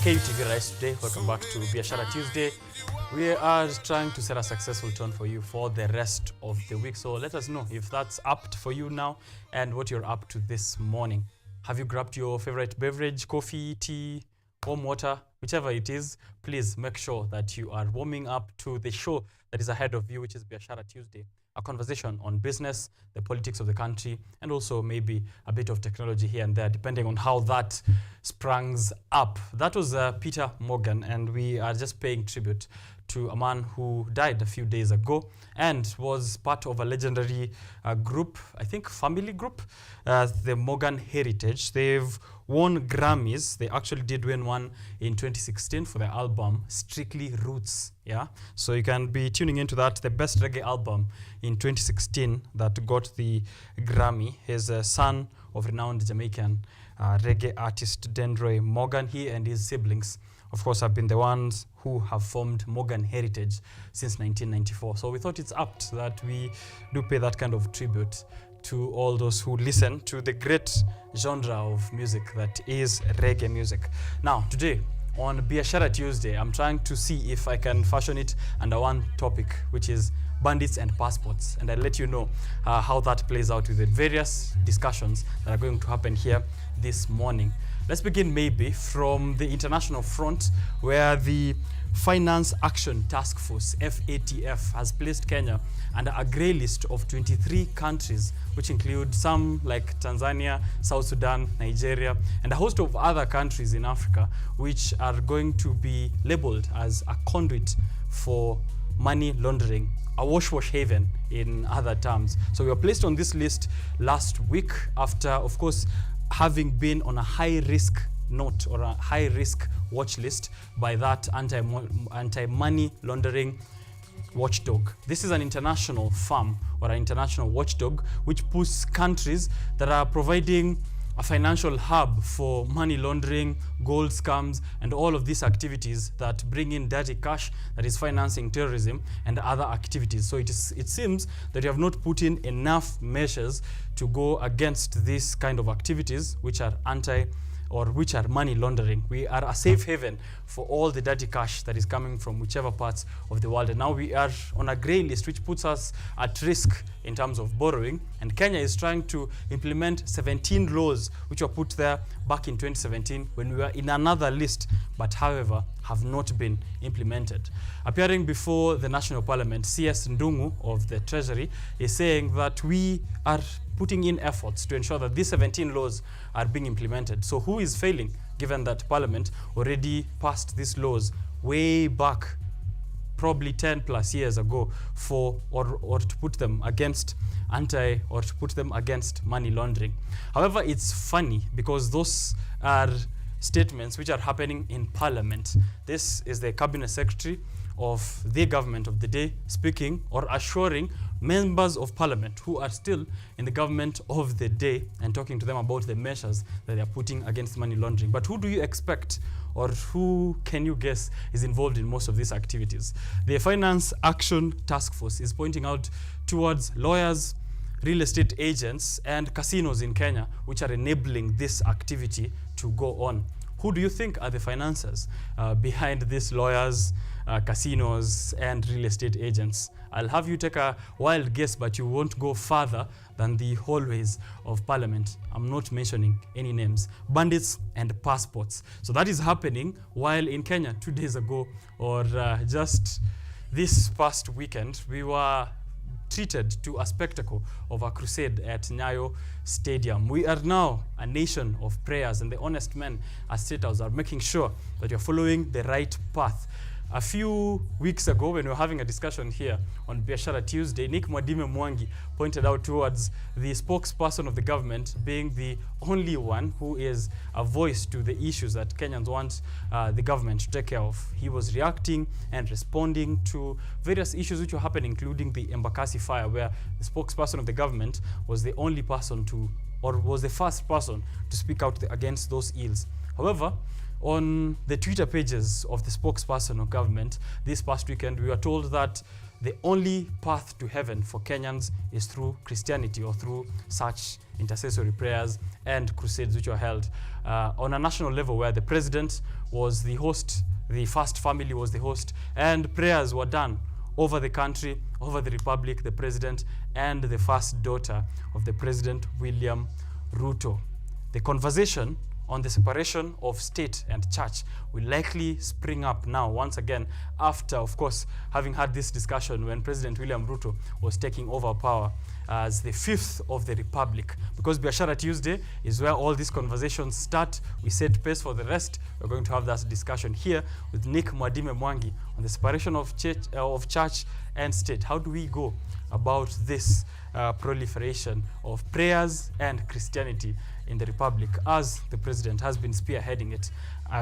KUTV Rise today. Welcome back to Biashara Tuesday. We are trying to set a successful tone for you for the rest of the week. So let us know if that's up for you now and what you're up to this morning. Have you grabbed your favorite beverage, coffee, tea, warm water, whichever it is? Please make sure that you are warming up to the show that is ahead of you, which is Biashara Tuesday. A conversation on business, the politics of the country, and also maybe a bit of technology here and there, depending on how that springs up. That was Peter Morgan, and we are just paying tribute to a man who died a few days ago and was part of a legendary group, I think family group, the Morgan Heritage. They've won Grammys. They actually did win one in 2016 for their album Strictly Roots. Yeah, so you can be tuning into that, the best reggae album in 2016 that got the Grammy. He's a son of renowned Jamaican reggae artist Dendroy Morgan. He and his siblings, of course, have been the ones who have formed Morgan Heritage since 1994. So we thought it's apt that we do pay that kind of tribute to all those who listen to the great genre of music that is reggae music. Now, today on Biashara Tuesday, I'm trying to see if I can fashion it under one topic, which is bandits and passports. And I'll let you know how that plays out with the various discussions that are going to happen here this morning. Let's begin maybe from the international front, where the Finance Action Task Force, FATF, has placed Kenya under a grey list of 23 countries, which include some like Tanzania, South Sudan, Nigeria, and a host of other countries in Africa, which are going to be labeled as a conduit for money laundering, a wash haven in other terms. So we were placed on this list last week after, of course, having been on a high-risk note or a high-risk watch list by that anti-money laundering watchdog. This is an international firm or an international watchdog which puts countries that are providing a financial hub for money laundering, gold scams, and all of these activities that bring in dirty cash that is financing terrorism and other activities. So it seems that you have not put in enough measures to go against these kind of activities which are which are money laundering. We are a safe haven for all the dirty cash that is coming from whichever parts of the world. And now we are on a grey list, which puts us at risk in terms of borrowing. And Kenya is trying to implement 17 laws which were put there back in 2017 when we were in another list, but however have not been implemented. Appearing before the National Parliament, CS Ndungu of the Treasury is saying that we are putting in efforts to ensure that these 17 laws are being implemented. So who is failing, given that Parliament already passed these laws way back, probably 10 plus years ago, or to put them against to put them against money laundering. However, it's funny because those are statements which are happening in Parliament. This is the Cabinet Secretary of the government of the day speaking or assuring members of Parliament who are still in the government of the day and talking to them about the measures that they are putting against money laundering. But who do you expect, or who can you guess is involved in most of these activities? The Finance Action Task Force is pointing out towards lawyers, real estate agents, and casinos in Kenya, which are enabling this activity to go on. Who do you think are the financiers behind these lawyers, casinos, and real estate agents? I'll have you take a wild guess, but you won't go further than the hallways of Parliament. I'm not mentioning any names. Bandits and passports. So that is happening while in Kenya 2 days ago, or just this past weekend, we were treated to a spectacle of a crusade at Nyayo Stadium. We are now a nation of prayers, and the honest men as State House are making sure that you're following the right path. A few weeks ago, when we were having a discussion here on Biashara Tuesday, Nick Mwadime Mwangi pointed out towards the spokesperson of the government being the only one who is a voice to the issues that Kenyans want the government to take care of. He was reacting and responding to various issues which were happening, including the Embakasi fire, where the spokesperson of the government was the only person was the first person to speak out against those ills. However, on the Twitter pages of the spokesperson of government this past weekend, we were told that the only path to heaven for Kenyans is through Christianity or through such intercessory prayers and crusades which were held on a national level, where the president was the host, the first family was the host, and prayers were done over the country, over the republic, the president, and the first daughter of the president, William Ruto. The conversation on the separation of state and church will likely spring up now once again after, of course, having had this discussion when President William Ruto was taking over power as the fifth of the republic. Because Biashara Tuesday is where all these conversations start. We set pace for the rest. We're going to have that discussion here with Nick Mwadime Mwangi on the separation of church and state. How do we go about this proliferation of prayers and Christianity in the republic, as the president has been spearheading it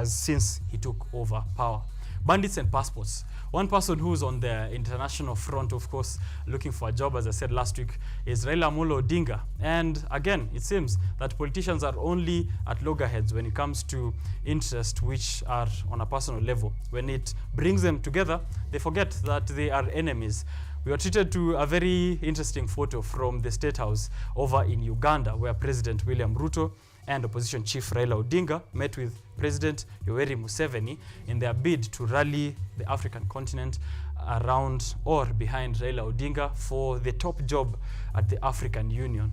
since he took over power? Bandits and passports. One person who's on the international front, of course, looking for a job, as I said last week, is Raila Amolo Odinga. And again, it seems that politicians are only at loggerheads when it comes to interests which are on a personal level. When it brings them together, they forget that they are enemies. We were treated to a very interesting photo from the State House over in Uganda, where President William Ruto and opposition chief Raila Odinga met with President Yoweri Museveni in their bid to rally the African continent around or behind Raila Odinga for the top job at the African Union.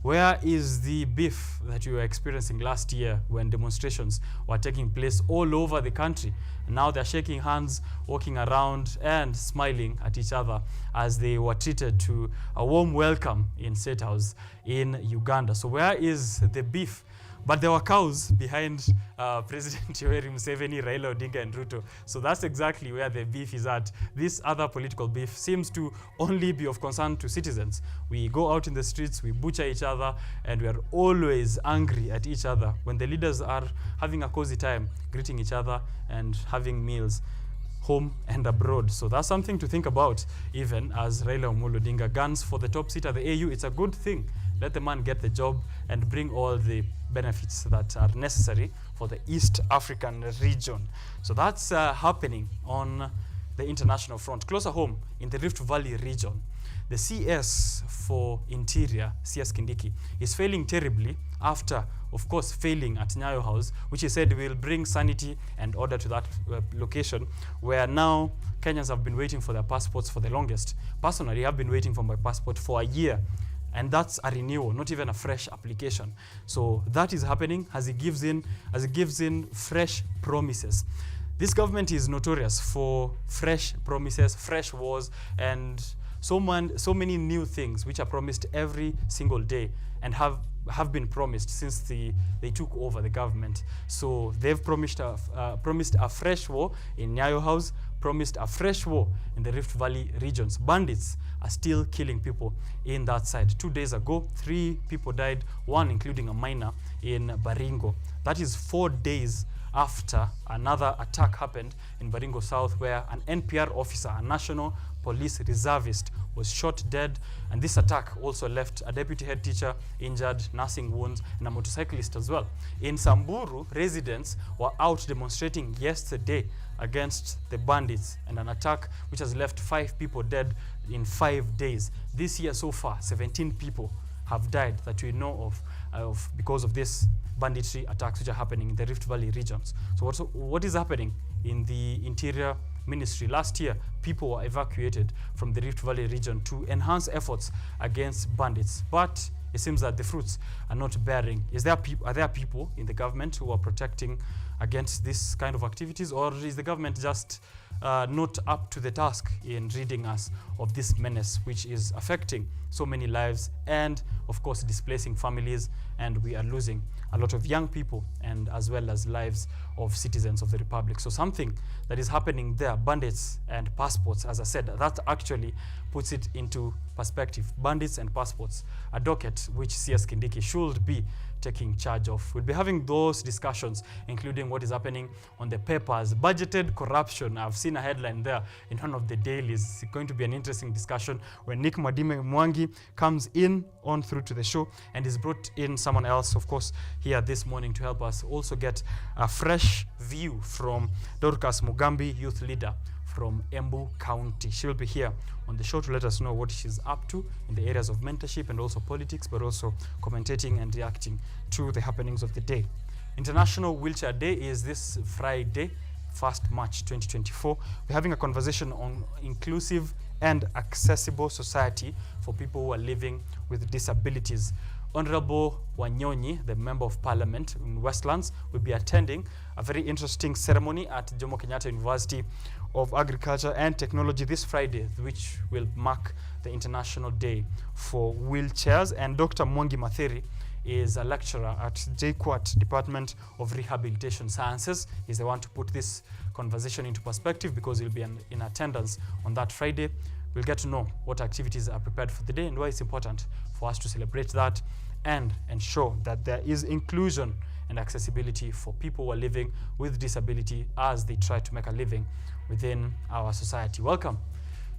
Where is the beef that you were experiencing last year when demonstrations were taking place all over the country? Now they're shaking hands, walking around and smiling at each other as they were treated to a warm welcome in State House in Uganda. So where is the beef? But there were cows behind President Yoweri Museveni, Raila Odinga, and Ruto. So that's exactly where the beef is at. This other political beef seems to only be of concern to citizens. We go out in the streets, we butcher each other, and we are always angry at each other when the leaders are having a cozy time, greeting each other and having meals home and abroad. So that's something to think about, even as Raila Amolo Odinga guns for the top seat at the AU. It's a good thing. Let the man get the job and bring all the benefits that are necessary for the East African region. So that's happening on the international front. Closer home, in the Rift Valley region, the CS for Interior, CS Kindiki, is failing terribly after, of course, failing at Nyayo House, which he said will bring sanity and order to that location, where now Kenyans have been waiting for their passports for the longest. Personally, I've been waiting for my passport for a year. And that's a renewal, not even a fresh application. So that is happening as it gives in fresh promises. This government is notorious for fresh promises, fresh wars, and so many new things which are promised every single day and have been promised since they took over the government. So they've promised a fresh war in Nyayo House, promised a fresh war in the Rift Valley regions. Bandits are still killing people in that side. 2 days ago, 3 people died, one including a minor in Baringo. That is 4 days after another attack happened in Baringo South, where an NPR officer, a national police reservist, was shot dead. And this attack also left a deputy head teacher injured, nursing wounds, and a motorcyclist as well. In Samburu, residents were out demonstrating yesterday against the bandits and an attack which has left 5 people dead in 5 days. This year so far, 17 people have died that we know of because of this banditry attacks which are happening in the Rift Valley regions. So what is happening in the Interior Ministry? Last year, people were evacuated from the Rift Valley region to enhance efforts against bandits. But it seems that the fruits are not bearing. Are there people in the government who are protecting against this kind of activities, or is the government just not up to the task in ridding us of this menace which is affecting so many lives and, of course, displacing families, and we are losing a lot of young people and as well as lives of citizens of the Republic. So something that is happening there, bandits and passports, as I said, that actually puts it into perspective. Bandits and passports, a docket which CS Kindiki should be taking charge of. We'll be having those discussions, including what is happening on the papers. Budgeted corruption. I've seen a headline there in one of the dailies. It's going to be an interesting discussion when Nick Mwadime Mwangi comes in on through to the show and is brought in someone else, of course, here this morning to help us also get a fresh view from Dorcas Mugambi, youth leader from Embu County. She'll be here on the show to let us know what she's up to in the areas of mentorship and also politics, but also commentating and reacting to the happenings of the day. International Wheelchair Day is this Friday, 1st March 2024. We're having a conversation on inclusive and accessible society for people who are living with disabilities. Honorable Wanyonyi, the Member of Parliament in Westlands, will be attending a very interesting ceremony at Jomo Kenyatta University of Agriculture and Technology this Friday, which will mark the International Day for Wheelchairs. And Dr. Mwangi Matheri is a lecturer at JKUAT Department of Rehabilitation Sciences. He's the one to put this conversation into perspective because he'll be in attendance on that Friday. We'll get to know what activities are prepared for the day and why it's important for us to celebrate that and ensure that there is inclusion and accessibility for people who are living with disability as they try to make a living within our society. Welcome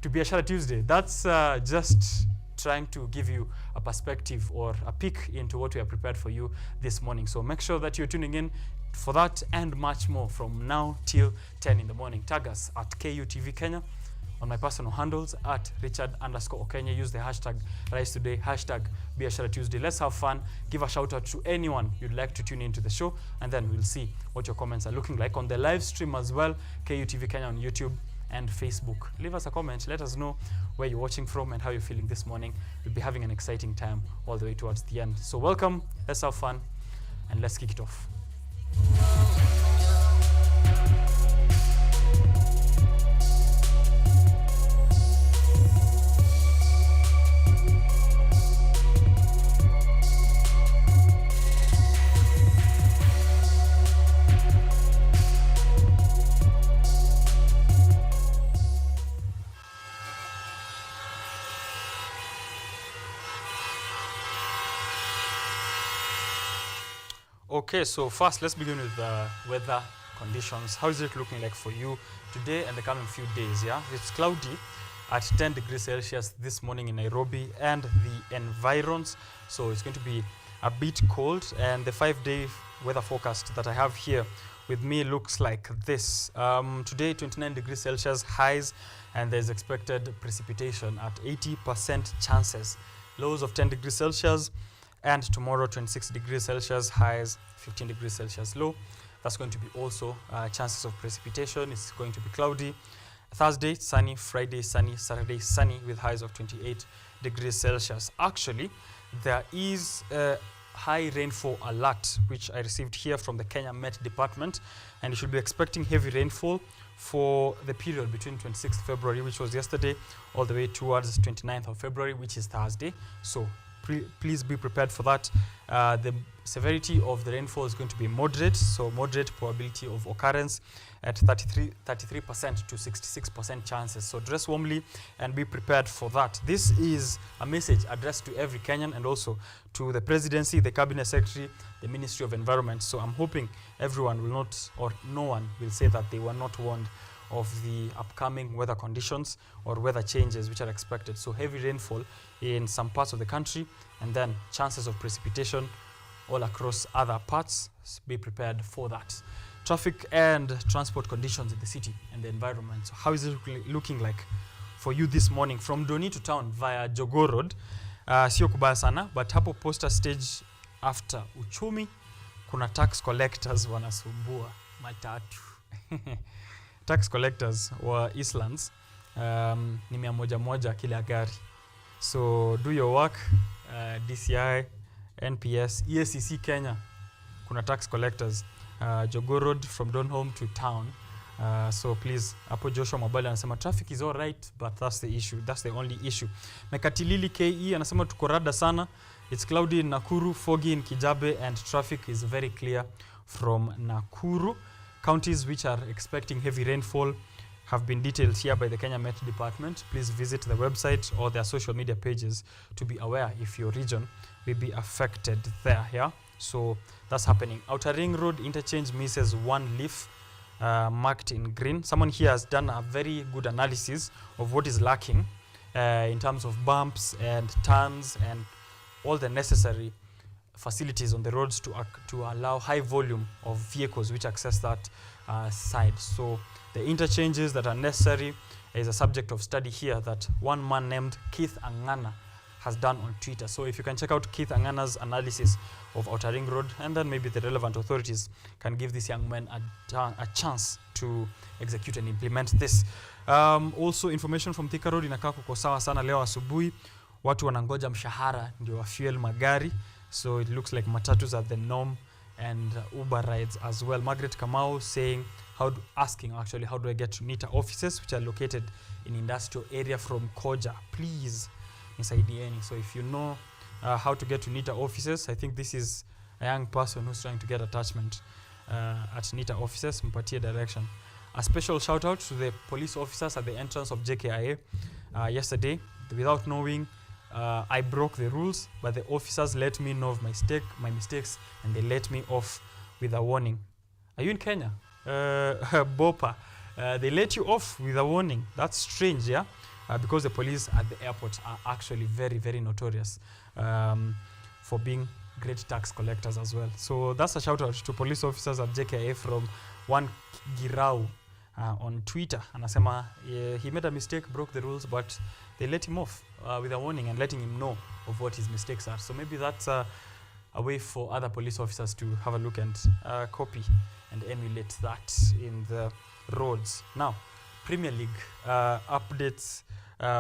to Biashara Tuesday. That's just trying to give you a perspective or a peek into what we are prepared for you this morning. So make sure that you're tuning in for that and much more from now till 10 in the morning. Tag us at KUTV Kenya on my personal handles at Richard_OKENYE. Use the hashtag Rise Today, hashtag Biashara Tuesday. Let's have fun. Give a shout out to anyone you'd like to tune into the show, and then we'll see what your comments are looking like on the live stream as well. KUTV Kenya on YouTube and Facebook. Leave us a comment. Let us know where you're watching from and how you're feeling this morning. We'll be having an exciting time all the way towards the end. So welcome. Let's have fun and let's kick it off. Okay, so first let's begin with the weather conditions. How is it looking like for you today and the coming few days? Yeah, it's cloudy at 10 degrees Celsius this morning in Nairobi and the environs, so it's going to be a bit cold. And the 5-day weather forecast that I have here with me looks like this. Today 29 degrees Celsius highs, and there's expected precipitation at 80% chances. Lows of 10 degrees Celsius. And tomorrow 26 degrees Celsius highs, 15 degrees Celsius low. That's going to be also chances of precipitation. It's going to be cloudy. Thursday sunny, Friday sunny, Saturday sunny with highs of 28 degrees Celsius. Actually, there is a high rainfall alert which I received here from the Kenya Met Department, and you should be expecting heavy rainfall for the period between 26th February, which was yesterday, all the way towards 29th of February, which is Thursday. So please be prepared for that. The severity of the rainfall is going to be moderate, so moderate probability of occurrence at 33% to 66% chances. So dress warmly and be prepared for that. This is a message addressed to every Kenyan and also to the presidency, the cabinet secretary, the Ministry of Environment. So I'm hoping everyone will not, or no one will say that they were not warned of the upcoming weather conditions or weather changes which are expected. So heavy rainfall in some parts of the country, and then chances of precipitation all across other parts. Be prepared for that. Traffic and transport conditions in the city and the environment. So how is it looking like for you this morning from Doni to town via Jogoo Road? Sio kubaya sana, but hapo Posta stage after Uchumi kuna tax collectors wanasumbua matatu. Tax collectors wa Eastlands ni 100 kila gari. So do your work. DCI, NPS, EACC Kenya, kuna tax collectors. Jogoo Road from Donholm to town. So please, hapo Joshua Mabali anasema traffic is all right, but that's the issue. That's the only issue. Mekatilili KE anasema tuko rada sana. It's cloudy in Nakuru, foggy in Kijabe, and traffic is very clear from Nakuru. Counties which are expecting heavy rainfall have been detailed here by the Kenya Met Department. Please visit the website or their social media pages to be aware if your region will be affected there. Yeah, so that's happening. Outer Ring Road interchange misses one leaf marked in green. Someone here has done a very good analysis of what is lacking in terms of bumps and turns and all the necessary facilities on the roads to allow high volume of vehicles which access that side. So the interchanges that are necessary is a subject of study here that one man named Keith Angana has done on Twitter. So if you can check out Keith Angana's analysis of Outer Ring Road, and then maybe the relevant authorities can give this young man a chance to execute and implement this. Also information from Thika Road, inakaa kuko sawa sana leo asubuhi. Watu wanangoja mshahara ndio wa fuel magari. So it looks like matatus are the norm and Uber rides as well. Margaret Kamau saying, asking actually, how do I get to NITA offices, which are located in industrial area from Koja? Please, nisaidieni. So if you know how to get to NITA offices, I think this is a young person who's trying to get attachment at NITA offices, mpatie direction. A special shout out to the police officers at the entrance of JKIA yesterday. Without knowing, I broke the rules, but the officers let me know of my mistakes, and they let me off with a warning. Are you in Kenya? Bopa. They let you off with a warning. That's strange, yeah? Because the police at the airport are actually very, very notorious for being great tax collectors as well. So that's a shout out to police officers at JKA from one Girau on Twitter. Anasema he made a mistake, broke the rules, but they let him off with a warning and letting him know of what his mistakes are. So maybe that's a way for other police officers to have a look and copy and emulate that in the roads. Now, Premier League updates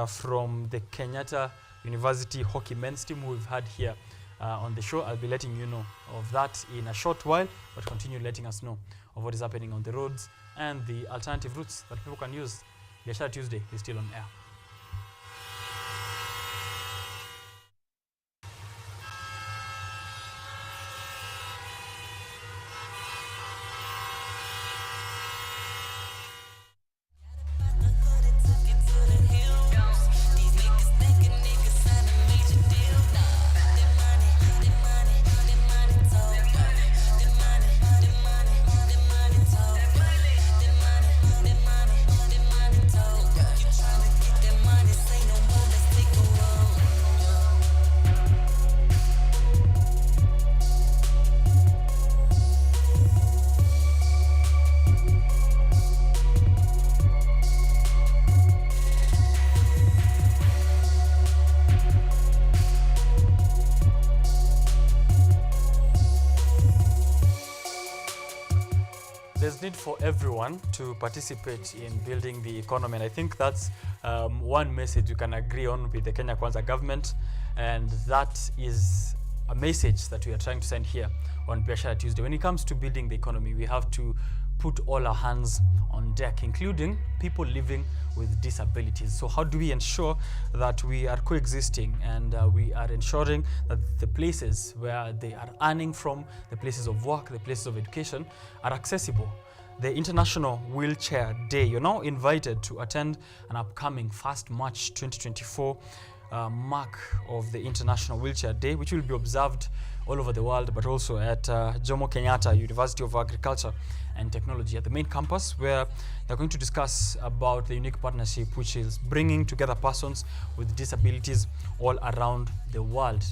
from the Kenyatta University hockey men's team who we've had here on the show. I'll be letting you know of that in a short while, but continue letting us know of what is happening on the roads and the alternative routes that people can use. Biashara Tuesday is still on air. There's need for everyone to participate in building the economy, and I think that's one message you can agree on with the Kenya Kwanza government, and that is a message that we are trying to send here on Biashara Tuesday. When it comes to building the economy, we have to put all our hands on deck, including people living with disabilities. So how do we ensure that we are coexisting and we are ensuring that the places where they are earning from, the places of work, the places of education are accessible? The International Wheelchair Day. You're now invited to attend an upcoming 1st March 2024 mark of the International Wheelchair Day, which will be observed all over the world, but also at Jomo Kenyatta University of Agriculture and Technology at the main campus, where they're going to discuss about the unique partnership which is bringing together persons with disabilities all around the world.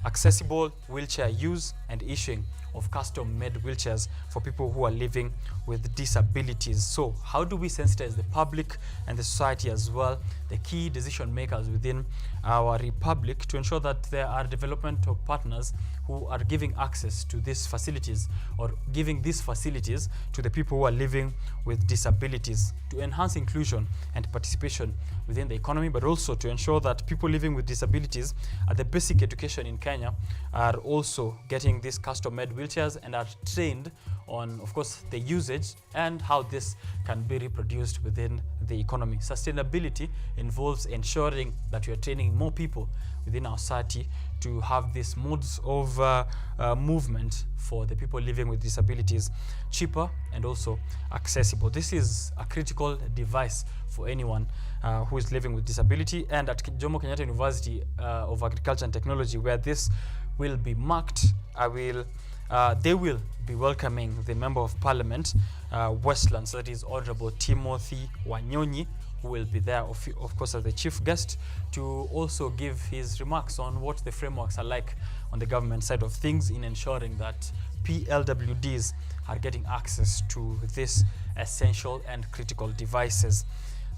Accessible wheelchair use and issuing of custom-made wheelchairs for people who are living with disabilities. So how do we sensitize the public and the society as well, the key decision makers within our republic, to ensure that there are developmental partners who are giving access to these facilities, or giving these facilities to the people who are living with disabilities, to enhance inclusion and participation within the economy, but also to ensure that people living with disabilities at the basic education in Kenya are also getting these custom-made wheelchairs and are trained on, of course, the usage and how this can be reproduced within the economy. Sustainability involves ensuring that we are training more people within our society to have these modes of movement for the people living with disabilities cheaper and also accessible. This is a critical device for anyone who is living with disability. And at Jomo Kenyatta University of Agriculture and Technology, where this will be marked, they will be welcoming the Member of Parliament, Westlands, that is Honorable Timothy Wanyonyi, who will be there, of course, as the chief guest, to also give his remarks on what the frameworks are like on the government side of things in ensuring that PLWDs are getting access to these essential and critical devices.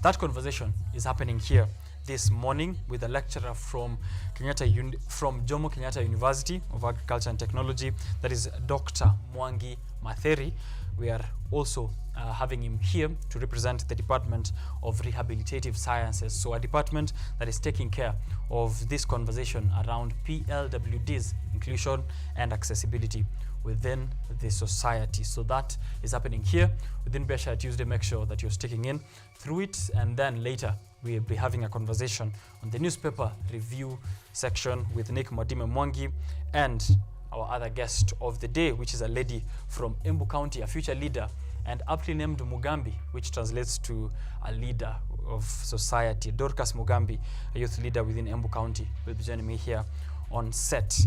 That conversation is happening here this morning with a lecturer from Jomo Kenyatta University of Agriculture and Technology, that is Dr. Mwangi Matheri. We are also having him here to represent the Department of Rehabilitative Sciences, so a department that is taking care of this conversation around PLWDs, inclusion and accessibility within the society. So that is happening here within Biashara Tuesday. Make sure that you're sticking in through it, and then later we'll be having a conversation on the newspaper review section with Nick Mwadime Mwangi and our other guest of the day, which is a lady from Embu County, a future leader, and aptly named Mugambi, which translates to a leader of society. Dorcas Mugambi, a youth leader within Embu County, will be joining me here on set.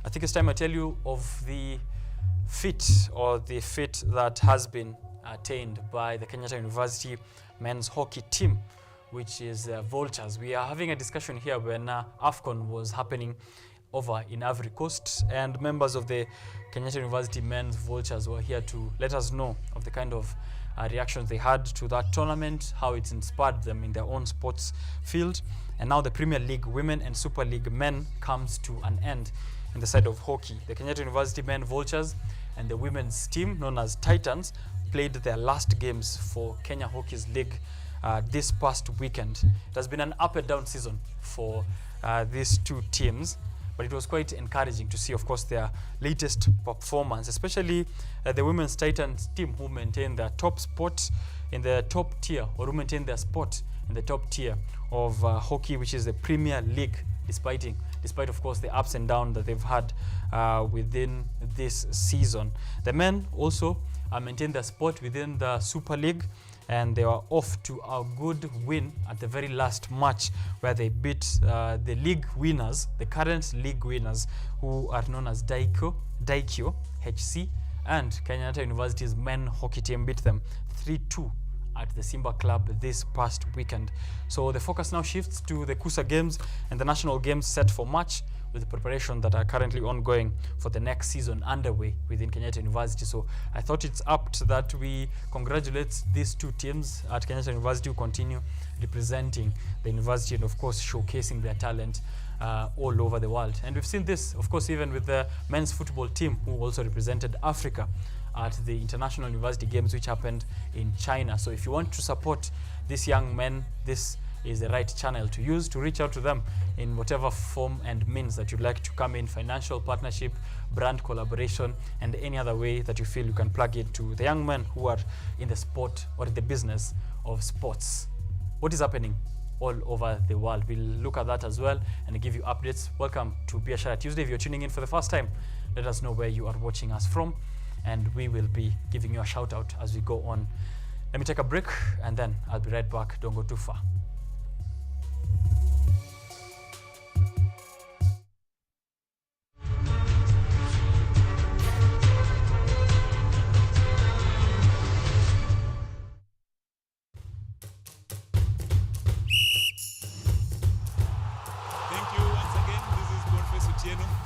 I think it's time I tell you of the feat that has been attained by the Kenyatta University men's hockey team, which is Vultures. We are having a discussion here when AFCON was happening over in Ivory Coast, and members of the Kenyatta University men's Vultures were here to let us know of the kind of reactions they had to that tournament, how it's inspired them in their own sports field. And now the Premier League Women and Super League Men comes to an end in the side of hockey. The Kenyatta University men Vultures and the women's team, known as Titans, played their last games for Kenya Hockey's League this past weekend. It has been an up and down season for these two teams, but it was quite encouraging to see, of course, their latest performance, especially the women's Titans team, who maintained their top spot in the top tier, or who maintained their spot in the top tier of hockey, which is the Premier League, despite, of course, the ups and downs that they've had within this season. The men also maintained their spot within the Super League, and they were off to a good win at the very last match, where they beat the league winners, the current league winners, who are known as Daikyo HC, and Kenyatta University's men hockey team beat them 3-2 at the Simba Club this past weekend. So the focus now shifts to the KUSA Games and the national games set for March, with the preparation that are currently ongoing for the next season underway within Kenyatta University. So I thought it's apt that we congratulate these two teams at Kenyatta University who continue representing the university and, of course, showcasing their talent all over the world. And we've seen this, of course, even with the men's football team, who also represented Africa at the International University Games, which happened in China. So if you want to support these young men, this is the right channel to use to reach out to them in whatever form and means that you'd like to come in: financial partnership, brand collaboration, and any other way that you feel you can plug into the young men who are in the sport or in the business of sports. What is happening all over the world? We'll look at that as well and give you updates. Welcome to Biashara Tuesday. If you're tuning in for the first time, let us know where you are watching us from, and we will be giving you a shout out as we go on. Let me take a break, and then I'll be right back. Don't go too far.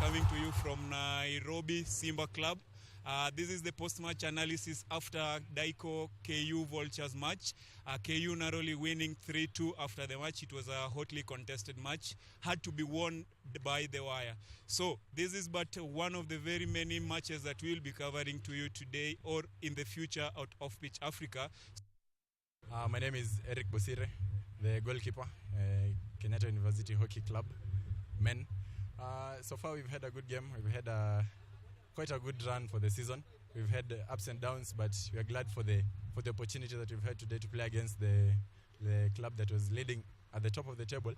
Coming to you from Nairobi Simba Club. This is the post-match analysis after Daiko KU Vultures match. KU narrowly winning 3-2 after the match. It was a hotly contested match, had to be won by the wire. So this is but one of the very many matches that we'll be covering to you today or in the future out of Pitch Africa. My name is Eric Bosire, the goalkeeper, Kenyatta University Hockey Club, men. So far we've had a good game. We've had quite a good run for the season. We've had ups and downs, but we are glad for the opportunity that we've had today to play against the club that was leading at the top of the table.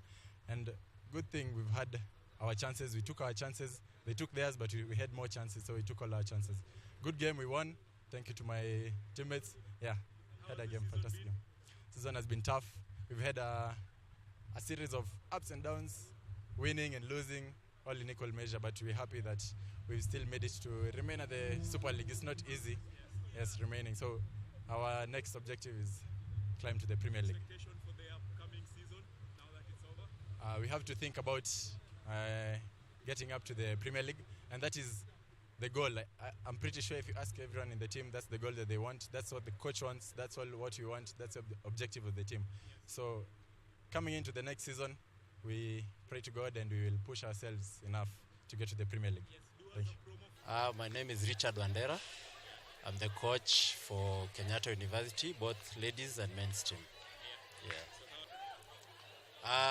And good thing, we've had our chances. We took our chances. They took theirs, but we had more chances, so we took all our chances. Good game, we won. Thank you to my teammates. Yeah, had a game, fantastic game. Season has been tough. We've had a series of ups and downs, winning and losing, all in equal measure, but we're happy that we've still made it to remain at the Super League. It's not easy, yes, remaining. So our next objective is climb to the Premier League. Expectation for the upcoming season, now that it's over? We have to think about getting up to the Premier League, and that is the goal. I'm pretty sure if you ask everyone in the team, that's the goal that they want. That's what the coach wants. That's all what we want. That's the objective of the team. So coming into the next season, we pray to God and we will push ourselves enough to get to the Premier League. Thank you. My name is Richard Wandera. I'm the coach for Kenyatta University, both ladies and men's team. Yeah.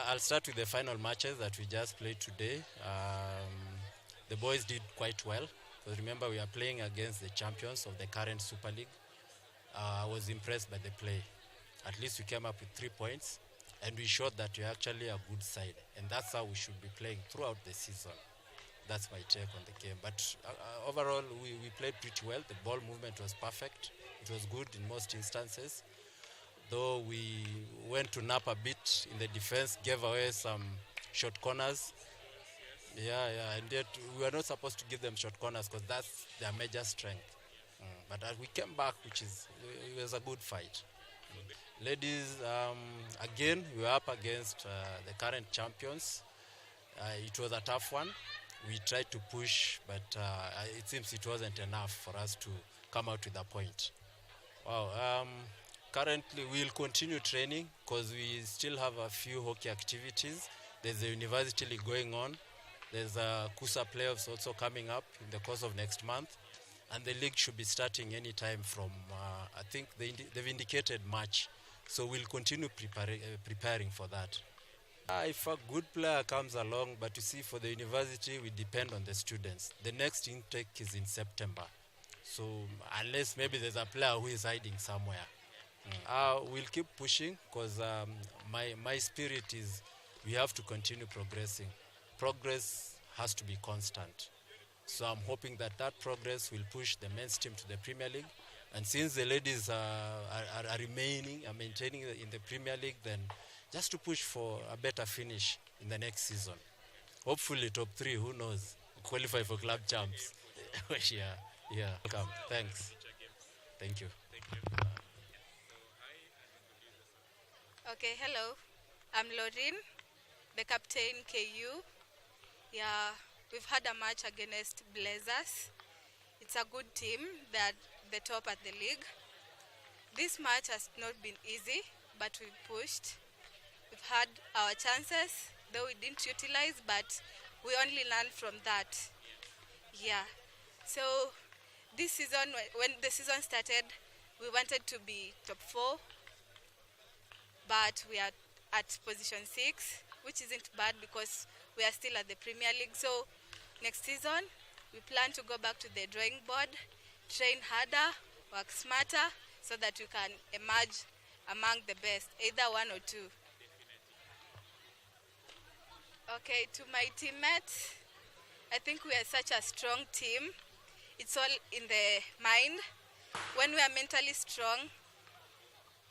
I'll start with the final matches that we just played today. The boys did quite well. Because remember, we are playing against the champions of the current Super League. I was impressed by the play. At least we came up with 3 points, and we showed that we're actually a good side. And that's how we should be playing throughout the season. That's my take on the game. But overall, we played pretty well. The ball movement was perfect. It was good in most instances. Though we went to nap a bit in the defense, gave away some short corners. Yeah, and yet we were not supposed to give them short corners because that's their major strength. But we came back, it was a good fight. Ladies, again, we were up against the current champions. It was a tough one. We tried to push, but it seems it wasn't enough for us to come out with a point. Wow. Currently, we'll continue training because we still have a few hockey activities. There's a university league going on. There's a KUSA playoffs also coming up in the course of next month. And the league should be starting anytime from, I think they've indicated March. So we'll continue preparing for that. If a good player comes along, but you see for the university, we depend on the students. The next intake is in September. So unless maybe there's a player who is hiding somewhere. We'll keep pushing because my spirit is we have to continue progressing. Progress has to be constant. So I'm hoping that progress will push the men's team to the Premier League. And since the ladies are maintaining in the Premier League, then just to push for a better finish in the next season. Hopefully top 3, who knows, qualify for club champs. Yeah. Welcome. Thanks. Thank you. Okay, hello. I'm Lauren, the captain KU. Yeah, we've had a match against Blazers. It's a good team. They're the top at the league. This match has not been easy, but we've pushed. We've had our chances, though we didn't utilize, but we only learned from that. Yeah. So this season, when the season started, we wanted to be top 4, but we are at position 6, which isn't bad because we are still at the Premier League. So next season, we plan to go back to the drawing board, train harder, work smarter, so that we can emerge among the best, either 1 or 2. Okay, to my teammates, I think we are such a strong team. It's all in the mind. When we are mentally strong,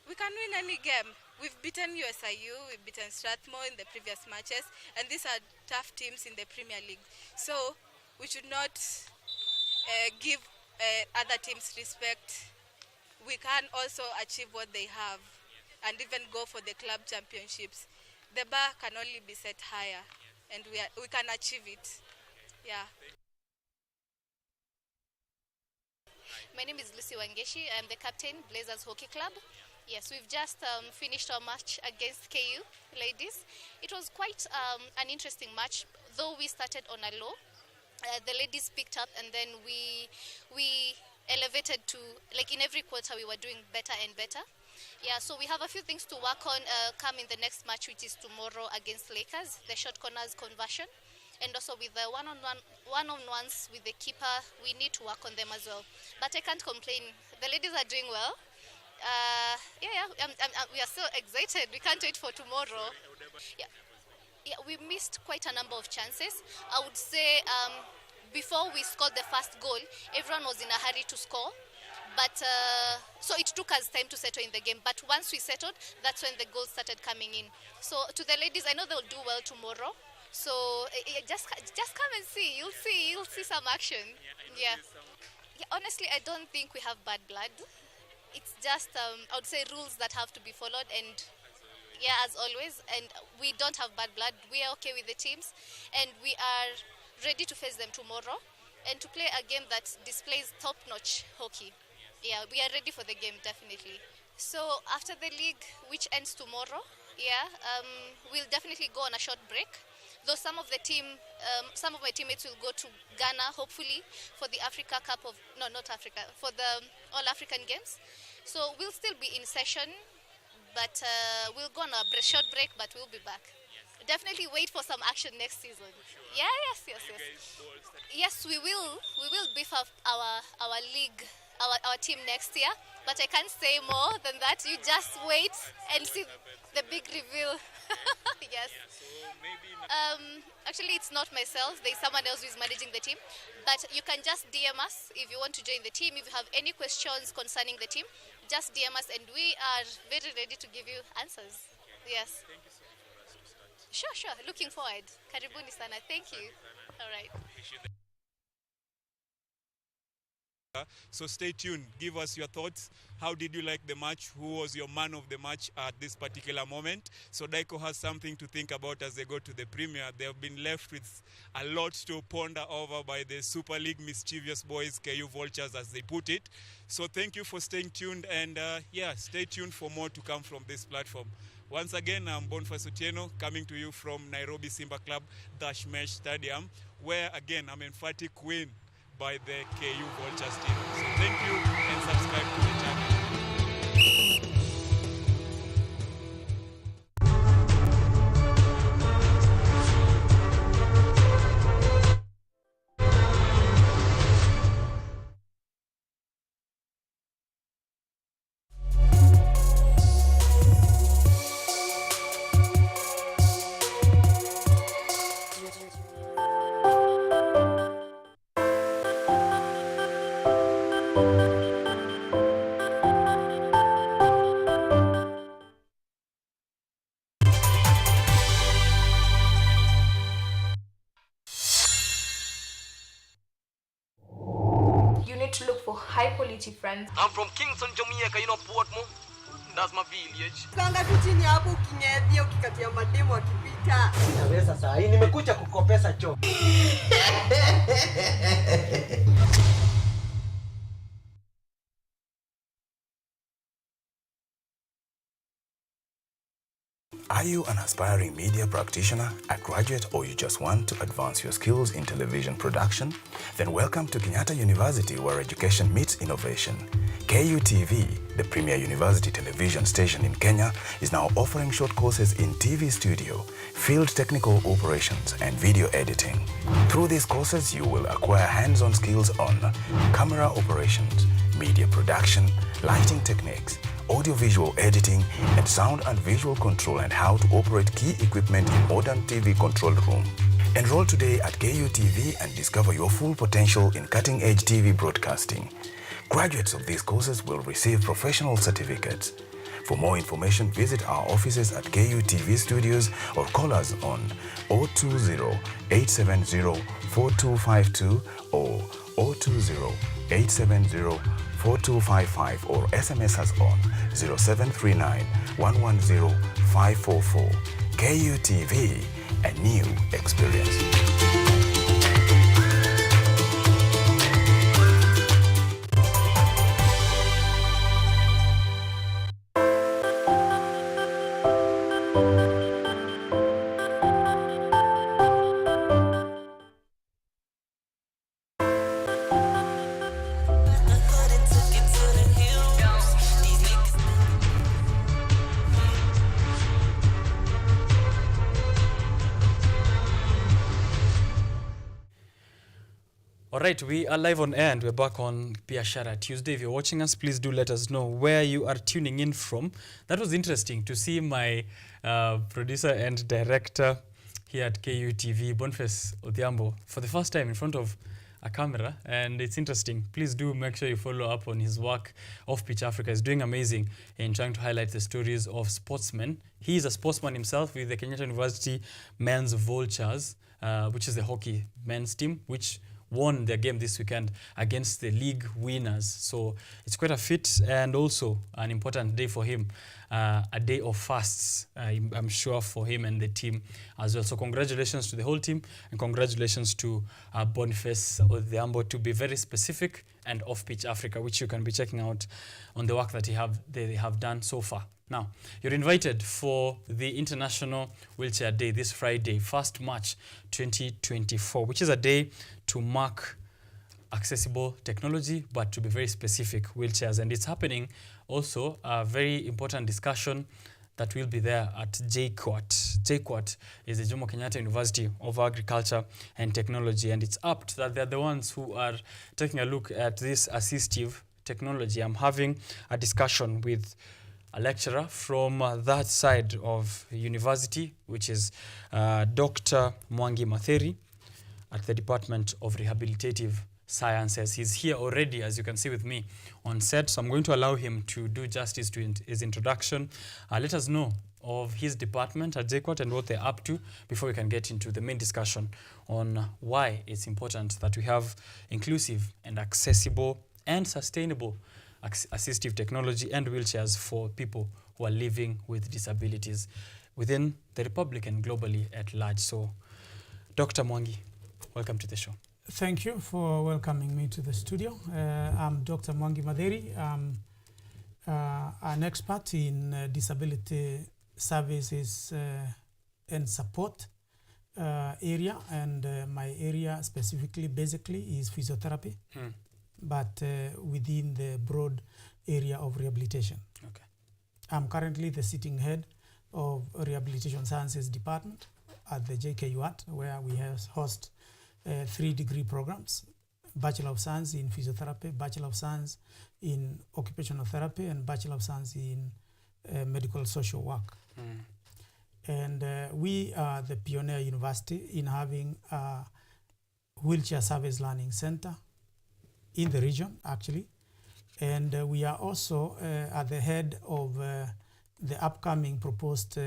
we can win any game. We've beaten USIU, we've beaten Strathmore in the previous matches, and these are tough teams in the Premier League. So we should not give other teams respect. We can also achieve what they have and even go for the club championships. The bar can only be set higher, and we can achieve it. Yeah. My name is Lucy Wangeshi. I'm the captain, Blazers Hockey Club. Yes, we've just finished our match against KU ladies. It was quite an interesting match, though we started on a low. The ladies picked up, and then we elevated to, like in every quarter, we were doing better and better. Yeah, so we have a few things to work on come in the next match, which is tomorrow against Lakers, the short corners conversion. And also with the one-on-ones with the keeper, we need to work on them as well. But I can't complain. The ladies are doing well. We are so excited. We can't wait for tomorrow. Yeah, we missed quite a number of chances. I would say before we scored the first goal, everyone was in a hurry to score. But so it took us time to settle in the game. But once we settled, that's when the goals started coming in. So to the ladies, I know they'll do well tomorrow. So just come and see. You'll see some action. Yeah. Honestly, I don't think we have bad blood. It's just I would say rules that have to be followed, and yeah, as always. And we don't have bad blood. We are okay with the teams, and we are ready to face them tomorrow. and to play a game that displays top-notch hockey. Yeah, we are ready for the game, definitely. So after the league, which ends tomorrow, we'll definitely go on a short break. Though some of my teammates will go to Ghana, hopefully, for the for the All-African Games. So we'll still be in session, but we'll go on a short break, but we'll be back. Definitely wait for some action next season. Sure. Yeah, yes. Yes, we will. We will beef up our league, our team next year. But I can't say more than that. You just wait and see the big reveal. Yes. Yeah, so maybe actually, it's not myself. There's someone else who is managing the team. But you can just DM us if you want to join the team. If you have any questions concerning the team, just DM us, and we are very ready to give you answers. Yes. Thank you so much for us to start. Sure. Looking forward. Karibuni sana. Thank you. All right. So stay tuned. Give us your thoughts. How did you like the match? Who was your man of the match at this particular moment? So Daiko has something to think about as they go to the Premier. They have been left with a lot to ponder over by the Super League mischievous boys, KU Vultures, as they put it. So thank you for staying tuned, and stay tuned for more to come from this platform. Once again, I'm Boniface Otieno, coming to you from Nairobi Simba Club Dashmesh Stadium, where again I'm emphatic win by the KU Vultures team. So thank you, and subscribe to the channel. To look for high quality friends. I'm from Kingston, Jamaica, Portmore. That's my village. Kanga tu chini hapo ukinyethia ukikatia mademo akipita. Naweza saa hii nimekuja kukopesa choo. Are you an aspiring media practitioner, a graduate, or you just want to advance your skills in television production? Then welcome to Kenyatta University, where education meets innovation. KUTV, the premier university television station in Kenya, is now offering short courses in TV studio, field technical operations, and video editing. Through these courses, you will acquire hands-on skills on camera operations, media production, lighting techniques, audiovisual editing, and sound and visual control, and how to operate key equipment in modern TV control room. Enroll today at KUTV and discover your full potential in cutting-edge TV broadcasting. Graduates of these courses will receive professional certificates. For more information, visit our offices at KUTV Studios or call us on 020-870-4252 or 020-870-4255 or SMS us on 0739-110-544. KUTV, a new experience. All right, we are live on air and we're back on Biashara Tuesday. If you're watching us, please do let us know where you are tuning in from. That was interesting to see my producer and director here at KUTV, Boniface Odhiambo, for the first time in front of a camera, and it's interesting. Please do make sure you follow up on his work. Off Pitch Africa is doing amazing in trying to highlight the stories of sportsmen. He is a sportsman himself with the Kenyatta University Men's Vultures, which is the hockey men's team, which won their game this weekend against the league winners. So it's quite a feat and also an important day for him. A day of fasts, I'm sure, for him and the team as well. So congratulations to the whole team and congratulations to Boniface Odhiambo, to be very specific, and Off-Pitch Africa, which you can be checking out on the work that they have done so far. Now, you're invited for the International Wheelchair Day this Friday, 1st March 2024, which is a day to mark accessible technology, but to be very specific, wheelchairs. And it's happening also a very important discussion that will be there at JKUAT. JKUAT is the Jomo Kenyatta University of Agriculture and Technology, and it's apt that they're the ones who are taking a look at this assistive technology. I'm having a discussion with a lecturer from that side of university, which is Dr. Mwangi Matheri at the Department of Rehabilitative Sciences. He's here already, as you can see with me on set, so I'm going to allow him to do justice to his introduction. Let us know of his department at JKUAT and what they're up to before we can get into the main discussion on why it's important that we have inclusive and accessible and sustainable assistive technology and wheelchairs for people who are living with disabilities within the Republic and globally at large. So, Dr. Mwangi, welcome to the show. Thank you for welcoming me to the studio. I'm Dr. Mwangi Matheri. I'm an expert in disability services and support area, and my area specifically, basically, is physiotherapy, but within the broad area of rehabilitation. Okay. I'm currently the sitting head of Rehabilitation Sciences Department at the JKUAT, where we host 3 degree programs: Bachelor of Science in Physiotherapy, Bachelor of Science in Occupational Therapy, and Bachelor of Science in Medical Social Work. And we are the pioneer university in having a wheelchair service learning center in the region, actually. And we are also at the head of the upcoming proposed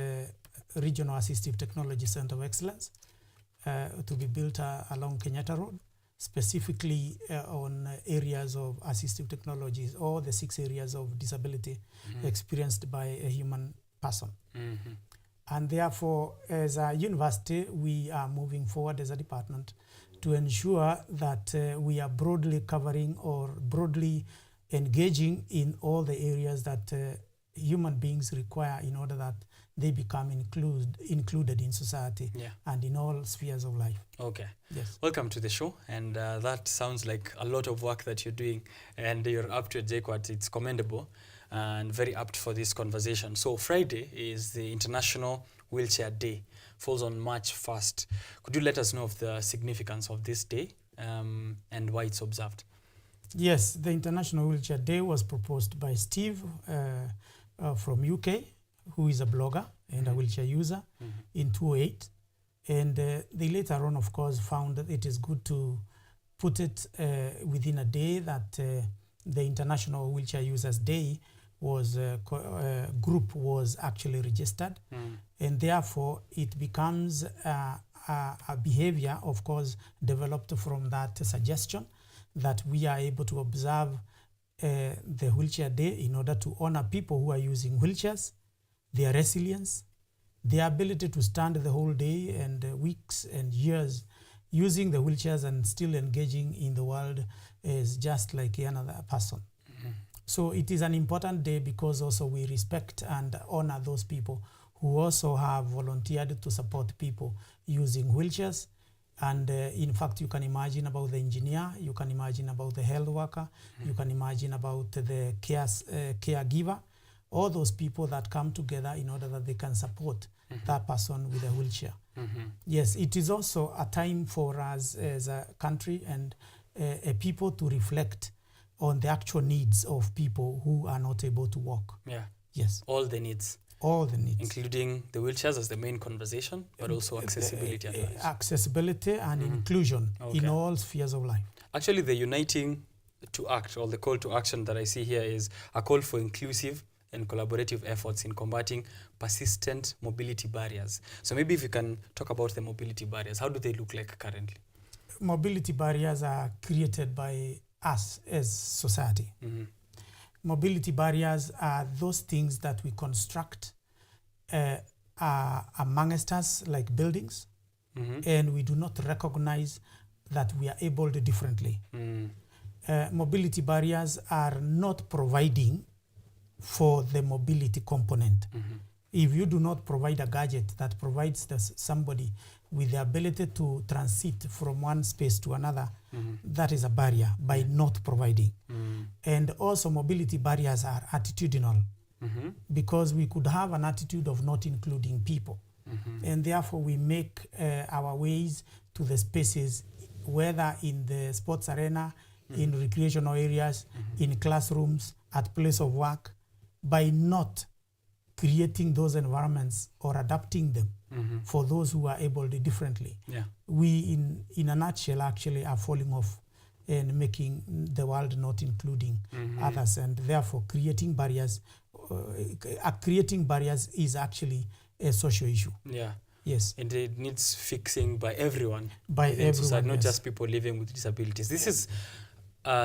Regional Assistive Technology Center of Excellence to be built along Kenyatta Road, specifically on areas of assistive technologies, or the 6 areas of disability experienced by a human person. And therefore, as a university, we are moving forward as a department to ensure that we are broadly covering or broadly engaging in all the areas that human beings require in order that they become included in society and in all spheres of life. Okay. Yes. Welcome to the show. And that sounds like a lot of work that you're doing, and you're up to a JKUAT. It's commendable and very apt for this conversation. So Friday is the International Wheelchair Day, falls on March 1st. Could you let us know of the significance of this day and why it's observed? Yes, the International Wheelchair Day was proposed by Steve from UK, who is a blogger and a wheelchair user, in 2008. And they later on, of course, found that it is good to put it within a day that the International Wheelchair Users Day was group was actually registered. And therefore, it becomes a behavior, of course, developed from that suggestion that we are able to observe the Wheelchair Day in order to honor people who are using wheelchairs, their resilience, their ability to stand the whole day and weeks and years using the wheelchairs and still engaging in the world as just like another person. So it is an important day because also we respect and honor those people who also have volunteered to support people using wheelchairs. And in fact, you can imagine about the engineer, you can imagine about the health worker, you can imagine about the caregiver, all those people that come together in order that they can support that person with a wheelchair. Yes, it is also a time for us as a country and a people to reflect on the actual needs of people who are not able to walk. Yeah. Yes. All the needs. All the needs. Including the wheelchairs as the main conversation, but also accessibility at large. Accessibility and inclusion in all spheres of life. Actually, the uniting to act, or the call to action that I see here, is a call for inclusive and collaborative efforts in combating persistent mobility barriers. So maybe if you can talk about the mobility barriers, how do they look like currently? mobility barriers are created by us as society. Mobility barriers are those things that we construct amongst us, like buildings, and we do not recognize that we are abled differently. Mobility barriers are not providing for the mobility component. If you do not provide a gadget that provides somebody with the ability to transit from one space to another, that is a barrier by not providing. And also mobility barriers are attitudinal, because we could have an attitude of not including people. And therefore we make our ways to the spaces, whether in the sports arena, in recreational areas, in classrooms, at place of work, by not creating those environments or adapting them for those who are able differently. We, in a nutshell, actually are falling off and making the world not including others, and therefore creating barriers. Creating barriers is actually a social issue. Yes. And it needs fixing by everyone. By everyone, society, not yes. just people living with disabilities. This is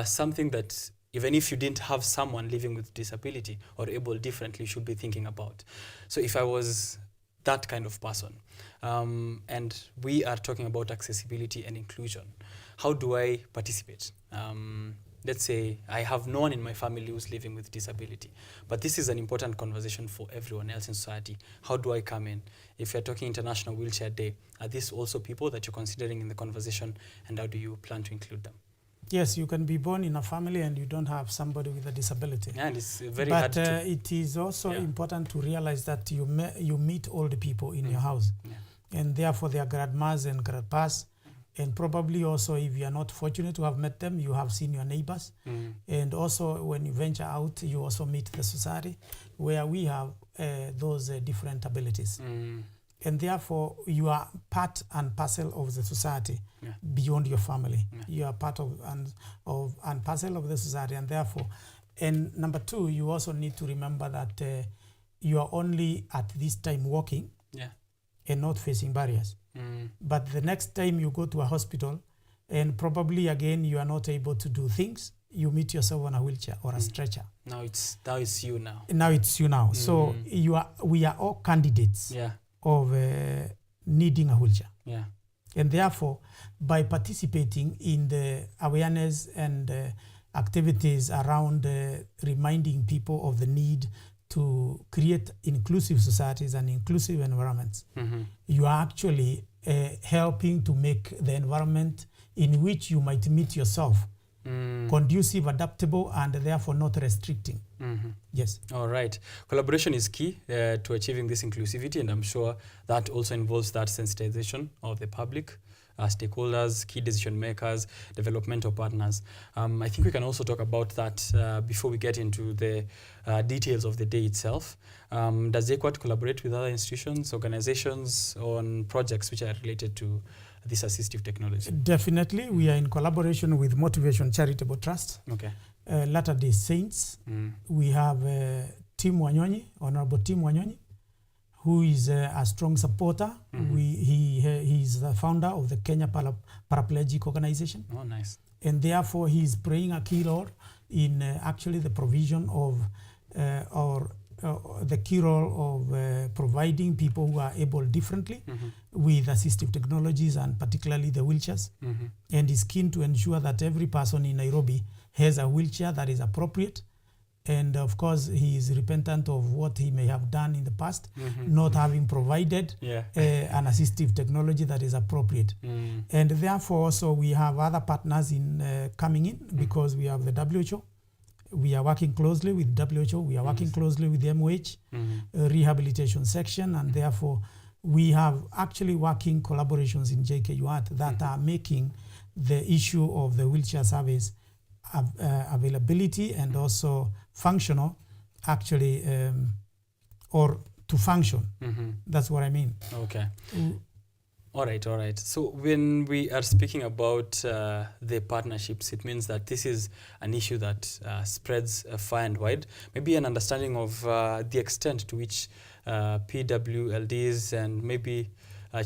something that even if you didn't have someone living with disability or able differently, you should be thinking about. So if I was that kind of person, and we are talking about accessibility and inclusion, how do I participate? Let's say I have no one in my family who's living with disability, but this is an important conversation for everyone else in society. How do I come in? If you're talking International Wheelchair Day, are these also people that you're considering in the conversation, and how do you plan to include them? Yes, you can be born in a family and you don't have somebody with a disability. Yeah, and it's very hard to... But it is also important to realize that you meet all the people in your house. And therefore their grandmas and grandpas, and probably also if you are not fortunate to have met them, you have seen your neighbors. And also when you venture out, you also meet the society where we have those different abilities. And therefore you are part and parcel of the society beyond your family. You are part of and parcel of the society, and therefore, and number two, you also need to remember that you are only at this time walking and not facing barriers. But the next time you go to a hospital and probably again you are not able to do things, you meet yourself on a wheelchair or a stretcher. Now it's you now. Now it's you now. So we are all candidates of needing a wheelchair. And therefore, by participating in the awareness and activities around reminding people of the need to create inclusive societies and inclusive environments, you are actually helping to make the environment in which you might meet yourself conducive, adaptable, and therefore not restricting. Yes. All right. Collaboration is key to achieving this inclusivity, and I'm sure that also involves that sensitization of the public, stakeholders, key decision makers, developmental partners. I think we can also talk about that before we get into the details of the day itself. Does JKUAT collaborate with other institutions, organizations on projects which are related to this assistive technology? Definitely. We are in collaboration with Motivation Charitable Trust, Latter-day Saints. We have Tim Wanyonyi, Honorable Tim Wanyonyi, who is a strong supporter. He is the founder of the Kenya Paraplegic Organization. Oh, nice. And therefore, he is playing a key role in actually the provision of the key role of providing people who are able differently with assistive technologies, and particularly the wheelchairs, and is keen to ensure that every person in Nairobi has a wheelchair that is appropriate. And of course, he is repentant of what he may have done in the past, not having provided an assistive technology that is appropriate. And therefore, also we have other partners in coming in, because we have the WHO. We are working closely with WHO. We are working closely with the MOH rehabilitation section, and therefore we have actually working collaborations in JKUAT that are making the issue of the wheelchair service availability and also functional, actually, or to function. That's what I mean. Okay. All right. So when we are speaking about the partnerships, it means that this is an issue that spreads far and wide. Maybe an understanding of the extent to which PWLDs and maybe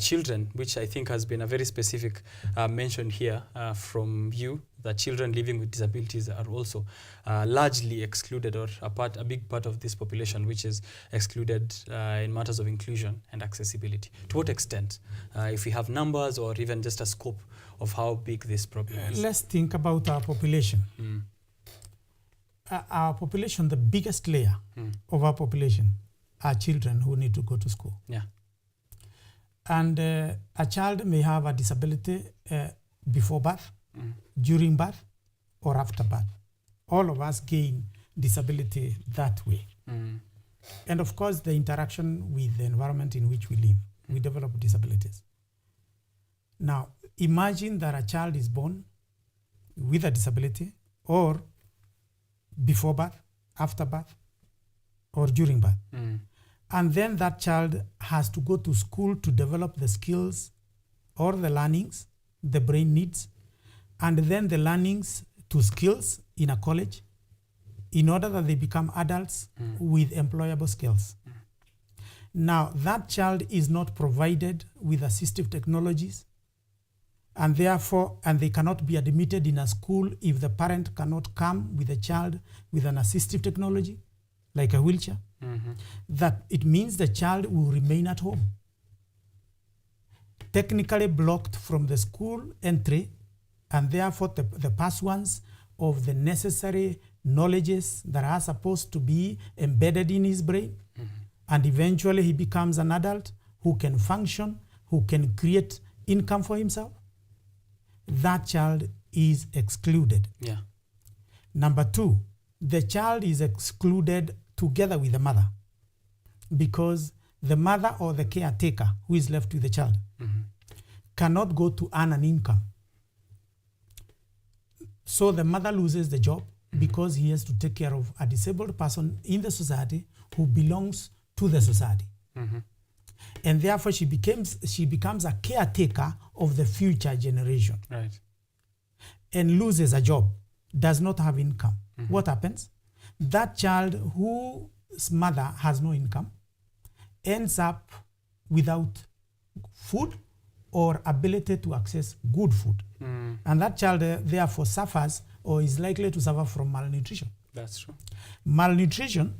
children, which I think has been a very specific mention here from you, that children living with disabilities are also largely excluded, or a big part of this population which is excluded in matters of inclusion and accessibility. To what extent? If we have numbers or even just a scope of how big this problem is. Let's think about our population. Our population, the biggest layer of our population are children who need to go to school. Yeah. And a child may have a disability before birth, during birth, or after birth. All of us gain disability that way. And of course, the interaction with the environment in which we live, we develop disabilities. Now, imagine that a child is born with a disability, or before birth, after birth, or during birth. And then that child has to go to school to develop the skills or the learnings the brain needs, and then the learnings to skills in a college in order that they become adults with employable skills. Now, that child is not provided with assistive technologies, and therefore, they cannot be admitted in a school if the parent cannot come with a child with an assistive technology, like a wheelchair. That it means the child will remain at home, technically blocked from the school entry, and therefore the pursuance of the necessary knowledges that are supposed to be embedded in his brain. And eventually he becomes an adult who can function, who can create income for himself. That child is excluded. Yeah. Number two, the child is excluded together with the mother, because the mother or the caretaker who is left with the child cannot go to earn an income. So the mother loses the job because he has to take care of a disabled person in the society who belongs to the society. And therefore she becomes a caretaker of the future generation. Right. And loses a job, does not have income. What happens? That child whose mother has no income ends up without food or ability to access good food. And that child therefore suffers, or is likely to suffer from malnutrition. That's true. Malnutrition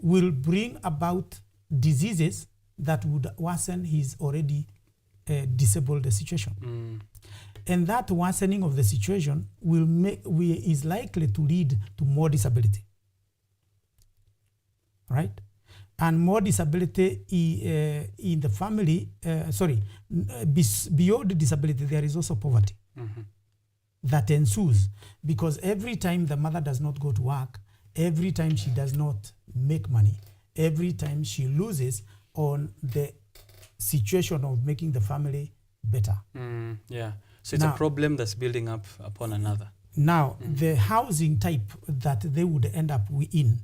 will bring about diseases that would worsen his already disabled situation. And that worsening of the situation is likely to lead to more disability. Right? And more disability in the family, beyond disability, there is also poverty that ensues, because every time the mother does not go to work, every time she does not make money, every time she loses on the situation of making the family better. Yeah. So it's a problem that's building up upon another. Now, the housing type that they would end up in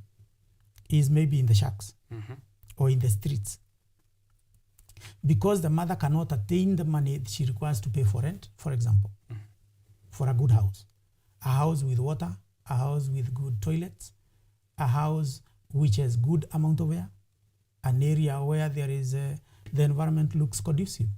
is maybe in the shacks or in the streets, because the mother cannot attain the money she requires to pay for rent, for example, for a good house. A house with water, a house with good toilets, a house which has good amount of air, an area where there is the environment looks conducive,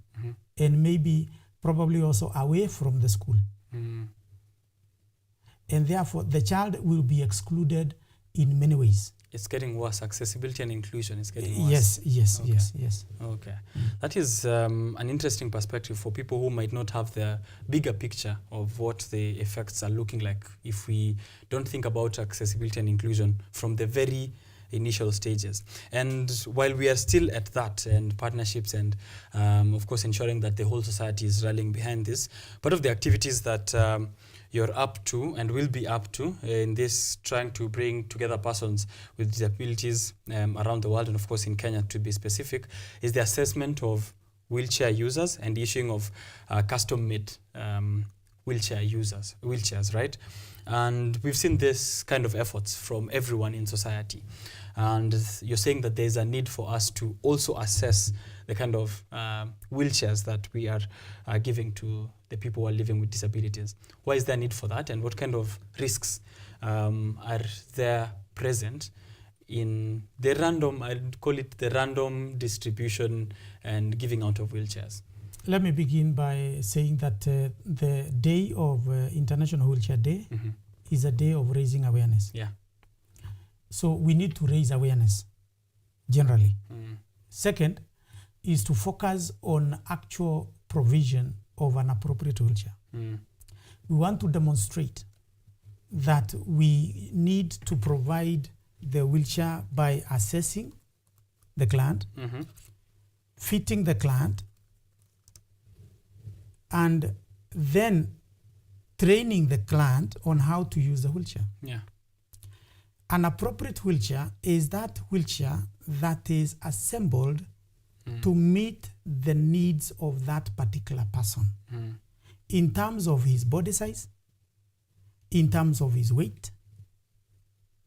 and maybe probably also away from the school. And therefore, the child will be excluded in many ways. It's getting worse. Accessibility and inclusion is getting worse. Yes. Okay. That is an interesting perspective for people who might not have the bigger picture of what the effects are looking like if we don't think about accessibility and inclusion from the very initial stages. And while we are still at that, and partnerships and of course ensuring that the whole society is rallying behind this, part of the activities that you're up to and will be up to in this, trying to bring together persons with disabilities around the world, and of course in Kenya to be specific, is the assessment of wheelchair users and issuing of custom-made wheelchairs, right? And we've seen this kind of efforts from everyone in society. And you're saying that there's a need for us to also assess the kind of wheelchairs that we are giving to the people who are living with disabilities. Why is there a need for that, and what kind of risks are there present in the random, I'd call it the random distribution and giving out of wheelchairs? Let me begin by saying that the day of International Wheelchair Day is a day of raising awareness. Yeah. So we need to raise awareness generally. Second is to focus on actual provision of an appropriate wheelchair. We want to demonstrate that we need to provide the wheelchair by assessing the client, fitting the client, and then training the client on how to use the wheelchair. Yeah. An appropriate wheelchair is that wheelchair that is assembled to meet the needs of that particular person in terms of his body size, in terms of his weight,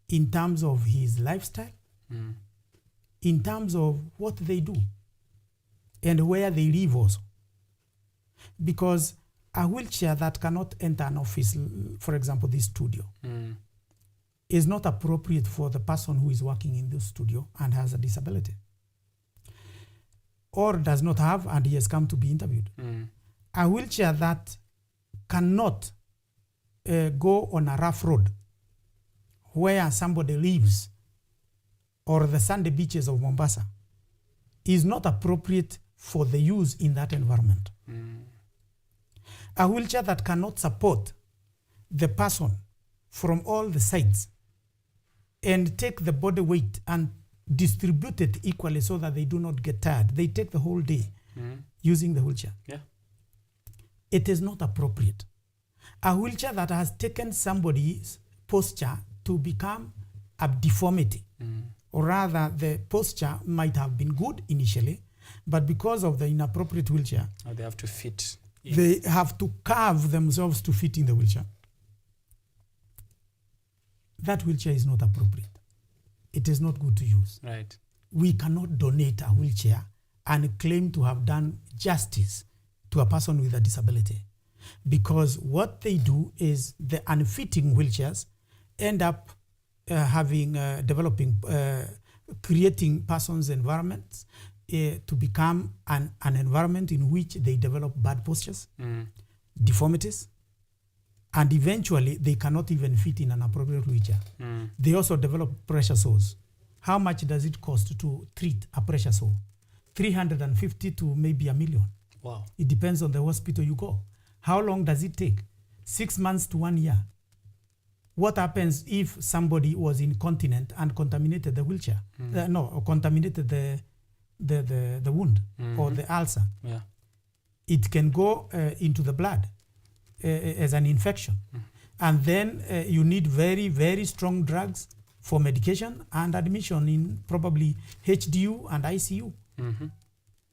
in terms of his lifestyle, in terms of what they do and where they live also. Because a wheelchair that cannot enter an office, for example, this studio, is not appropriate for the person who is working in the studio and has a disability. Or does not have, and he has come to be interviewed. A wheelchair that cannot go on a rough road where somebody lives, or the sandy beaches of Mombasa, is not appropriate for the use in that environment. A wheelchair that cannot support the person from all the sides and take the body weight and distribute it equally so that they do not get tired. They take the whole day using the wheelchair. Yeah. It is not appropriate. A wheelchair that has taken somebody's posture to become a deformity, or rather the posture might have been good initially, but because of the inappropriate wheelchair, they have to fit. They have to carve themselves to fit in the wheelchair. That wheelchair is not appropriate. It is not good to use. Right. We cannot donate a wheelchair and claim to have done justice to a person with a disability, because what they do is the unfitting wheelchairs end up creating persons' environments to become an environment in which they develop bad postures, deformities, and eventually they cannot even fit in an appropriate wheelchair. They also develop pressure sores. How much does it cost to treat a pressure sore? 350 to maybe $1 million. Wow. It depends on the hospital you go. How long does it take? 6 months to 1 year. What happens if somebody was incontinent and contaminated the wheelchair? Or contaminated the wound or the ulcer. Yeah. It can go into the blood as an infection. And then you need very, very strong drugs for medication and admission in probably HDU and ICU.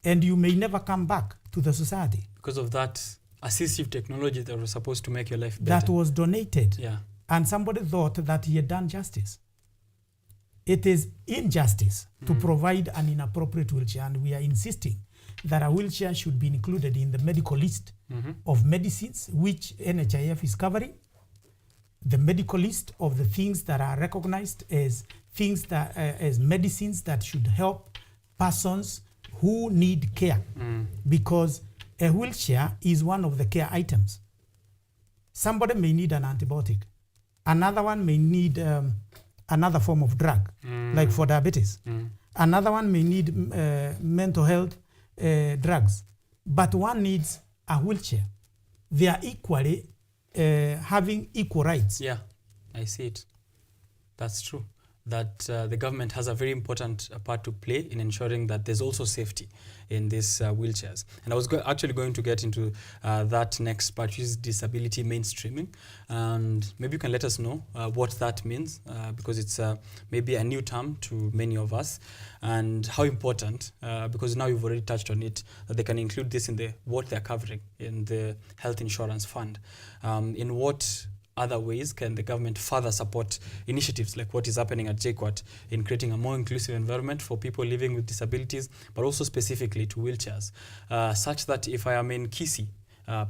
And you may never come back to the society. Because of that assistive technology that was supposed to make your life better. That was donated. Yeah. And somebody thought that he had done justice. It is injustice to provide an inappropriate wheelchair, and we are insisting that a wheelchair should be included in the medical list of medicines which NHIF is covering, the medical list of the things that are recognized as things that as medicines that should help persons who need care, because a wheelchair is one of the care items. Somebody may need an antibiotic. Another one may need another form of drug, like for diabetes. Another one may need mental health drugs. But one needs a wheelchair. They are equally having equal rights. Yeah, I see it. That's true. That the government has a very important part to play in ensuring that there's also safety in these wheelchairs. And I was actually going to get into that next part, which is disability mainstreaming. And maybe you can let us know what that means, because it's maybe a new term to many of us, and how important, because now you've already touched on it, that they can include this in what they're covering in the health insurance fund. In what other ways can the government further support initiatives like what is happening at JKUAT in creating a more inclusive environment for people living with disabilities, but also specifically to wheelchairs, such that if I am in Kisii,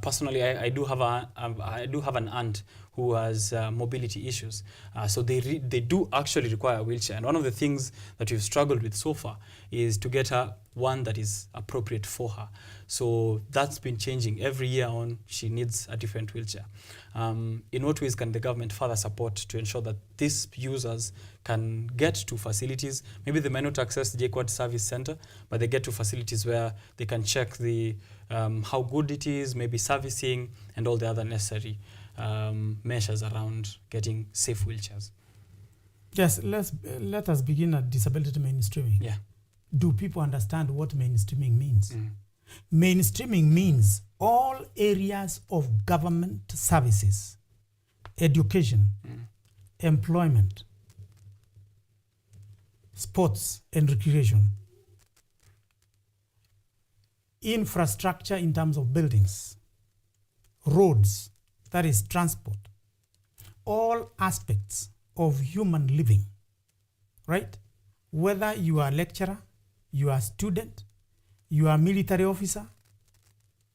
personally, I do have an aunt who has mobility issues. So they do actually require a wheelchair. And one of the things that we've struggled with so far is to get her one that is appropriate for her. So that's been changing. Every year on, she needs a different wheelchair. In what ways can the government further support to ensure that these users can get to facilities? Maybe they might not access the JKUAT Service Center, but they get to facilities where they can check the how good it is, maybe servicing, and all the other necessary measures around getting safe wheelchairs. Yes, let us begin at disability mainstreaming. Yeah. Do people understand what mainstreaming means? Mainstreaming means all areas of government services, education, employment, sports and recreation, infrastructure in terms of buildings, roads, that is transport, all aspects of human living, right? Whether you are a lecturer, you are a student, you are a military officer,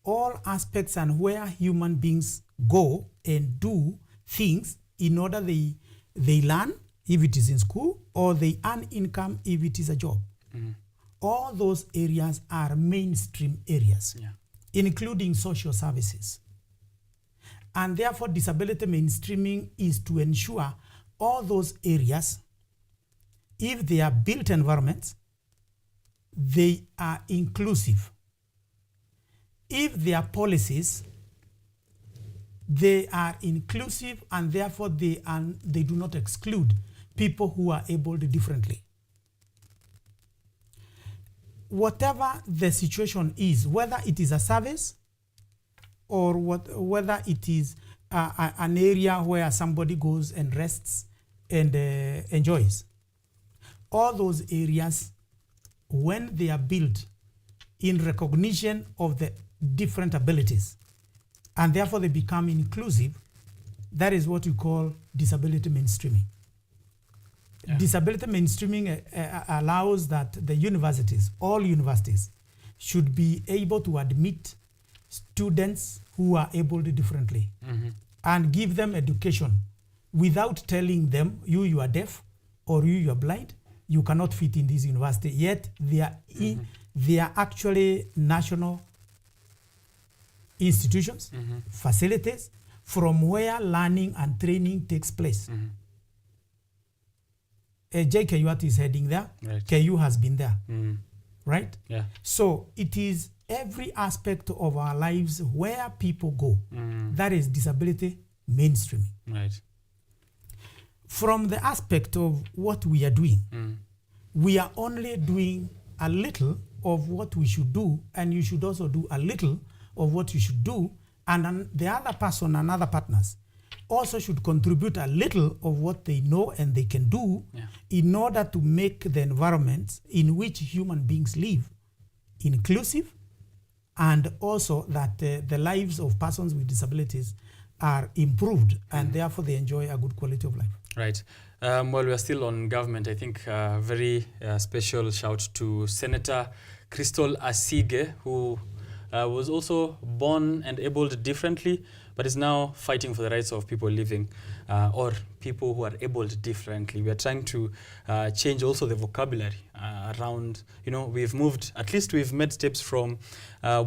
all aspects and where human beings go and do things in order they learn, if it is in school, or they earn income if it is a job. All those areas are mainstream areas, including social services. And therefore, disability mainstreaming is to ensure all those areas, if they are built environments, they are inclusive. If they are policies, they are inclusive, and therefore they do not exclude people who are abled differently. Whatever the situation is, whether it is a service or whether it is an area where somebody goes and rests and enjoys, all those areas, when they are built in recognition of the different abilities, and therefore they become inclusive, that is what we call disability mainstreaming. Disability mainstreaming allows that the universities, all universities, should be able to admit students who are abled differently and give them education without telling them, you are deaf or you are blind, you cannot fit in this university. Yet they are actually national institutions, facilities from where learning and training takes place. JKUAT is heading there. Right. KU has been there. Right? Yeah. So it is every aspect of our lives where people go. That is disability mainstreaming. Right. From the aspect of what we are doing, we are only doing a little of what we should do, and you should also do a little of what you should do, and the other person and other partners also should contribute a little of what they know and they can do in order to make the environments in which human beings live inclusive, and also that the lives of persons with disabilities are improved and therefore they enjoy a good quality of life. Right. While we are still on government, I think a very special shout to Senator Crystal Asige, who was also born and abled differently, but is now fighting for the rights of people living or people who are abled differently. We are trying to change also the vocabulary around, we've moved, at least we've made steps from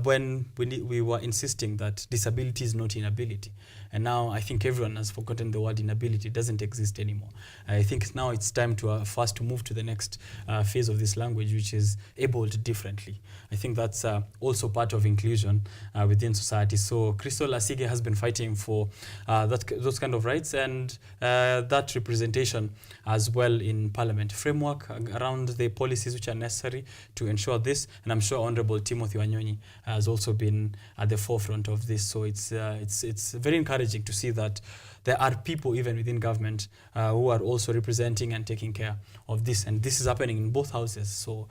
when we were insisting that disability is not inability. And now I think everyone has forgotten the word inability. It doesn't exist anymore. I think now it's time for us to move to the next phase of this language, which is abled differently. I think that's also part of inclusion within society. So Crystal Asige has been fighting for those kind of rights and that representation as well in Parliament framework around the policies which are necessary to ensure this. And I'm sure Honorable Timothy Wanyonyi has also been at the forefront of this. So it's very encouraging to see that there are people even within government who are also representing and taking care of this. And this is happening in both houses. So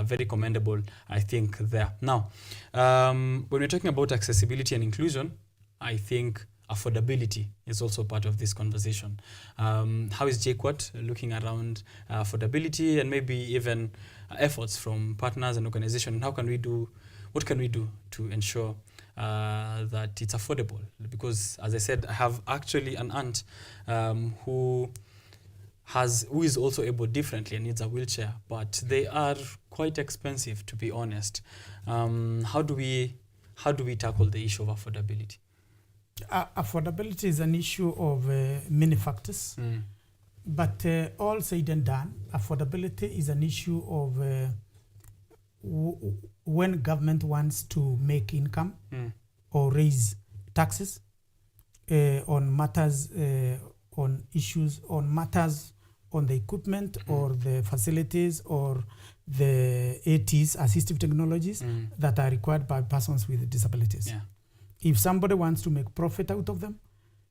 very commendable, I think, there. Now, when we're talking about accessibility and inclusion, I think affordability is also part of this conversation. How is JKUAT looking around affordability and maybe even efforts from partners and organizations? What can we do to ensure that it's affordable. Because, as I said, I have actually an aunt who is also able differently and needs a wheelchair, but they are quite expensive, to be honest. How do we tackle the issue of affordability? Affordability is an issue of many factors. But all said and done, affordability is an issue of when government wants to make income or raise taxes on matters, on issues, on matters on the equipment or the facilities or the ATs, assistive technologies, that are required by persons with disabilities. Yeah. If somebody wants to make profit out of them,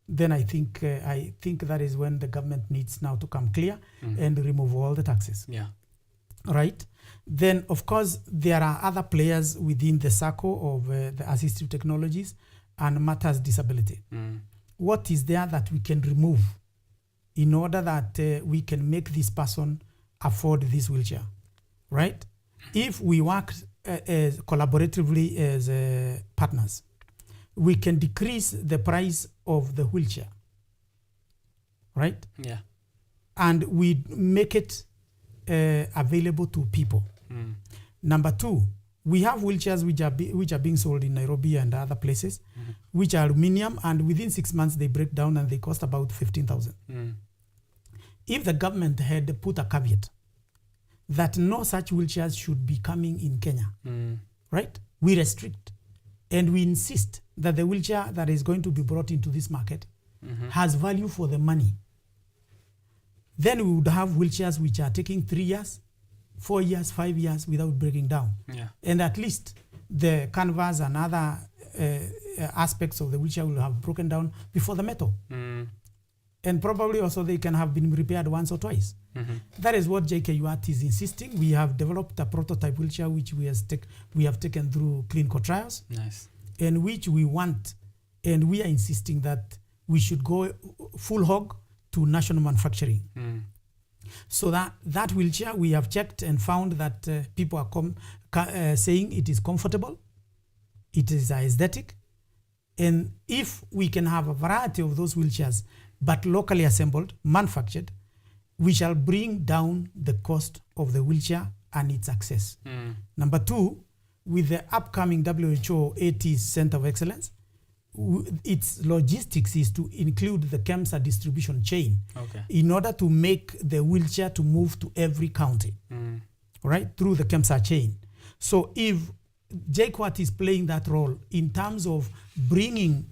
then I think that is when the government needs now to come clear and remove all the taxes. Yeah. Right? Then, of course, there are other players within the circle of the assistive technologies and matters disability. What is there that we can remove in order that we can make this person afford this wheelchair? Right? If we work as collaboratively as partners, we can decrease the price of the wheelchair, right? Yeah. And we make it available to people. Number two, we have wheelchairs which are being sold in Nairobi and other places, which are aluminium, and within 6 months they break down and they cost about 15,000. If the government had put a caveat that no such wheelchairs should be coming in Kenya, right? We restrict and we insist that the wheelchair that is going to be brought into this market has value for the money. Then we would have wheelchairs which are taking 3 years, 4 years, 5 years without breaking down. Yeah. And at least the canvas and other aspects of the wheelchair will have broken down before the metal. And probably also they can have been repaired once or twice. That is what JKUAT is insisting. We have developed a prototype wheelchair which we have taken through clinical trials. Nice. And which we want, and we are insisting that we should go full hog to national manufacturing. So that wheelchair, we have checked and found that people are saying it is comfortable, it is aesthetic, and if we can have a variety of those wheelchairs, but locally assembled, manufactured, we shall bring down the cost of the wheelchair and its access. Number two, with the upcoming WHO AT Center of Excellence, its logistics is to include the KEMSA distribution chain in order to make the wheelchair to move to every county, right, through the KEMSA chain. So if JKUAT is playing that role in terms of bringing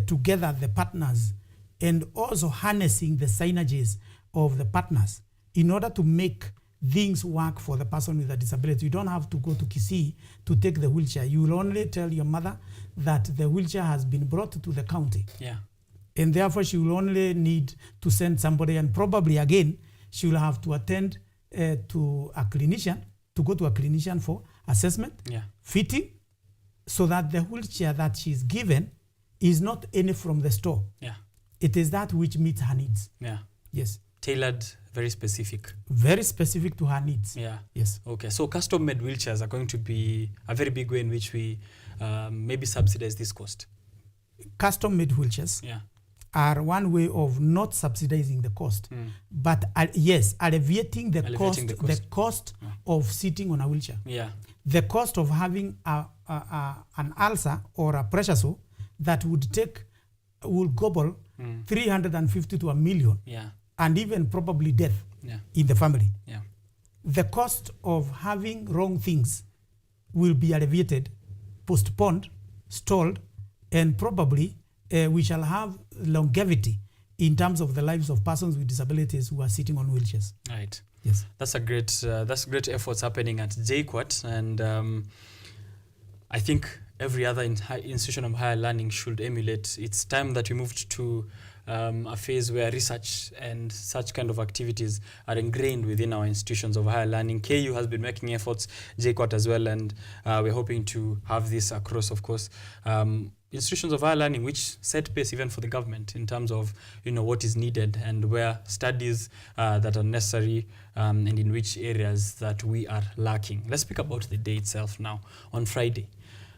together the partners and also harnessing the synergies of the partners in order to make things work for the person with a disability. You don't have to go to Kisii to take the wheelchair. You will only tell your mother that the wheelchair has been brought to the county. Yeah. And therefore she will only need to send somebody, and probably again, she will have to attend to a clinician, to go to a clinician for assessment, fitting, so that the wheelchair that she's given is not any from the store. Yeah. It is that which meets her needs. Yeah. Yes. Tailored, very specific. Very specific to her needs. Yeah. Yes. Okay. So custom-made wheelchairs are going to be a very big way in which we maybe subsidize this cost. Custom-made wheelchairs are one way of not subsidizing the cost, but alleviating the cost of sitting on a wheelchair. Yeah. The cost of having an ulcer or a pressure sore that would gobble 350 to $1 million. Yeah. And even probably death in the family. Yeah. The cost of having wrong things will be alleviated, postponed, stalled, and probably we shall have longevity in terms of the lives of persons with disabilities who are sitting on wheelchairs. Right. Yes. That's great efforts happening at JKUAT, and I think every other institution of higher learning should emulate. It's time that we moved to a phase where research and such kind of activities are ingrained within our institutions of higher learning. KU has been making efforts, JKUAT as well, and we're hoping to have this across, of course, institutions of higher learning, which set pace even for the government in terms of what is needed and where studies that are necessary and in which areas that we are lacking. Let's speak about the day itself now. On Friday,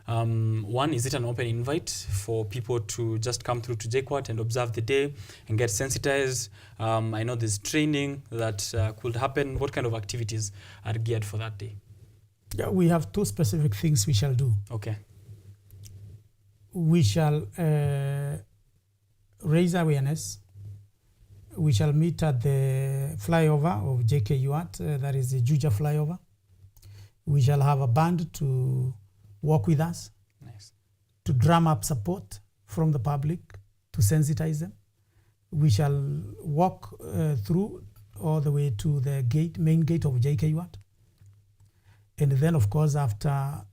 One, is it an open invite for people to just come through to JKUAT and observe the day and get sensitized? I know there's training that could happen. What kind of activities are geared for that day? Yeah, we have two specific things we shall do. Okay. We shall raise awareness. We shall meet at the flyover of JKUAT, that is the Juja flyover. We shall have a band to walk with us, nice, to drum up support from the public, to sensitize them. We shall walk through all the way to the main gate of JKUAT. And then, of course, after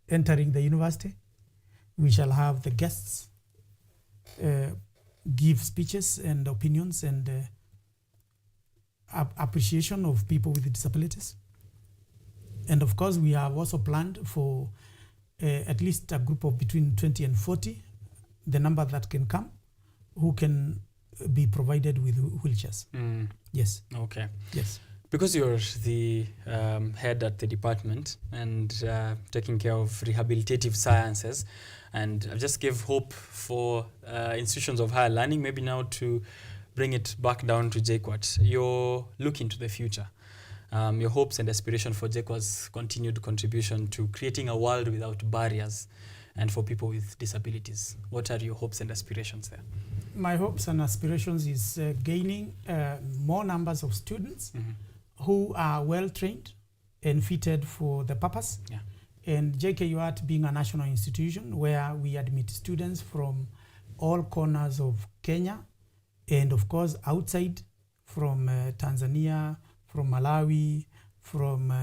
entering the university, we shall have the guests give speeches and opinions and appreciation of people with disabilities. And of course, we have also planned for at least a group of between 20 and 40, the number that can come, who can be provided with wheelchairs. Yes. Okay. Yes. Because you're the head at the department and taking care of rehabilitative sciences, and I just give hope for institutions of higher learning, maybe now to bring it back down to JKUAT. You're looking to the future. Your hopes and aspiration for JKUAT's continued contribution to creating a world without barriers and for people with disabilities. What are your hopes and aspirations there? My hopes and aspirations is gaining more numbers of students who are well trained and fitted for the purpose. Yeah. And JKUAT being a national institution where we admit students from all corners of Kenya and of course outside, from Tanzania, from Malawi, from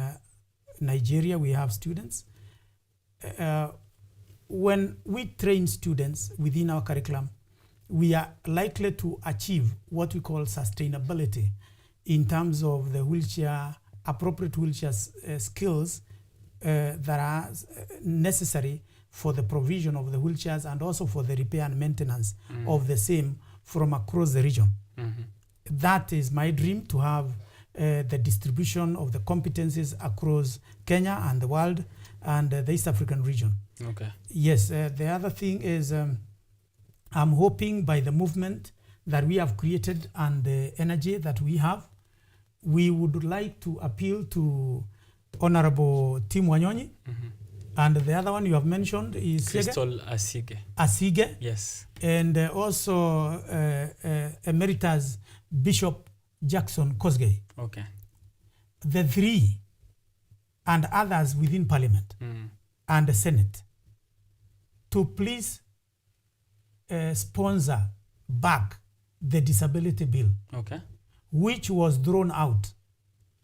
Nigeria, we have students. When we train students within our curriculum, we are likely to achieve what we call sustainability in terms of the appropriate wheelchair skills that are necessary for the provision of the wheelchairs and also for the repair and maintenance of the same from across the region. That is my dream, to have the distribution of the competencies across Kenya and the world and the East African region. Okay. Yes, the other thing is I'm hoping by the movement that we have created and the energy that we have, we would like to appeal to Honorable Tim Wanyonyi, and the other one you have mentioned is Crystal Asige. Asige. Yes. And also Emeritus Bishop Jackson Kosgei. Okay. The three and others within Parliament and the Senate to please sponsor back the disability bill, okay, which was thrown out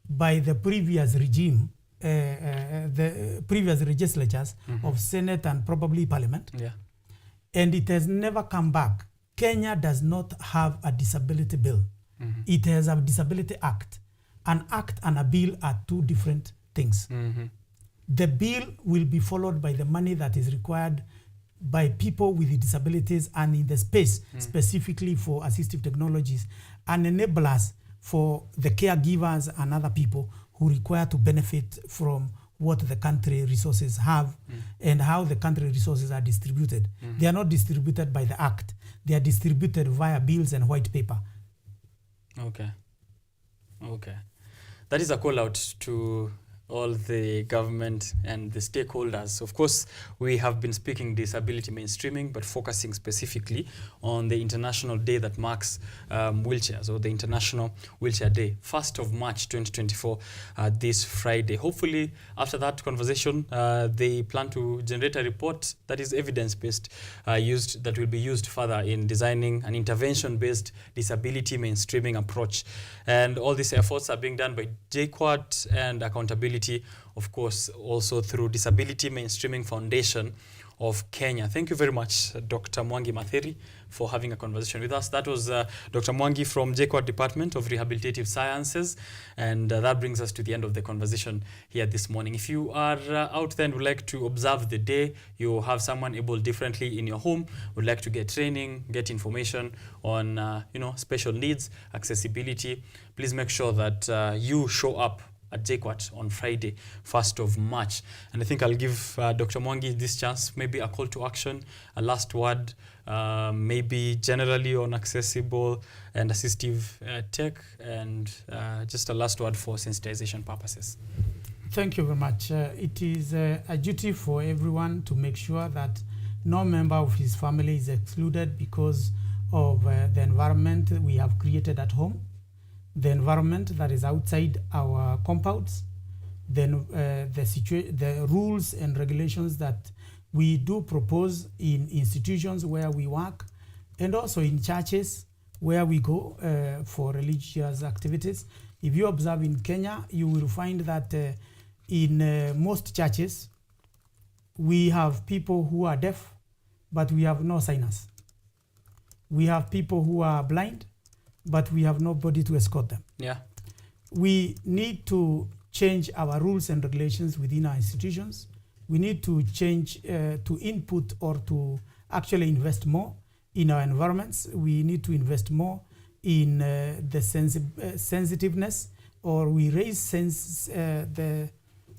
by the previous regime, the previous legislatures of Senate and probably Parliament. Yeah. And it has never come back. Kenya does not have a disability bill. It has a disability act. An act and a bill are two different things. The bill will be followed by the money that is required by people with disabilities and in the space specifically for assistive technologies and enable us for the caregivers and other people who require to benefit from what the country resources have and how the country resources are distributed. They are not distributed by the act. They are distributed via bills and white paper. Okay. Okay. That is a call out to all the government and the stakeholders. Of course, we have been speaking disability mainstreaming, but focusing specifically on the international day that marks wheelchairs, or the International Wheelchair Day, 1st of March 2024, this Friday. Hopefully, after that conversation, they plan to generate a report that is evidence-based, that will be used further in designing an intervention-based disability mainstreaming approach. And all these efforts are being done by JKUAT and accountability, of course, also through Disability Mainstreaming Foundation of Kenya. Thank you very much, Dr. Mwangi Matheri, for having a conversation with us. That was Dr. Mwangi from JKUAT Department of Rehabilitative Sciences, and that brings us to the end of the conversation here this morning. If you are out there and would like to observe the day, you have someone able differently in your home, would like to get training, get information on special needs, accessibility, please make sure that you show up at JKUAT on Friday, 1st of March. And I think I'll give Dr. Mwangi this chance, maybe a call to action, a last word, maybe generally on accessible and assistive tech, and just a last word for sensitization purposes. Thank you very much. It is a duty for everyone to make sure that no member of his family is excluded because of the environment we have created at home, the environment that is outside our compounds, then the rules and regulations that we do propose in institutions where we work, and also in churches where we go for religious activities. If you observe in Kenya, you will find that in most churches, we have people who are deaf, but we have no signers. We have people who are blind, but we have nobody to escort them. Yeah. We need to change our rules and regulations within our institutions. We need to change, to input or to actually invest more in our environments. We need to invest more in the sensitiveness, or we raise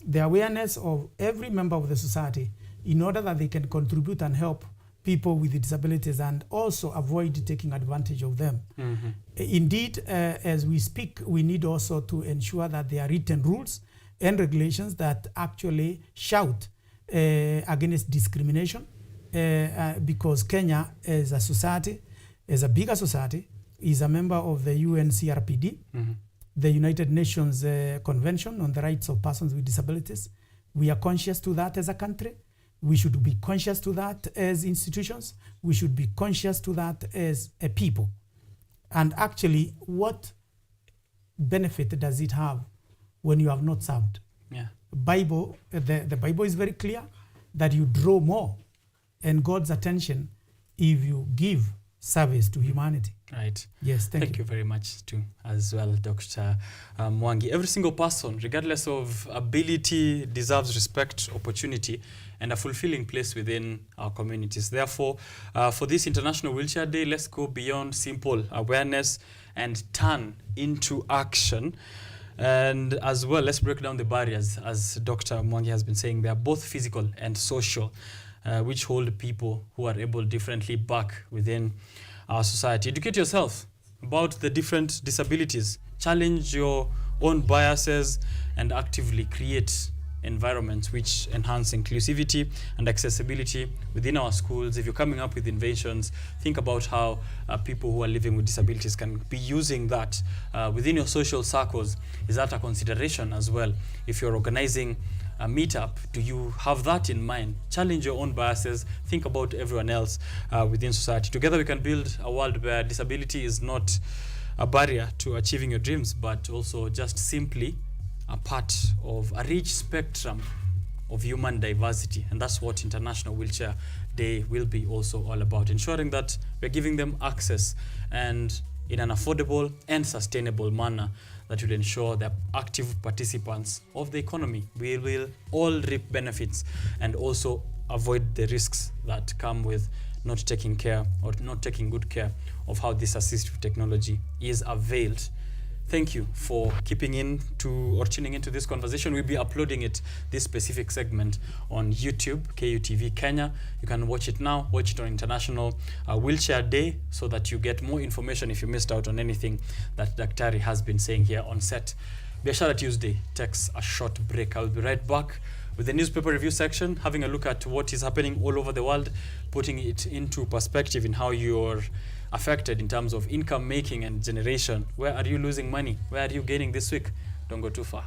the awareness of every member of the society in order that they can contribute and help people with disabilities and also avoid taking advantage of them. Mm-hmm. Indeed, as we speak, we need also to ensure that there are written rules and regulations that actually shout against discrimination, because Kenya as a society, as a bigger society, is a member of the UNCRPD, the United Nations Convention on the Rights of Persons with Disabilities. We are conscious to that as a country. We should be conscious to that as institutions. We should be conscious to that as a people. And actually, what benefit does it have when you have not served? Yeah. Bible, the Bible is very clear that you draw more and God's attention if you give service to humanity. Right. Yes, thank you very much too, as well, Dr. Mwangi. Every single person, regardless of ability, deserves respect, opportunity, and a fulfilling place within our communities. Therefore, for this International Wheelchair Day, let's go beyond simple awareness and turn into action. And as well, let's break down the barriers. As Dr. Mwangi has been saying, they are both physical and social, which hold people who are able differently back within our society. Educate yourself about the different disabilities, challenge your own biases, and actively create environments which enhance inclusivity and accessibility within our schools. If you're coming up with inventions, think about how people who are living with disabilities can be using that within your social circles. Is that a consideration as well? If you're organizing a meetup, do you have that in mind? Challenge your own biases, think about everyone else within society. Together we can build a world where disability is not a barrier to achieving your dreams, but also just simply a part of a rich spectrum of human diversity. And that's what International Wheelchair Day will be also all about, ensuring that we're giving them access and in an affordable and sustainable manner that will ensure that active participants of the economy will all reap benefits and also avoid the risks that come with not taking care or not taking good care of how this assistive technology is availed. Thank you for keeping in to or tuning into this conversation. We'll be uploading it, this specific segment, on YouTube, KUTV Kenya. You can watch it now, watch it on International Wheelchair Day, so that you get more information if you missed out on anything that Daktari has been saying here on set. Biashara Tuesday takes a short break. I'll be right back with the newspaper review section, having a look at what is happening all over the world, putting it into perspective in how you're affected in terms of income making and generation. Where are you losing money? Where are you gaining this week? Don't go too far.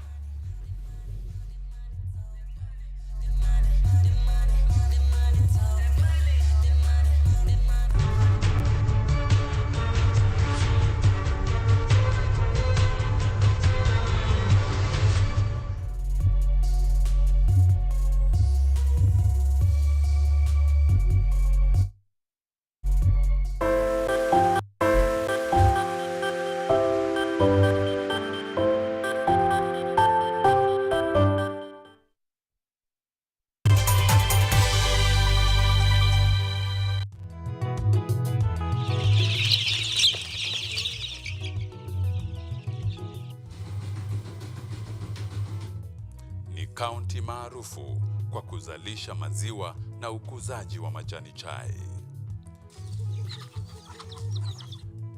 kaunti maarufu kwa kuzalisha maziwa na ukuzaji wa majani chai.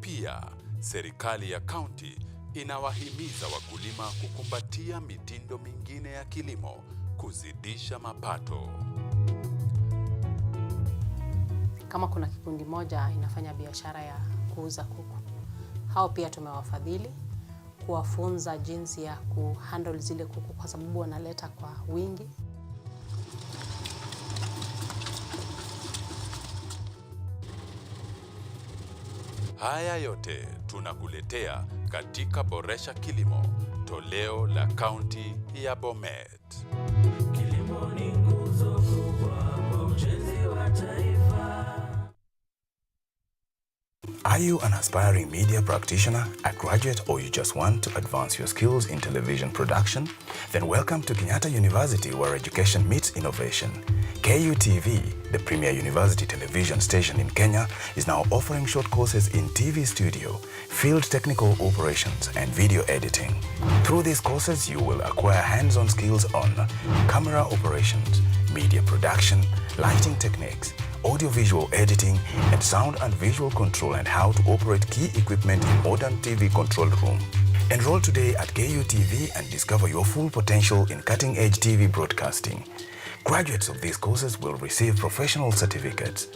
Pia, serikali ya kaunti inawahimiza wakulima kukumbatia mitindo mingine ya kilimo kuzidisha mapato. Kama kuna kikundi moja inafanya biashara ya kuuza kuku, hao pia tumewafadhili kuwafunza jinsi ya kuhandle zile kuku kwa sababu wanaleta kwa wingi. Haya yote tunakuletea katika Boresha Kilimo, toleo la kaunti ya Bomet. Kilimo ni nguzo kubwa kwa ujenzi wa taifa. Are you an aspiring media practitioner, a graduate, or you just want to advance your skills in television production? Then welcome to Kenyatta University, where education meets innovation. KUTV, the premier university television station in Kenya, is now offering short courses in TV studio, field technical operations, and video editing. Through these courses, you will acquire hands-on skills on camera operations, media production, lighting techniques, audio-visual editing, and sound and visual control, and how to operate key equipment in modern TV control room. Enroll today at KUTV and discover your full potential in cutting-edge TV broadcasting. Graduates of these courses will receive professional certificates.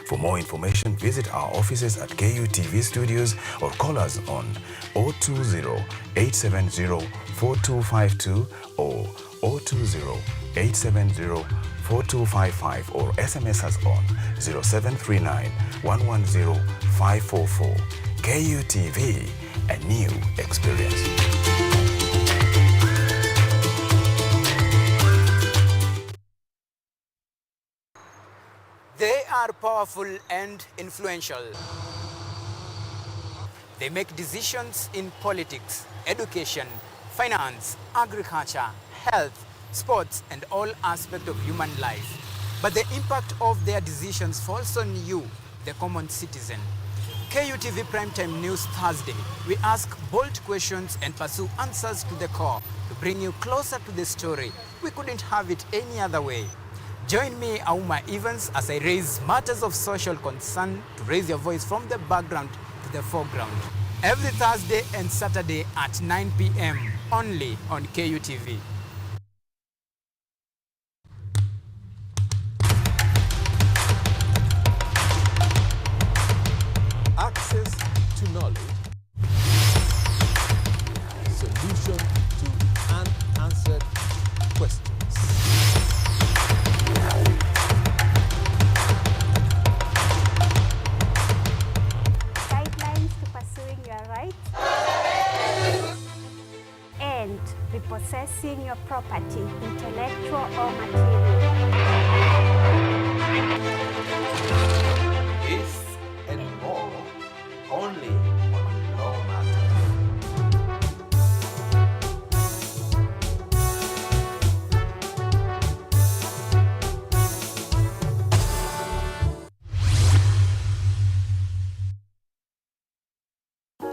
For more information, visit our offices at KUTV Studios or call us on 020-870-4252 or 020-870-4255 or SMS us on 0739-110-544. KUTV, a new experience. They are powerful and influential. They make decisions in politics, education, finance, agriculture, health, sports, and all aspects of human life. But the impact of their decisions falls on you, the common citizen. KUTV Primetime News Thursday, we ask bold questions and pursue answers to the core to bring you closer to the story. We couldn't have it any other way. Join me, Auma Evans, as I raise matters of social concern to raise your voice from the background to the foreground. Every Thursday and Saturday at 9 p.m. only on KUTV. Access to knowledge. Solution to unanswered questions. Guidelines to pursuing your rights and repossessing your property, intellectual or material. This and more only on Law Matters.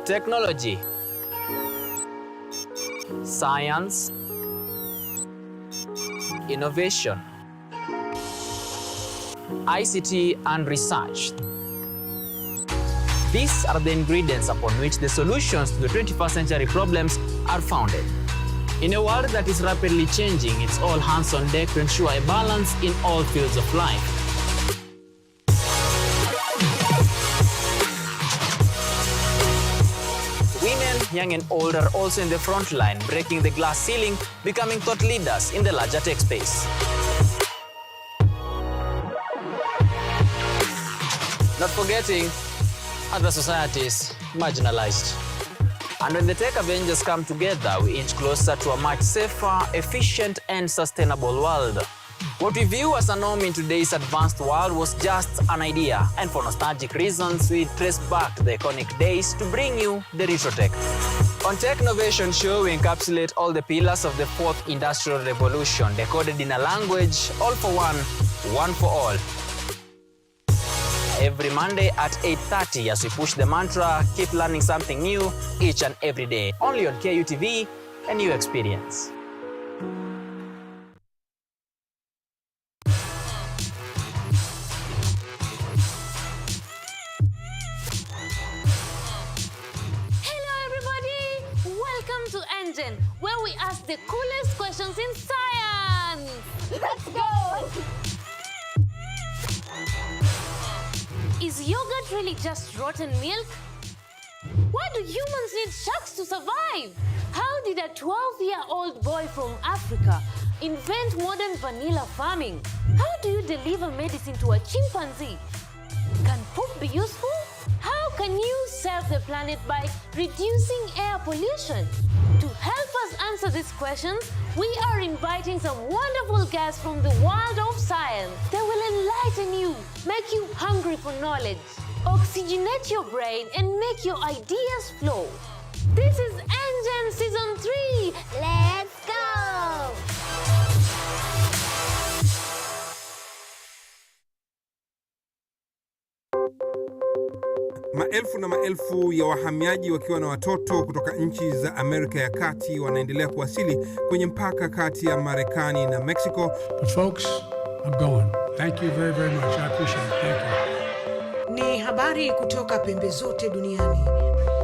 Technology, science, innovation, ICT and research. These are the ingredients upon which the solutions to the 21st century problems are founded. In a world that is rapidly changing, it's all hands on deck to ensure a balance in all fields of life. Women, young and old, are also in the front line, breaking the glass ceiling, becoming thought leaders in the larger tech space. Not forgetting other societies marginalized. And when the tech Avengers come together, we inch closer to a much safer, efficient, and sustainable world. What we view as a norm in today's advanced world was just an idea, and for nostalgic reasons, we trace back to the iconic days to bring you the retro tech. On Tech Innovation Show, we encapsulate all the pillars of the fourth industrial revolution, decoded in a language, all for one for all. Every Monday at 8:30 as we push the mantra, keep learning something new each and every day. Only on KUTV, a new experience. we ask the coolest questions in science. Let's go! Is yogurt really just rotten milk? Why do humans need sharks to survive? How did a 12-year-old boy from Africa invent modern vanilla farming? How do you deliver medicine to a chimpanzee? Can poop be useful? How can you save the planet by reducing air pollution? To help us answer these questions, we are inviting some wonderful guests from the world of science. They will enlighten you, make you hungry for knowledge, oxygenate your brain, and make your ideas flow. This is Engine Season 3. Let's go! Maelfu na maelfu ya wahamiaji wakiwa na watoto kutoka nchi za Amerika ya Kati wanaendelea kuwasili kwenye mpaka kati ya Marekani na Mexico. But folks, I'm going. Thank you very, very much. I appreciate it. Thank you. Ni habari kutoka pembe zote duniani.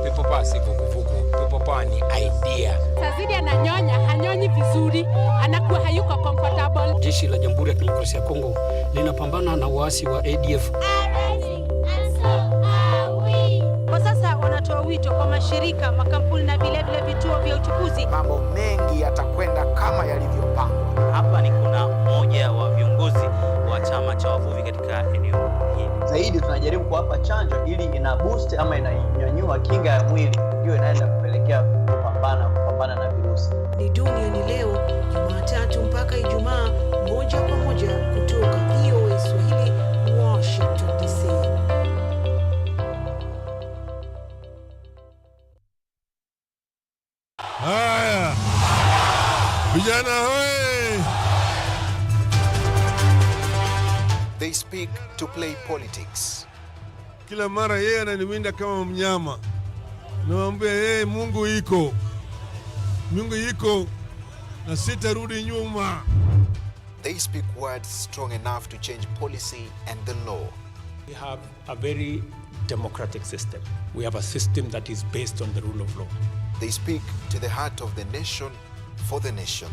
Pepo pasi vuguvugu. Pepo pa ni idea. Tazidi ananyonya, hanyonyi vizuri, anakuwa hayuko comfortable. Jeshi la Jamhuri ya Kidemokrasia ya Kongo linapambana na waasi wa ADF. Kwa sasa wanatoa wito kwa mashirika, makampuni na vile vituo vya uchukuzi. Mambo mengi yatakwenda kama yalivyopangwa. Hapa ni kuna mmoja wa viongozi wa chama cha wavuvi katika eneo hili. Zaidi tunajaribu kuwapa chanjo ili ina boost ama inanyanyua kinga ya mwili, ndio inaenda kupelekea kupambana na virusi. Ni duniani leo, Jumatatu mpaka Ijumaa, moja kwa moja kutoka VOA Swahili, Washington DC. Haya. Vijana hoye. They speak to play politics. Kila mara yeye ananiwinda kama mnyama. Naambia yeye Mungu iko. Mungu iko na sitarudi nyuma. They speak words strong enough to change policy and the law. We have a very democratic system. We have a system that is based on the rule of law. They speak to the heart of the nation for the nation.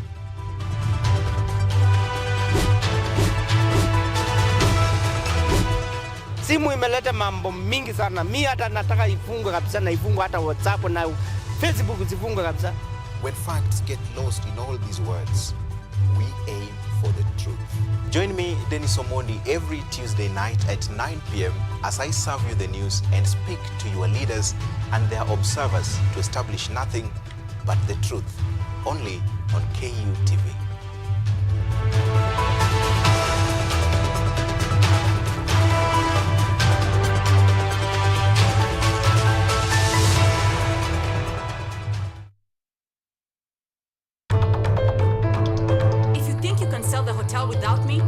Simu imeleta mambo mingi sana. Mimi hata nataka ifungwe kabisa, na ifungwe hata WhatsApp na Facebook zifungwe kabisa. When facts get lost in all these words, we aim for the truth. Join me, Dennis Omondi, every Tuesday night at 9 p.m. as I serve you the news and speak to your leaders and their observers to establish nothing but the truth, only on KUTV. Without me,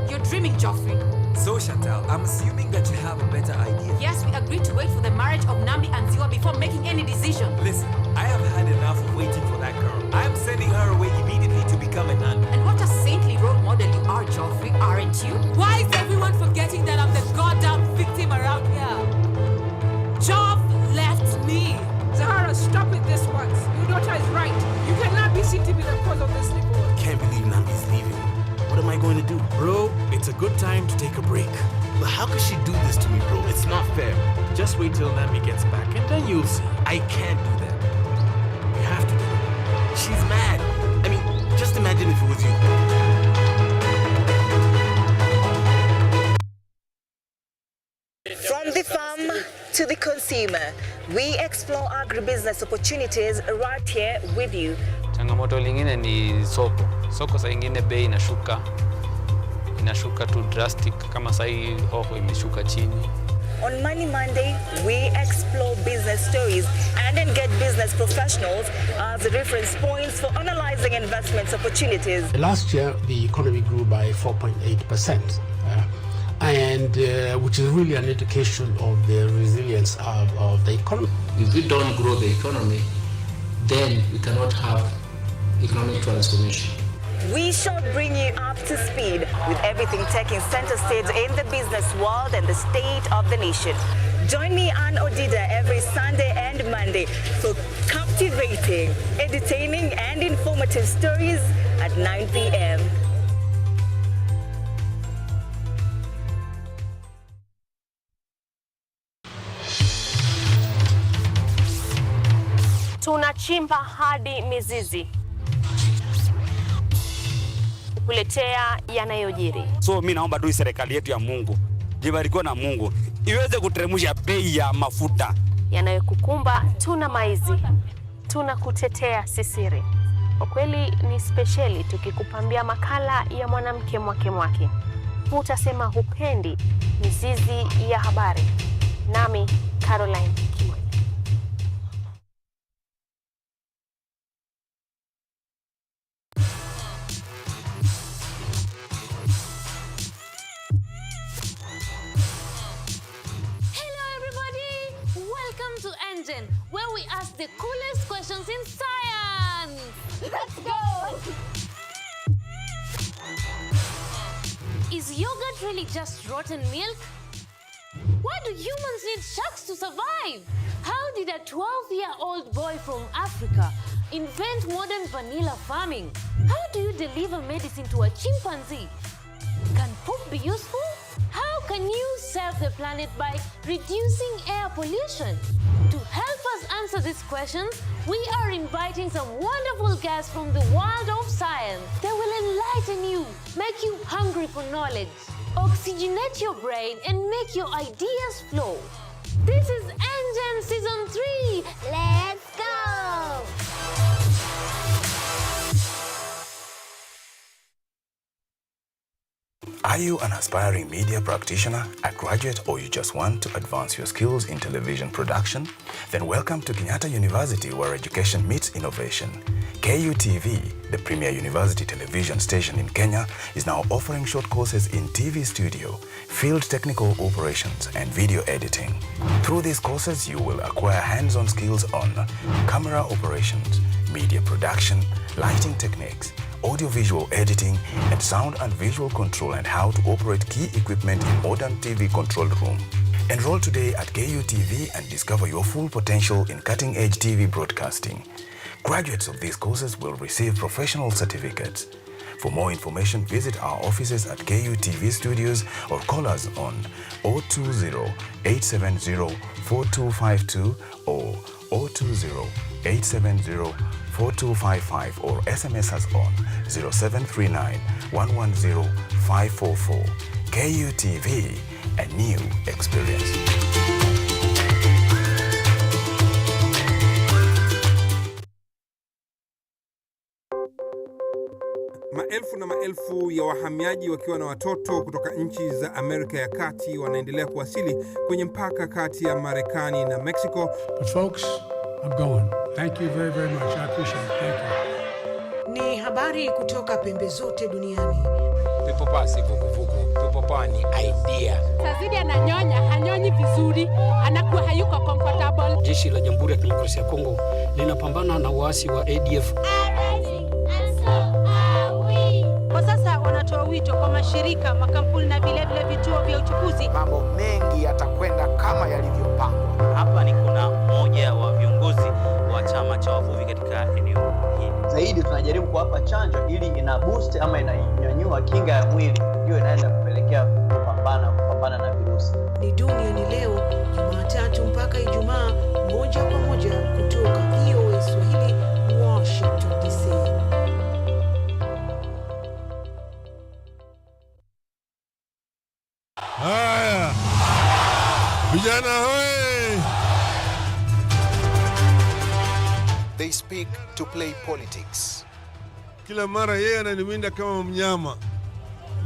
you're dreaming, Joffrey. So, Chantal, I'm assuming that you have a better idea. Yes, we agreed to wait for the marriage of Nambi and Ziwa before making any decision. Listen, I have had enough of waiting for that girl. I am sending her away immediately to become a nun. And what a saintly role model you are, Joffrey, aren't you? Why is everyone forgetting that I'm the goddamn victim around here? Joff left me. Zahara, stop it this once. Your daughter is right. You cannot be seen to be the cause of this sleepover. Can't believe Nambi's leaving. What am I going to do? Bro, it's a good time to take a break. But how could she do this to me, bro? It's not fair. Just wait till Nambi gets back and then you'll see. I can't do that. You have to do it. She's mad. I mean, just imagine if it was you. From the farm to the consumer, we explore agribusiness opportunities right here with you. Changamoto lingine ni soko. Soko saa ingine bei inashuka tu drastic, kama saa hii hoho imeshuka chini. On Money Monday, we explore business stories and engage business professionals as reference points for analyzing investment opportunities. Last year, the economy grew by 4.8%, which is really an indication of the resilience of the economy. If we don't grow the economy, then we cannot have economic transformation. We shall bring you up to speed with everything taking center stage in the business world and the state of the nation. Join me, Ann Odida, every Sunday and Monday for captivating, entertaining, and informative stories at 9 p.m. Tunachimba hadi mizizi kukuletea yanayojiri. So mimi naomba tu serikali yetu ya Mungu, jibarikiwe na Mungu, iweze kuteremsha bei ya mafuta. Yanayokukumba tuna maizi, tunakutetea sisiri. Kwa kweli ni speciali tukikupambia makala ya mwanamke mwake. Utasema hupendi mizizi ya habari. Nami Caroline. Where we ask the coolest questions in science. Let's go! Is yogurt really just rotten milk? Why do humans need sharks to survive? How did a 12-year-old boy from Africa invent modern vanilla farming? How do you deliver medicine to a chimpanzee? Can poop be useful? How can you save the planet by reducing air pollution? To help us answer these questions, we are inviting some wonderful guests from the world of science. They will enlighten you, make you hungry for knowledge, oxygenate your brain, and make your ideas flow. This is Engine Season 3. Let's go! Are you an aspiring media practitioner, a graduate, or you just want to advance your skills in television production? Then welcome to Kenyatta University, where education meets innovation. KUTV, the premier university television station in Kenya, is now offering short courses in TV studio, field technical operations, and video editing. Through these courses, you will acquire hands-on skills on camera operations, media production, lighting techniques, audio-visual editing, and sound and visual control, and how to operate key equipment in modern TV control room. Enroll today at KUTV and discover your full potential in cutting-edge TV broadcasting. Graduates of these courses will receive professional certificates. For more information, visit our offices at KUTV Studios or call us on 020-870-4252 or 020-870-4255 or SMS us on 0739-110-544. KUTV, a new experience. Maelfu na maelfu ya wahamiaji wakiwa na watoto kutoka nchi za Amerika ya Kati wanaendelea kuwasili kwenye mpaka kati ya Marekani na Mexico. But folks, I'm going. Thank you very, very much. I appreciate it. Thank you. Ni habari kutoka pembe zote duniani. Pepo pasi vuguvugu. Pepo pa ni idea. Sazidi ananyonya, hanyonyi vizuri, anakuwa hayuko comfortable. Jeshi la Jamhuri ya Kidemokrasia ya Kongo linapambana na waasi wa ADF. Kwa sasa wanatoa wito kwa mashirika, makampuni na vile vituo vya uchukuzi. Mambo mengi yatakwenda kama yalivyopangwa. Hapa ni kuna mmoja wa viongozi wa chama cha wavuvi katika eneo hili. Zaidi tunajaribu kuwapa chanjo ili ina boost ama inanyanyua kinga ya mwili, hiyo inaenda kupelekea kupambana na virusi. Ni duniani leo, Jumatatu mpaka Ijumaa, moja kwa moja kutoka VOA Swahili, Washington DC. Haya, vijana hoye! They speak to play politics. Kila mara yeye ananiwinda kama mnyama.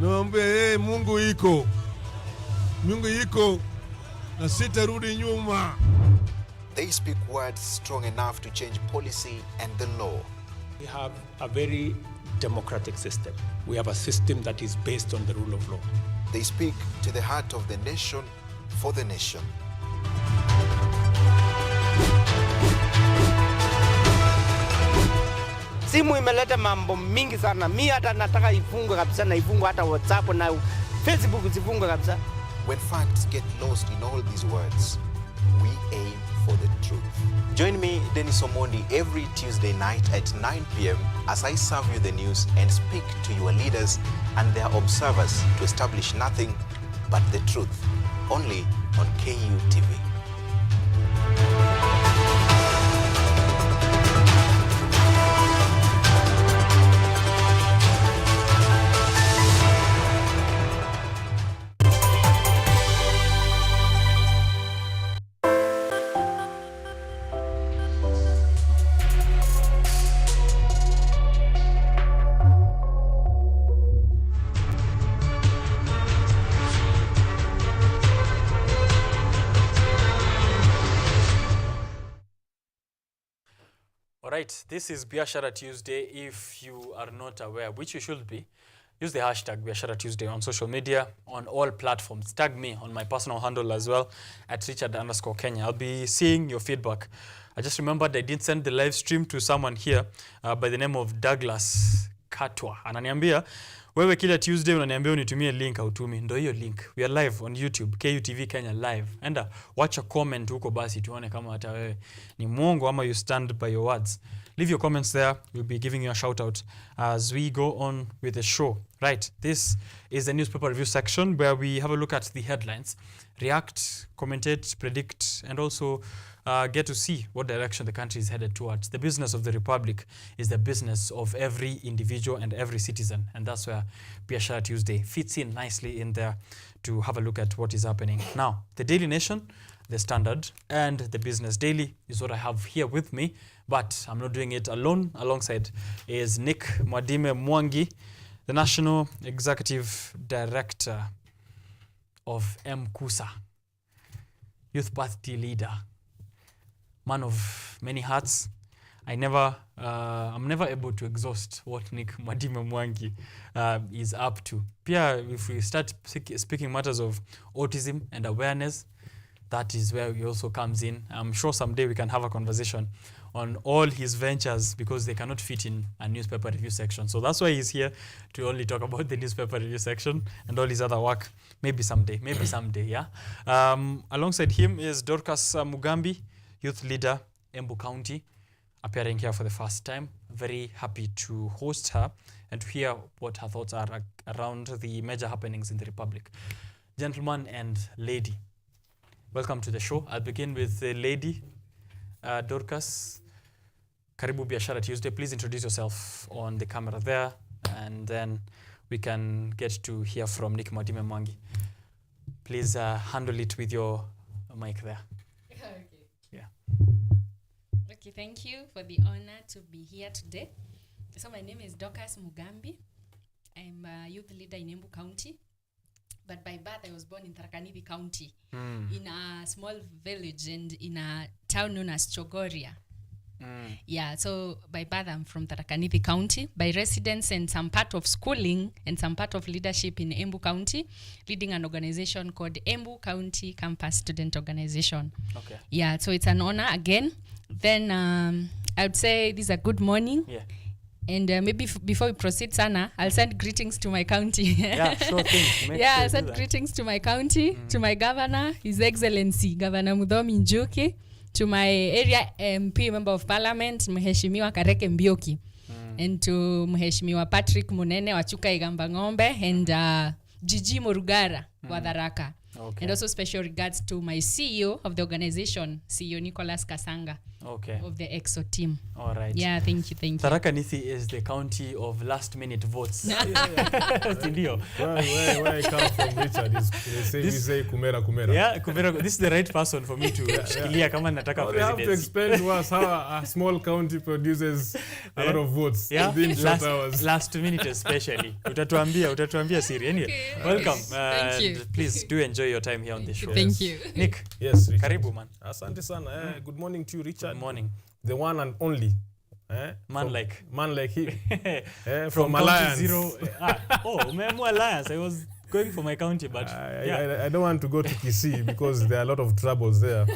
Naambia yeye Mungu iko. Mungu iko na sitarudi nyuma. They speak words strong enough to change policy and the law. We have a very democratic system. We have a system that is based on the rule of law. They speak to the heart of the nation for the nation. Simu imeleta mambo mingi sana. Mimi hata nataka ifungwe kabisa, na ifungwe hata WhatsApp na Facebook zifungwe kabisa. When facts get lost in all these words, we aim for the truth. Join me, Dennis Omondi, every Tuesday night at 9 p.m. as I serve you the news and speak to your leaders and their observers to establish nothing but the truth, only on KUTV. Alright, this is Biashara Tuesday. If you are not aware, which you should be, use the hashtag Biashara Tuesday on social media, on all platforms. Tag me on my personal handle as well, at Richard_Kenya. I'll be seeing your feedback. I just remembered I did send the live stream to someone here by the name of Douglas Katwa. Ananiambia, wewe kila Tuesday unaniambia unitumie link au tumi. Ndo hiyo link. We are live on YouTube, KUTV Kenya live. Enda, watch a comment huko basi tuone kama hata wewe ni mwongo ama you stand by your words. Leave your comments there. We'll be giving you a shout out as we go on with the show. Right, this is the newspaper review section where we have a look at the headlines, react, commentate, predict, and also get to see what direction the country is headed towards. The business of the Republic is the business of every individual and every citizen, and that's where Biashara Tuesday fits in nicely in there to have a look at what is happening. Now, the Daily Nation, the Standard, and the Business Daily is what I have here with me, but I'm not doing it alone. Alongside is Nick Mwadime Mwangi, the National Executive Director of MKUSA, Youth Party Leader, man of many hats. I'm never able to exhaust what Nick Mwadime Mwangi is up to. Pia, if we start speaking matters of autism and awareness, that is where he also comes in. I'm sure someday we can have a conversation on all his ventures because they cannot fit in a newspaper review section. So that's why he's here to only talk about the newspaper review section and all his other work. Maybe someday, yeah. Alongside him is Dorcas Mugambi, youth leader, Embu County, appearing here for the first time. Very happy to host her and to hear what her thoughts are around the major happenings in the Republic. Gentlemen and lady, welcome to the show. I'll begin with the lady, Dorcas. Karibu Biashara Tuesday. Please introduce yourself on the camera there, and then we can get to hear from Nick Mwadime Mwangi. Please handle it with your mic there. Okay. Yeah. Okay, thank you for the honor to be here today. So my name is Dorcas Mugambi. I'm a youth leader in Embu County. But by birth, I was born in Tharaka-Nithi County, in a small village and in a town known as Chogoria. Yeah, so by birth, I'm from Tharaka-Nithi County. By residence and some part of schooling and some part of leadership in Embu County, leading an organization called Embu County Campus Student Organization. Okay. Yeah, so it's an honor again. Then I would say this is a good morning. Yeah. And maybe before we proceed, Sana, I'll send greetings to my county. Yeah, sure thing. I'll send greetings to my county, to my governor, His Excellency, Governor Muthomi Njuki, to my area MP Member of Parliament, Mheshimiwa Kareke Mbioki, and to Mheshimiwa Patrick Munene wa Chuka Igamba Ng'ombe, and Gigi Morugara wa Tharaka. Okay. And also special regards to my CEO of the organization, CEO Nicholas Kasanga, of the EXO team. All right. Yeah, thank you. Tharaka-Nithi is the county of last-minute votes. Where I come from, Richard, we say Kumera. Yeah, Kumera. This is the right person for me to shikilia kama nataka presidency. They have to explain to us how a small county produces a lot of votes within short hours. Last minute especially. Utatuambia siri. Anyway, welcome. Thank you. Please do enjoy your time here on the show. Thank you. Nick. Yes, Richard. Karibu, man. Asante sana. Good morning to you, Richard. Good morning. The one and only. Man like him. From Alliance. Zero. Umemu Alliance. I was going for my county, but I don't want to go to Kisii because there are a lot of troubles there.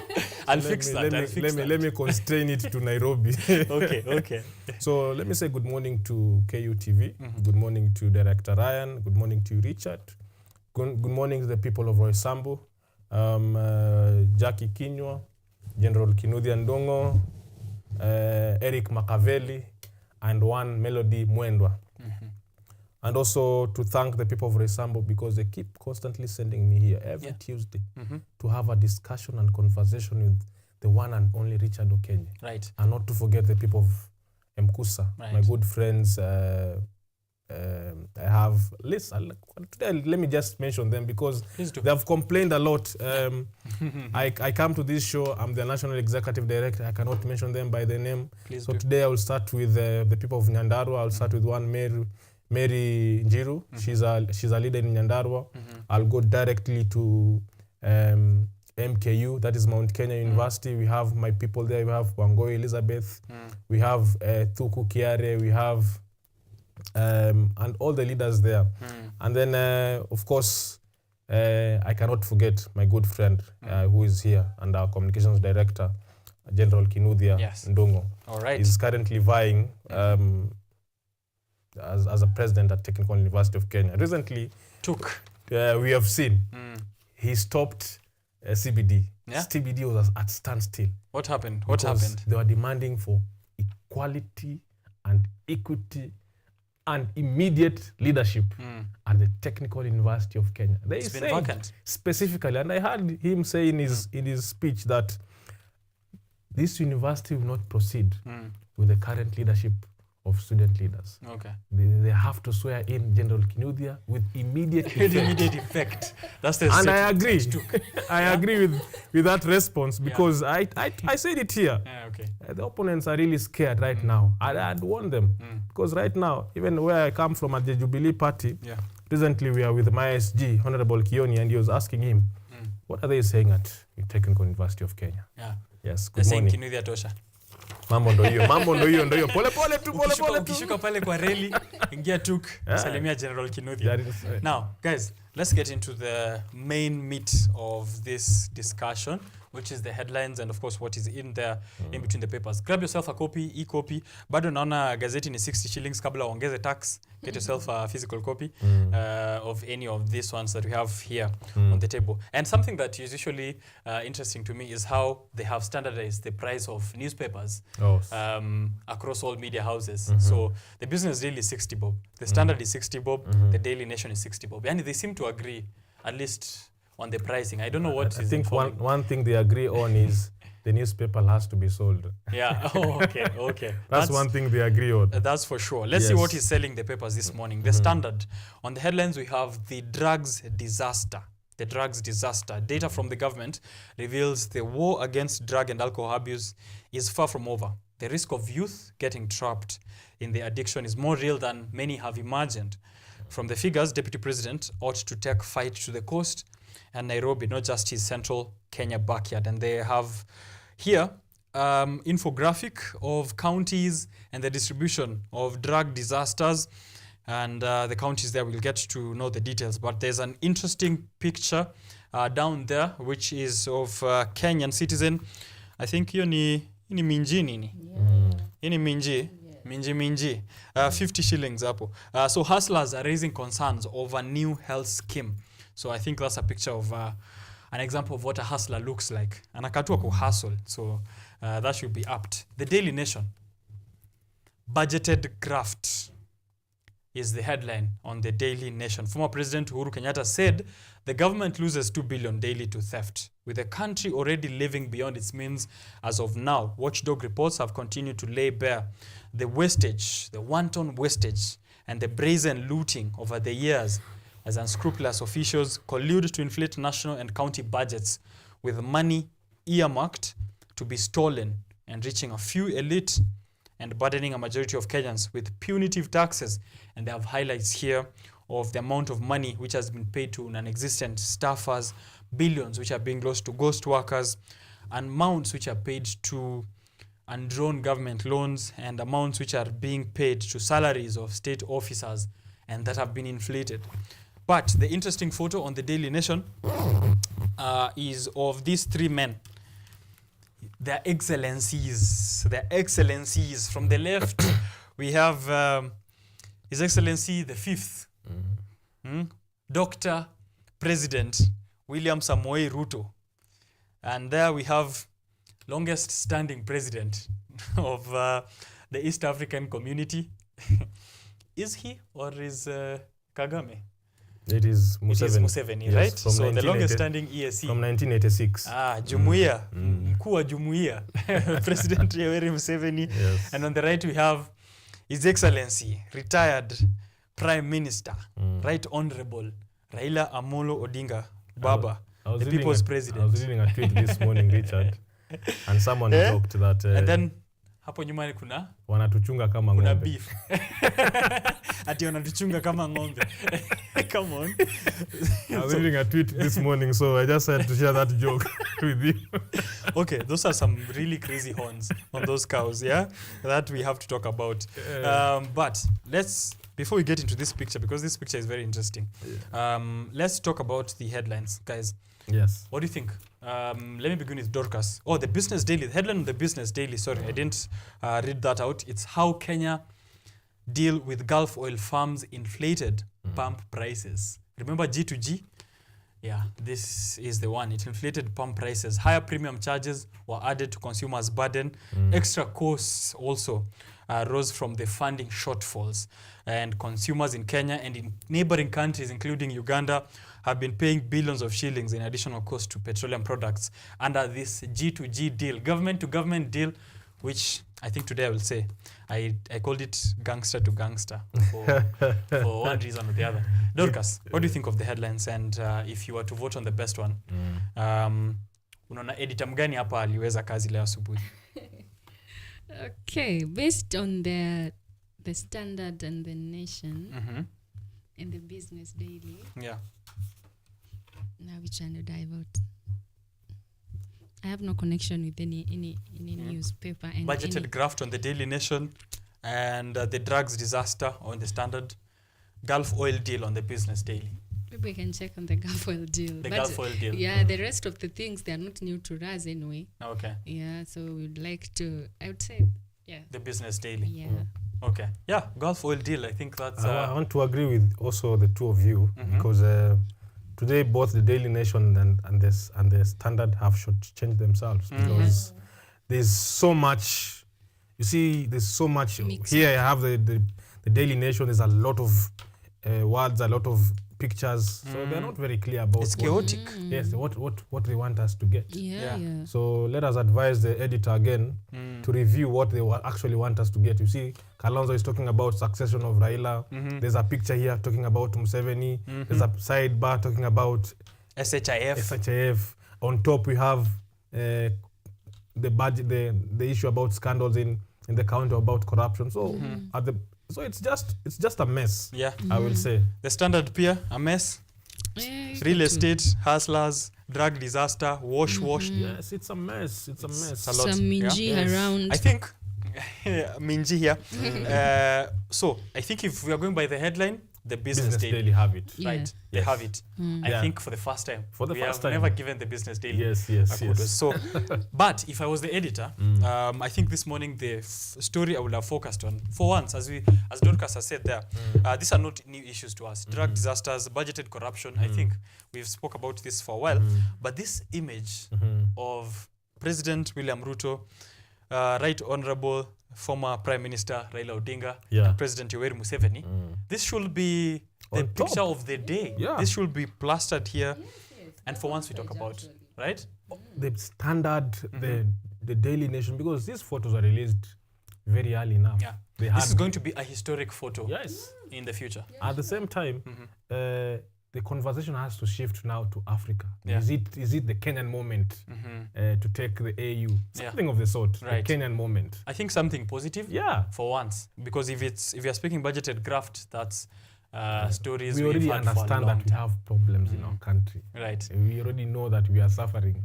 I'll fix that. Let me constrain it to Nairobi. Okay. So let me say good morning to KUTV. Good morning to Director Ryan. Good morning to Richard. Good morning to the people of Roysambu. Jackie Kinywa, General Kinuthia Ndongo, Eric Makaveli, and one Melody Mwendwa. And also to thank the people of Resambo because they keep constantly sending me here every Tuesday to have a discussion and conversation with the one and only Richard OKENYE. Right. And not to forget the people of Mkusa, my good friends. I have today. Let me just mention them because they have complained a lot. I come to this show. I'm the national executive director. I cannot mention them by the name. Please so do. Today I will start with the people of Nyandarua. I'll start with one Mary Njiru. She's a leader in Nyandarua. I'll go directly to MKU, that is Mount Kenya University. We have my people there. We have Wangoi Elizabeth. We have Thuku Kiare. We have and all the leaders there. And then, of course, I cannot forget my good friend who is here and our communications director, General Kinuthia Ndongo. All right. He's currently vying as a president at Technical University of Kenya. Recently, we have seen he stopped CBD. CBD was at standstill. What happened? They were demanding for equality and equity and immediate leadership at the Technical University of Kenya. It's been vacant. Specifically, and I heard him say in his speech that this university will not proceed with the current leadership of student leaders. Okay. They have to swear in General Kinuthia with immediate effect. Immediate effect. That's the and I agree. I agree with that response because I said it here. Okay. The opponents are really scared right now. I'd warn them because right now, even where I come from at the Jubilee Party, recently we are with my SG, Honorable Kioni, and he was asking him, what are they saying at Technical University of Kenya? Yes, good morning. They're saying Kinuthia tosha. Mambo ndo hiyo. Pole tu. Ukishuka pale kwa reli, ingia tuk, salimia General Kinuthia. Now, guys, let's get into the main meat of this discussion, which is the headlines and of course what is in there in between the papers. Grab yourself a copy, e-copy. Bado naona gazeti ni 60 shillings kabla uongeze tax. Get yourself a physical copy of any of these ones that we have here on the table. And something that is usually interesting to me is how they have standardized the price of newspapers across all media houses. So the Business Daily is 60 bob. The Standard is 60 bob. The Daily Nation is 60 bob. And they seem to agree, at least on the pricing. I don't know what I think one thing they agree on is the newspaper has to be sold. Yeah. Oh, okay. That's one thing they agree on. That's for sure. Let's see what is selling the papers this morning. The Standard. On the headlines, we have the drugs disaster. The drugs disaster. Data from the government reveals the war against drug and alcohol abuse is far from over. The risk of youth getting trapped in the addiction is more real than many have imagined. From the figures, Deputy President ought to take fight to the coast and Nairobi, not just his central Kenya backyard. And they have here infographic of counties and the distribution of drug disasters. And the counties there, we'll get to know the details. But there's an interesting picture down there, which is of Kenyan citizen. I think hiyo ni minji nini? Hii ni minji. Minji. 50 shillings hapo. So hustlers are raising concerns over new health scheme. So I think that's a picture of an example of what a hustler looks like. Anakatua ku hustle. So that should be apt. The Daily Nation. Budgeted graft is the headline on the Daily Nation. Former President Uhuru Kenyatta said the government loses 2 billion daily to theft. With the country already living beyond its means as of now, watchdog reports have continued to lay bare the wastage, the wanton wastage, and the brazen looting over the years as unscrupulous officials collude to inflate national and county budgets with money earmarked to be stolen and reaching a few elite and burdening a majority of Kenyans with punitive taxes. And they have highlights here of the amount of money which has been paid to non-existent staffers, billions which are being lost to ghost workers, and amounts which are paid to undrawn government loans, and amounts which are being paid to salaries of state officers and that have been inflated. But the interesting photo on the Daily Nation is of these three men. Their excellencies. From the left, we have His Excellency the Fifth, Dr. President William Samoei Ruto. And there we have longest standing president of the East African community. Is he or is Kagame? It is Museveni. It is Museveni, yes, right? From So the longest standing EAC. From 1986. Jumuiya, mkuu wa Jumuiya, President Yoweri Museveni. Yes. And on the right we have His Excellency, retired Prime Minister, Right Honorable Raila Amolo Odinga Baba, the People's President. I was reading a tweet this morning, Richard, and someone joked that... and then, hapo nyuma kuna wanatuchunga kama ng'ombe. Kuna beef. Ati wanatuchunga kama ng'ombe. Come on. I was reading a tweet this morning, so I just had to share that joke with you. Okay, those are some really crazy horns on those cows, yeah? That we have to talk about. But let's, before we get into this picture, because this picture is very interesting, let's talk about the headlines, guys. Yes. What do you think? Let me begin with Dorcas. Oh, the Business Daily. The headline of the Business Daily. Sorry, I didn't read that out. It's how Kenya deal with Gulf oil firms' inflated pump prices. Remember G2G? Yeah, this is the one. It inflated pump prices. Higher premium charges were added to consumers' burden. Extra costs also rose from the funding shortfalls. And consumers in Kenya and in neighboring countries, including Uganda, have been paying billions of shillings in additional cost to petroleum products under this G2G deal, government-to-government deal, which I think today I will say, I called it gangster to gangster for one reason or the other. Dorcas, what do you think of the headlines? And if you were to vote on the best one, unaona editor mgani hapa aliweza kazi leo asubuhi? Okay, based on the Standard and the Nation and the Business Daily. Yeah. Now which one did I vote? I have no connection with any newspaper. And budgeted graft on the Daily Nation, and the drugs disaster on the Standard, Gulf oil deal on the Business Daily. Maybe we can check on the Gulf oil deal. The Gulf oil deal. Yeah, the rest of the things, they are not new to us anyway. Okay. Yeah, so we'd like to, I would say, yeah. The Business Daily. Yeah. Okay. Yeah, Gulf oil deal, I think that's... I want to agree with also the two of you, because today both the Daily Nation and the Standard have changed themselves, because there's so much, you see, there's so much. Here I have the Daily Nation, there's a lot of words, a lot of pictures, so they're not very clear about it's chaotic. Yes, what they want us to get. Yeah. So let us advise the editor again to review what they actually want us to get. You see, Kalonzo is talking about succession of Raila. There's a picture here talking about Museveni. There's a sidebar talking about SHIF. On top we have the budget, the issue about scandals in the county about corruption. So so it's just a mess. Yeah. I will say. The Standard Pier, a mess. Real estate, hustlers, drug disaster, wash. Yes, it's a mess. It's a mess. It's a lot. Some Minji around. I think Minji here. So I think if we are going by the headline, the Business Daily have it. Right? They have it. I think for the first time. We have never given the Business Daily. Yes. So, but if I was the editor, I think this morning the story I would have focused on, for once, as Dorcas has said there, these are not new issues to us. Drug disasters, budgeted corruption. I think we've spoke about this for a while. But this image of President William Ruto, Right Honorable former Prime Minister Raila Odinga, and President Yoweri Museveni, this should be the picture of the day. This should be plastered here. And for once we talk about, right? The Standard, the Daily Nation, because these photos are released very early now. Yeah. This is going to be a historic photo in the future. At the same time, the conversation has to shift now to Africa. Is it the Kenyan moment to take the AU? Something of the sort, the Kenyan moment. I think something positive for once. Because if you are speaking budgeted graft, that's stories we already understand that we have problems in our country. Right. We already know that we are suffering.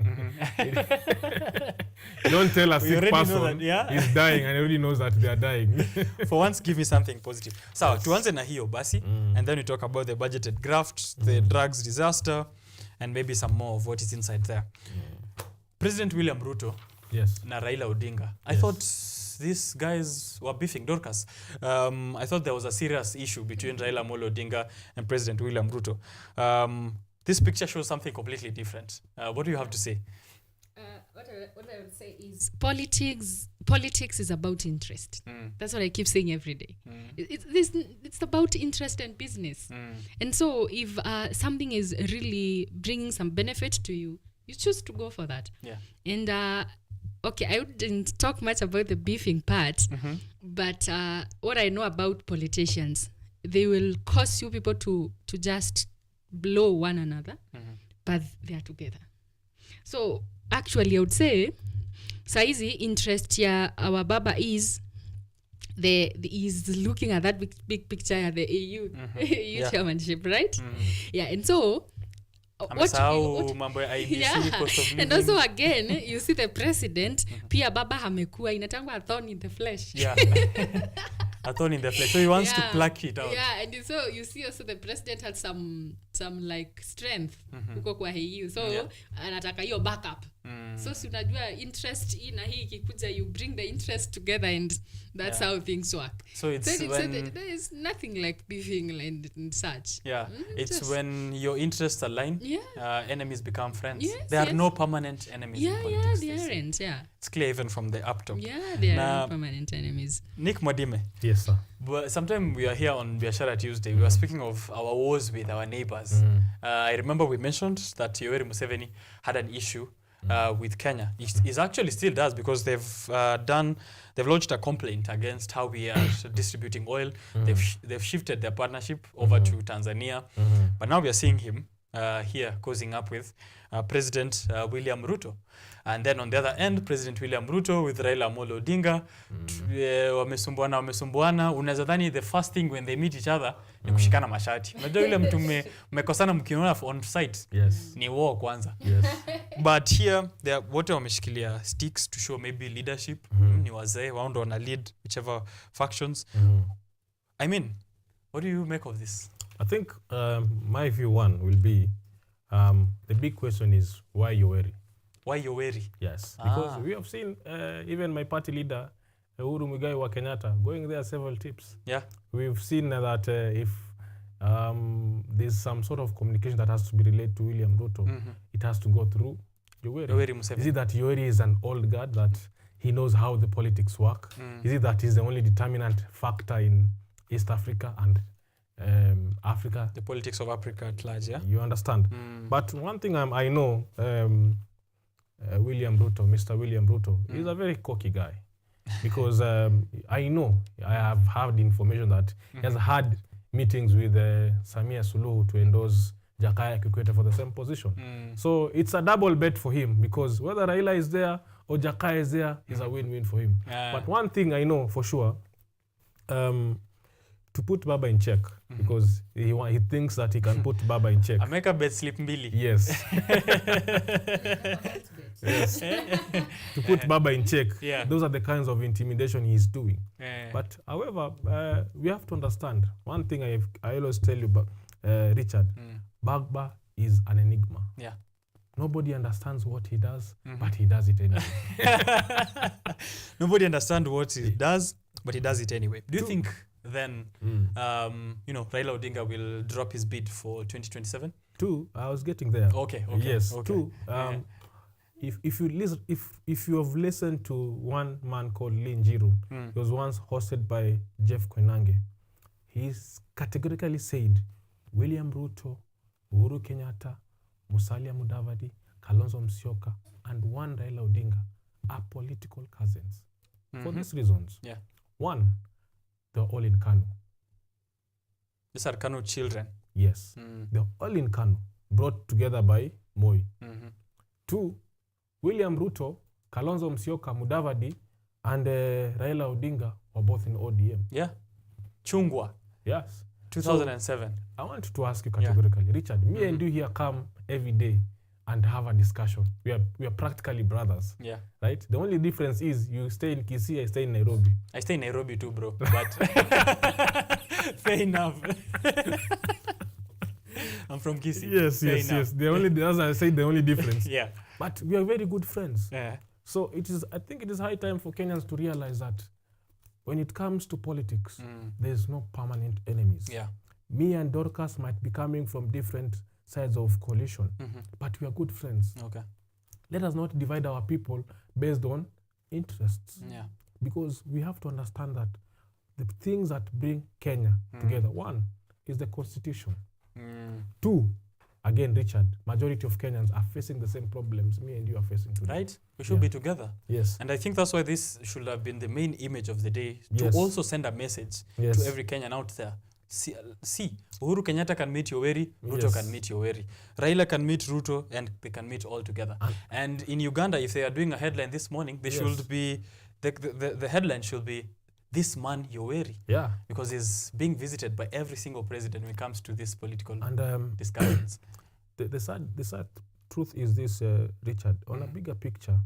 Don't tell a sick person is dying and already knows that they are dying. For once, give me something positive. So, tuanze na hiyo basi, and then we talk about the budgeted graft, the drugs disaster, and maybe some more of what is inside there. President William Ruto na Raila Odinga. I thought these guys were beefing. Dorcas, I thought there was a serious issue between Raila Amolo Odinga and President William Ruto. this picture shows something completely different. What do you have to say? What I would say is politics is about interest. That's what I keep saying every day. It's about interest and business. And so if something is really bringing some benefit to you, you choose to go for that. Yeah. And okay, I wouldn't talk much about the beefing part, but what I know about politicians, they will cause you people to just blow one another, but they are together. So actually, I would say, saizi interest ya our baba is is looking at that big picture at the EU chairmanship, right? Yeah, and so mambo ya IBC, cost of living. And also again, you see the president, pia baba hamekuwa inatangwa a thorn in the flesh. Yeah. A thorn in the flesh. So he wants to pluck it out. Yeah, and so you see also the president had some like strength huko kwa EU. So anataka hiyo backup. So si unajua interest na hii ikikuja, you bring the interest together and that's how things work. So it's when there is nothing like beefing and such. Yeah, it's when your interests align, enemies become friends. Yes, there are no permanent enemies in politics. Yeah, they aren't, It's clear even from the up top. Yeah, they are no permanent enemies. Nick Mwadime. Yes, sir. But sometime we are here on Biashara Tuesday. We were speaking of our wars with our neighbors. I remember we mentioned that Yoweri Museveni had an issue with Kenya. It actually still does, because they've launched a complaint against how we are distributing oil. They've shifted their partnership over to Tanzania. But now we are seeing him here causing up with President William Ruto. And then on the other end, President William Ruto with Raila Amolo Odinga. Wamesumbuana. Unaweza dhani the first thing when they meet each other ni kushikana mashati. Unajua yule mtu mmekosana mkiona on site. Yes. Ni war kwanza. Yes. But here they wote wameshikilia sticks to show maybe leadership. Ni wazee wao ndo wana lead whichever factions. I mean, what do you make of this? I think my view will be the big question is why Yoweri? Why Yoweri? Yes, because we have seen even my party leader Uhuru Muigai wa Kenyatta going there several tips. Yeah, we've seen that if there's some sort of communication that has to be relayed to William Ruto, it has to go through Yoweri Museveni. Is it that Yoweri is an old guard that he knows how the politics work? Is it that he's the only determinant factor in East Africa and Africa? The politics of Africa at large, yeah? You understand? But one thing I know, William Ruto, Mr. William Ruto, is a very cocky guy. Because I have heard information that he has had meetings with Samia Suluhu to endorse Jakaya Kikwete for the same position. So it's a double bet for him, because whether Raila is there or Jakaya is there is a win-win for him. But one thing I know for sure, to put Baba in check, because he thinks that he can put Baba in check. I make a bet slip mbili. Yes. Yes. To put Baba in check. Yeah. Those are the kinds of intimidation he's doing. Yeah. But however, we have to understand one thing I always tell you, Richard, Bagba is an enigma. Yeah. Nobody understands what he does, but he does it anyway. Nobody understands what he does, but he does it anyway. Do you think then, Raila Odinga will drop his bid for 2027? I was getting there. Okay. Yes. Okay. If you have listened to one man called Lee Njiru, he was once hosted by Jeff Koinange. He's categorically said William Ruto, Uhuru Kenyatta, Musalia Mudavadi, Kalonzo Musyoka, and one Raila Odinga are political cousins. For these reasons. Yeah. One, they're all in Kanu. These are Kanu children. Yes. They're all in Kanu, brought together by Moi. Two, William Ruto, Kalonzo Musyoka, Mudavadi, and Raila Odinga were both in ODM. Yeah. Chungwa. Yes. 2007. So, I want to ask you categorically, Richard, me and you here come every day and have a discussion. We are practically brothers. Yeah. Right? The only difference is you stay in Kisii, I stay in Nairobi. I stay in Nairobi too, bro. But fair enough. I'm from Kisii. Yes. As I say, the only difference. Yeah. But we are very good friends. Yeah. So I think it is high time for Kenyans to realize that when it comes to politics, there's no permanent enemies. Yeah. Me and Dorcas might be coming from different sides of coalition, but we are good friends. Okay. Let us not divide our people based on interests. Yeah. Because we have to understand that the things that bring Kenya together, one is the constitution. Two, again, Richard, majority of Kenyans are facing the same problems me and you are facing today. Right? We should be together. Yes. And I think that's why this should have been the main image of the day, to also send a message to every Kenyan out there. See, Uhuru Kenyatta can meet Yoweri, Ruto can meet Yoweri. Raila can meet Ruto, and they can meet all together. And in Uganda, if they are doing a headline this morning, they should be, the headline should be, this man Yoweri. Yeah. Because he's being visited by every single president when it comes to this political discussions. The sad truth is this, Richard, on a bigger picture,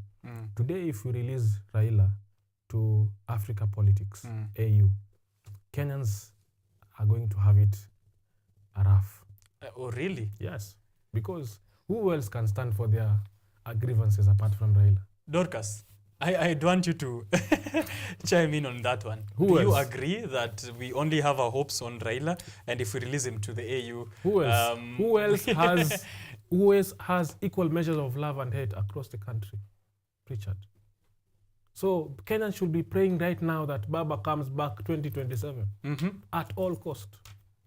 today if we release Raila to Africa politics, AU, Kenyans are going to have it rough. Oh, really? Yes. Because who else can stand for their grievances apart from Raila? Dorcas, I'd want you to chime in on that one. Do you agree that we only have our hopes on Raila, and if we release him to the AU... Who else has equal measures of love and hate across the country? Richard. So Kenyans should be praying right now that Baba comes back 2027 at all cost.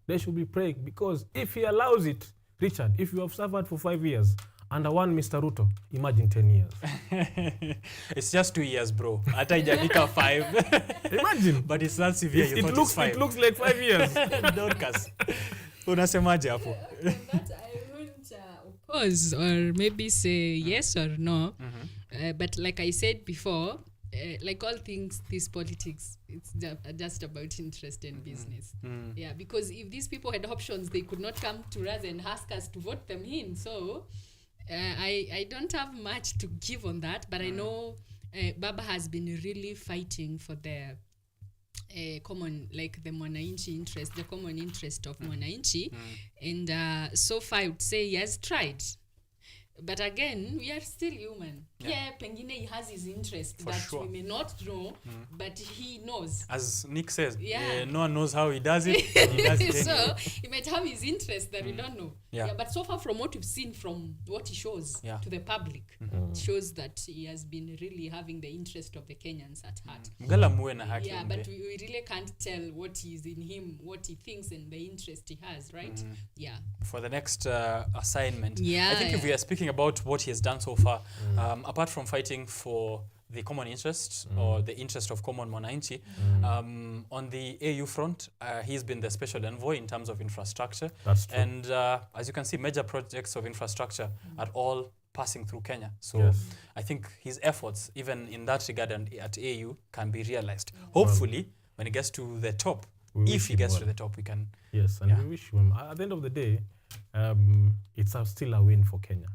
They should be praying, because if he allows it, Richard, if you have suffered for 5 years under one Mr. Ruto, imagine 10 years. It's just 2 years, bro. Hata ijafika 5. Imagine. But it's not severe. It looks like 5 years. Dorcas, unasemaje hapo? Oppose or maybe say yes or no. But like I said before, like all things, this politics, it's just about interest and business. Yeah, because if these people had options, they could not come to us and ask us to vote them in. So I don't have much to give on that, but I know Baba has been really fighting for the common, like the mwananchi interest, the common interest of mwananchi. And so far I would say he has tried. But again, we are still human. Yeah, pengine he has his interest we may not know, but he knows. As Nick says, no one knows how he does it, but he does it So anyway. he might have his interest that we don't know. Yeah. But so far from what we've seen, from what he shows to the public, it shows that he has been really having the interest of the Kenyans at heart. Yeah, but we really can't tell what is in him, what he thinks, and the interest he has, right? Yeah. For the next assignment. Yeah. I think if we are speaking about what he has done so far, apart from fighting for the common interest or the interest of common mwananchi, on the AU front, he's been the special envoy in terms of infrastructure. That's true. And as you can see, major projects of infrastructure are all passing through Kenya. So I think his efforts, even in that regard and at AU, can be realized. Hopefully, when he gets to the top, if he gets to the top, we can... Yes, and we wish him. At the end of the day, it's still a win for Kenya.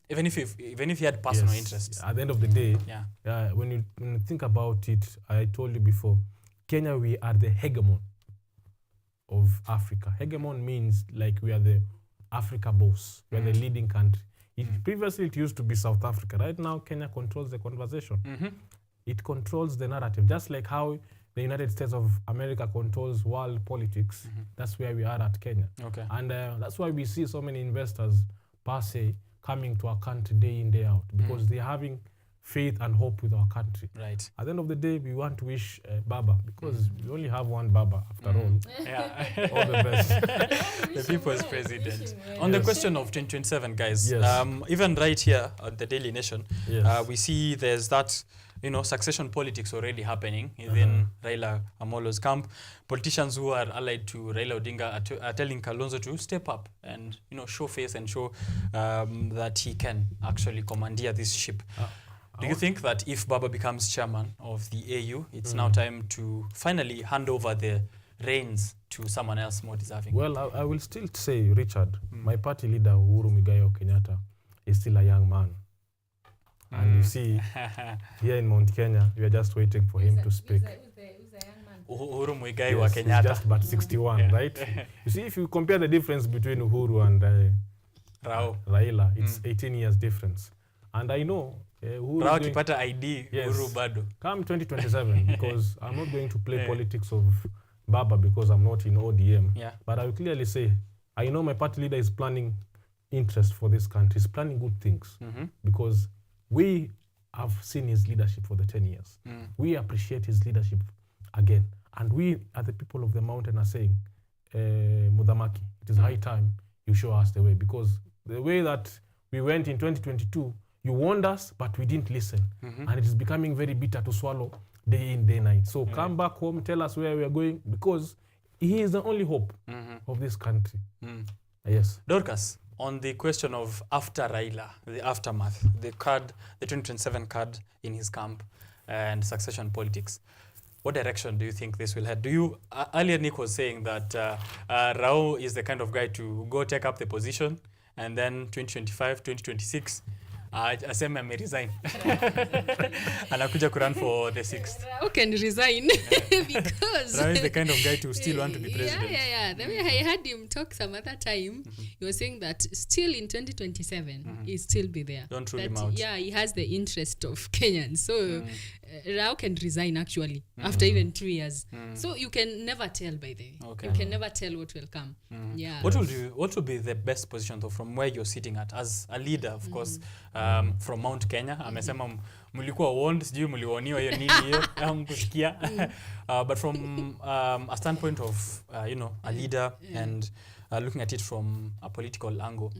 Even if he had personal interests. At the end of the day, when you think about it, I told you before, Kenya, we are the hegemon of Africa. Hegemon means like we are the Africa boss. We are the leading country. Previously, it used to be South Africa. Right now, Kenya controls the conversation. It controls the narrative. Just like how the United States of America controls world politics, that's where we are at Kenya. Okay. And that's why we see so many investors, per se, coming to our country day in, day out, because they're having faith and hope with our country. Right. At the end of the day, we want to wish Baba, because we only have one Baba after all. Yeah. All the best. The people's president. On the question of 2027, guys, even right here at the Daily Nation, we see there's that succession politics already happening within Raila Amolo's camp. Politicians who are allied to Raila Odinga are telling Kalonzo to step up and show face and show that he can actually commandeer this ship. Do you think that if Baba becomes chairman of the AU, it's now time to finally hand over the reins to someone else more deserving? Well, I will still say, Richard, my party leader, Uhuru Kenyatta, is still a young man. And you see, here in Mount Kenya, we are just waiting for him to speak. Uhuru Muigai wa Kenyatta. He's just about 61, right? You see, if you compare the difference between Uhuru and Raila, it's 18 years difference. And I know Uhuru Rao kipata ID, Uhuru bado. Come 2027, because I'm not going to play politics of Baba because I'm not in ODM. Yeah. But I will clearly say, I know my party leader is planning interest for this country. He's planning good things because we have seen his leadership for the 10 years. We appreciate his leadership again. And we, as the people of the mountain, are saying, Mudhamaki, it is high time you show us the way, because the way that we went in 2022, you warned us, but we didn't listen. And it is becoming very bitter to swallow day in, day night. So come back home, tell us where we are going, because he is the only hope of this country. Yes. Dorcas, on the question of after Raila, the aftermath, the 2027 card in his camp and succession politics, what direction do you think this will head? Earlier Nick was saying that Rao is the kind of guy to go take up the position, and then 2025, 2026, aseme ame resign. Anakuja kurun for the 6th. Rao can resign because Rao is the kind of guy to still want to be president. Yeah. The way I heard him talk some other time, he was saying that still in 2027, he'll still be there. Don't rule him out. Yeah, he has the interest of Kenyans. So Rao can resign actually after even 2 years. So you can never tell, by the way. Okay. You can never tell what will come. Yeah. What will be the best position though from where you're sitting at as a leader, of course, from Mount Kenya? Amesema mlikuwa warned, sijui mlioniwa hiyo nini hiyo kusikia. But from a standpoint of a leader and looking at it from a political angle,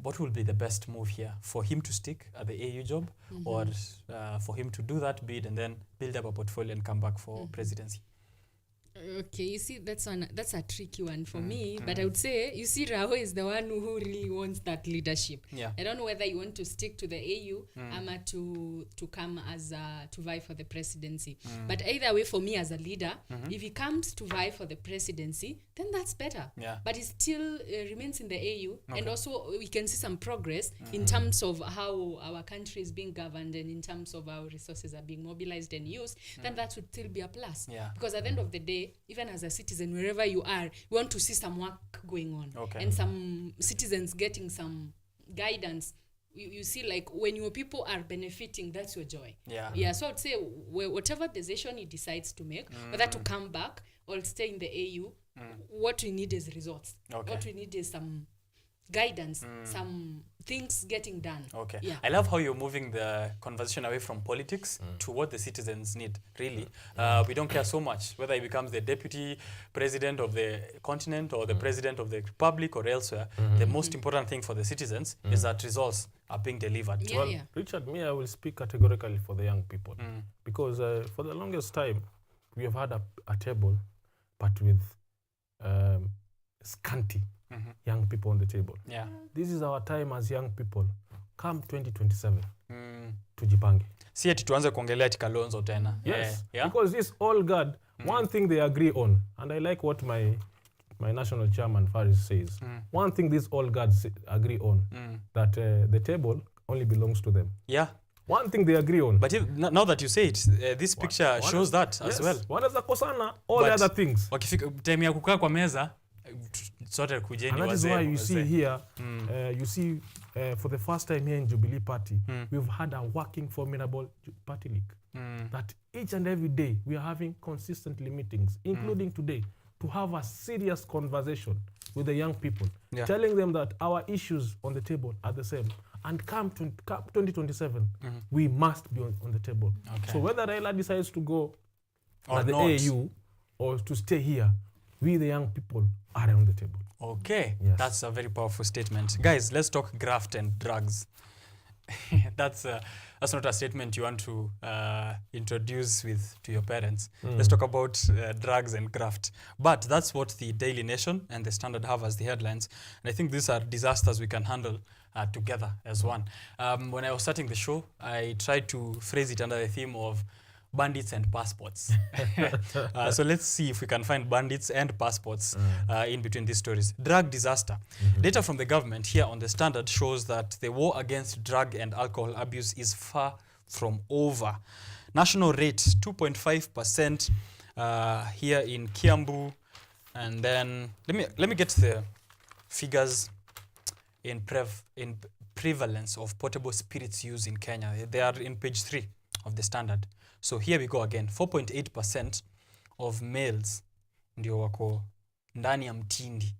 what will be the best move here? For him to stick at the AU job, or for him to do that bid and then build up a portfolio and come back for presidency? Okay, you see, that's a tricky one for me, but I would say, you see, Rao is the one who really wants that leadership. Yeah. I don't know whether you want to stick to the AU or to come as to vie for the presidency. But either way, for me as a leader, if he comes to vie for the presidency, then that's better. Yeah. But he still remains in the AU, and also we can see some progress in terms of how our country is being governed and in terms of how resources are being mobilized and used, then that would still be a plus. Yeah. Because at the end of the day, even as a citizen, wherever you are, you want to see some work going on, and some citizens getting some guidance. You see, like when your people are benefiting, that's your joy. Yeah. So I'd say whatever decision he decides to make, whether to come back or stay in the AU, what we need is results. What we need is some guidance, some things getting done. Okay. Yeah. I love how you're moving the conversation away from politics to what the citizens need, really. We don't care so much whether he becomes the deputy president of the continent or the president of the republic or elsewhere. The most important thing for the citizens is that results are being delivered. Richard, I will speak categorically for the young people. Because for the longest time, we have had a table, but with scanty young people on the table. Yeah. This is our time as young people. Come 2027, tujipange. Si eti tuanze kuongelea ati Kalonzo tena. Yes, because this all God, one thing they agree on, and I like what my national chairman Faris says. One thing these all gods agree on, that the table only belongs to them. Yeah. One thing they agree on. But now that you say it, this picture shows that as well. Wanaweza kosana all the other things. Wakifika time ya kukaa kwa meza, sote kujeni and that is why you see here, you see for the first time here in Jubilee Party, we've had a working formidable party league. That each and every day we are having consistently meetings, including today, to have a serious conversation with the young people, telling them that our issues on the table are the same. And come 2027, we must be on the table. Okay. So whether Raila decides to go or the AU or to stay here, we the young people are on the table. Okay, that's a very powerful statement. Guys, let's talk graft and drugs. That's not a statement you want to introduce to your parents. Let's talk about drugs and graft. But that's what the Daily Nation and the Standard have as the headlines. And I think these are disasters we can handle together as one. When I was starting the show, I tried to phrase it under the theme of bandits and passports. So let's see if we can find bandits and passports in between these stories. Drug disaster. Data from the government here on the Standard shows that the war against drug and alcohol abuse is far from over. National rate 2.5% here in Kiambu, and then let me get the figures in prevalence of portable spirits use in Kenya. They are in page 3 of the Standard. So here we go again. 4.8% of males ndio wako ndani ya mtindi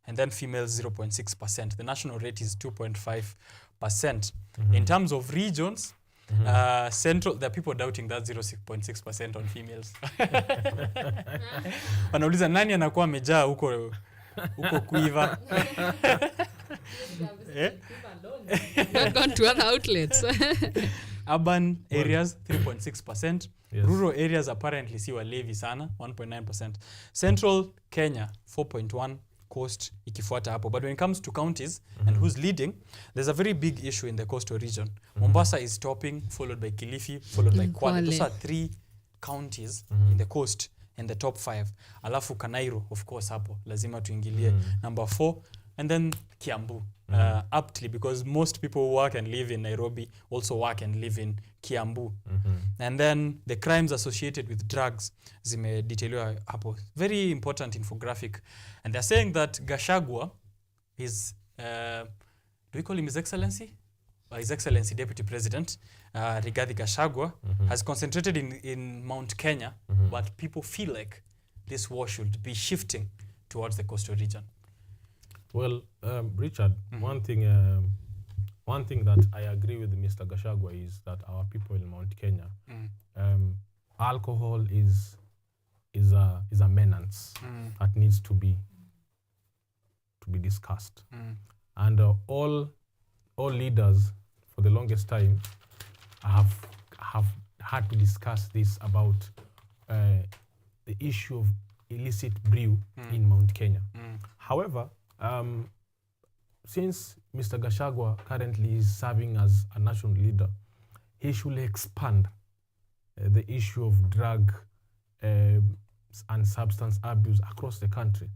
and then females 0.6%. The national rate is 2.5%. In terms of regions, Central, there are people doubting that 0.6% on females. Wanauliza nani anakuwa amejaa huko kuiva? Not gone to other outlets. Urban areas 3.6%. Yes. Rural areas apparently si walevi sana 1.9%. Central Kenya 4.1%. Coast ikifuata hapo. But when it comes to counties and who's leading, there's a very big issue in the coastal region. Mombasa is topping, followed by Kilifi, followed by Kwale. Those are 3 counties in the coast and the top 5. Alafu Kanairo, of course, hapo lazima tuingilie number 4, and then Kiambu. Aptly, because most people who work and live in Nairobi also work and live in Kiambu. And then the crimes associated with drugs zime detailiwa hapo. Very important infographic. And they're saying that Gachagua is, do we call him His Excellency? His Excellency Deputy President, Rigathi Gachagua, has concentrated in Mount Kenya, but people feel like this war should be shifting towards the coastal region. Well, Richard, one thing that I agree with Mr. Gachagua is that our people in Mount Kenya, alcohol is a menace that needs to be discussed, and all leaders for the longest time have had to discuss this about the issue of illicit brew in Mount Kenya. However, since Mr. Gachagua currently is serving as a national leader, he should expand the issue of drug and substance abuse across the country,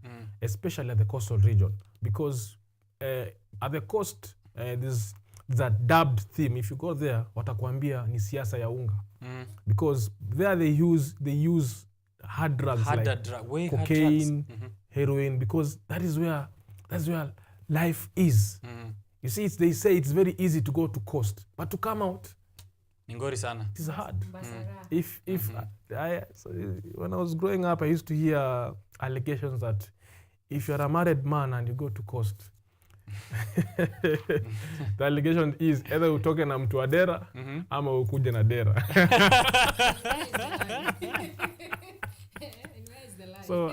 especially at the coastal region. Because at the coast, there's that dubbed theme. If you go there, watakwambia ni siasa ya unga. Because there they use hard drugs like cocaine, heroin, because that's where life is. You see, they say it's very easy to go to coast, but to come out, Ningori sana. It's hard. When I was growing up, I used to hear allegations that if you're a married man and you go to coast, the allegation is either utoke na mtu wa dera ama ukuje na dera. So